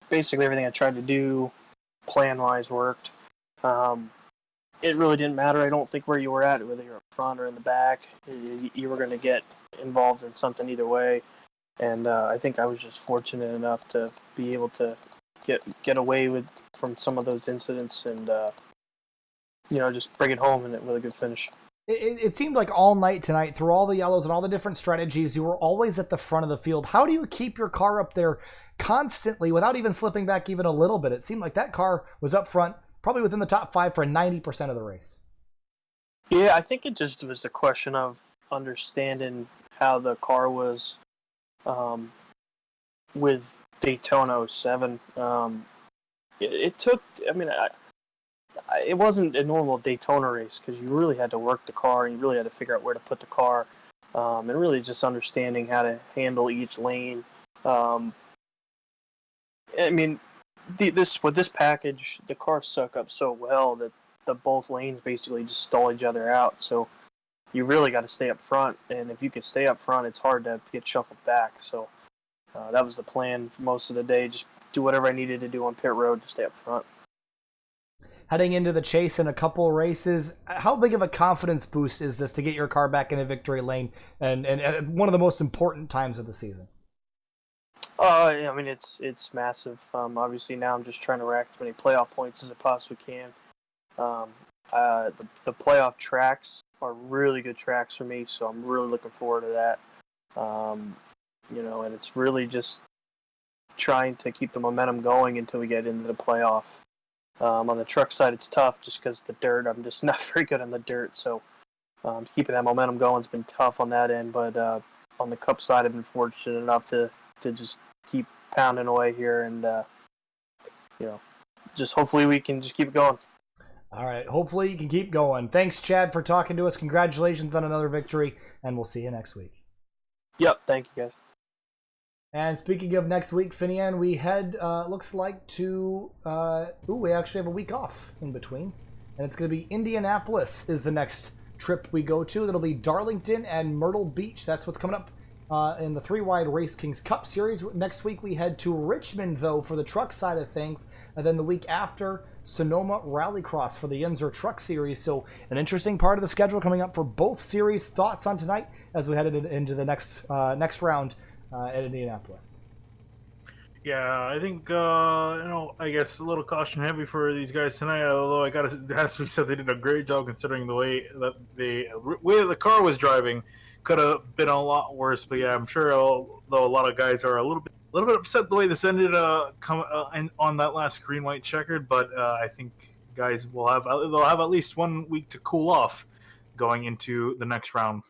basically everything I tried to do plan-wise worked. It really didn't matter, I don't think, where you were at, whether you're up front or in the back. You were going to get involved in something either way. And I think I was just fortunate enough to be able to get away from some of those incidents and just bring it home with a good finish. It seemed like all night tonight, through all the yellows and all the different strategies, you were always at the front of the field. How do you keep your car up there constantly without even slipping back even a little bit? It seemed like that car was up front, probably within the top 5 for 90% of the race. Yeah, I think it just was a question of understanding how the car was with Daytona 07. It took, it wasn't a normal Daytona race because you really had to work the car and you really had to figure out where to put the car, and really just understanding how to handle each lane. With this package, the cars suck up so well that both lanes basically just stall each other out. So you really got to stay up front, and if you can stay up front, it's hard to get shuffled back. So that was the plan for most of the day. Just do whatever I needed to do on pit road to stay up front. Heading into the chase in a couple races, how big of a confidence boost is this to get your car back in a victory lane and at one of the most important times of the season? It's massive. Obviously now I'm just trying to rack as many playoff points as I possibly can. The playoff tracks are really good tracks for me, so I'm really looking forward to that. And it's really just trying to keep the momentum going until we get into the playoff. On the truck side, it's tough just because the dirt. I'm just not very good on the dirt, so keeping that momentum going has been tough on that end. But on the Cup side, I've been fortunate enough to just keep pounding away here, and just hopefully we can just keep it going. All right, hopefully you can keep going. Thanks, Chad, for talking to us. Congratulations on another victory, and we'll see you next week. Yep, thank you, guys. And speaking of next week, Finian, we head, looks like to, we actually have a week off in between. And it's going to be Indianapolis is the next trip we go to. That'll be Darlington and Myrtle Beach. That's what's coming up in the 3-Wide RaceKings Cup Series. Next week we head to Richmond, though, for the truck side of things. And then the week after, Sonoma Rallycross for the Yinzer Truck Series. So an interesting part of the schedule coming up for both series. Thoughts on tonight as we head into the next round at Indianapolis? Yeah, I think I guess a little caution heavy for these guys tonight. Although it has to be said they did a great job considering the way that the car was driving. Could have been a lot worse, but yeah, I'm sure though a lot of guys are a little bit upset the way this ended on that last green white checkered. But I think guys they'll have at least 1 week to cool off going into the next round.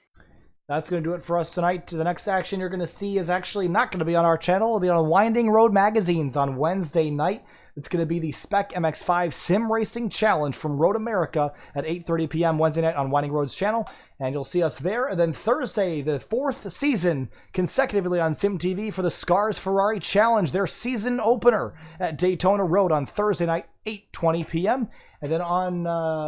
That's going to do it for us tonight. The next action you're going to see is actually not going to be on our channel. It'll be on Winding Road Magazines on Wednesday night. It's going to be the Spec MX-5 Sim Racing Challenge from Road America at 8:30 p.m. Wednesday night on Winding Road's channel. And you'll see us there. And then Thursday, the 4th season consecutively on Sim TV for the Scars Ferrari Challenge, their season opener at Daytona Road on Thursday night, 8:20 p.m. And then on,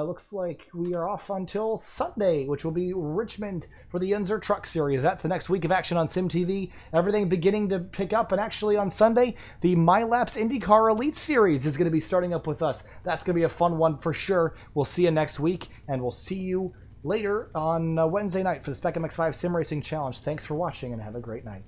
looks like we are off until Sunday, which will be Richmond for the Yinzer Truck Series. That's the next week of action on Sim TV. Everything beginning to pick up. And actually on Sunday, the MyLaps IndyCar Elite Series is going to be starting up with us. That's going to be a fun one for sure. We'll see you next week, and we'll see you later on Wednesday night for the Spec MX-5 Sim Racing Challenge. Thanks for watching, and have a great night.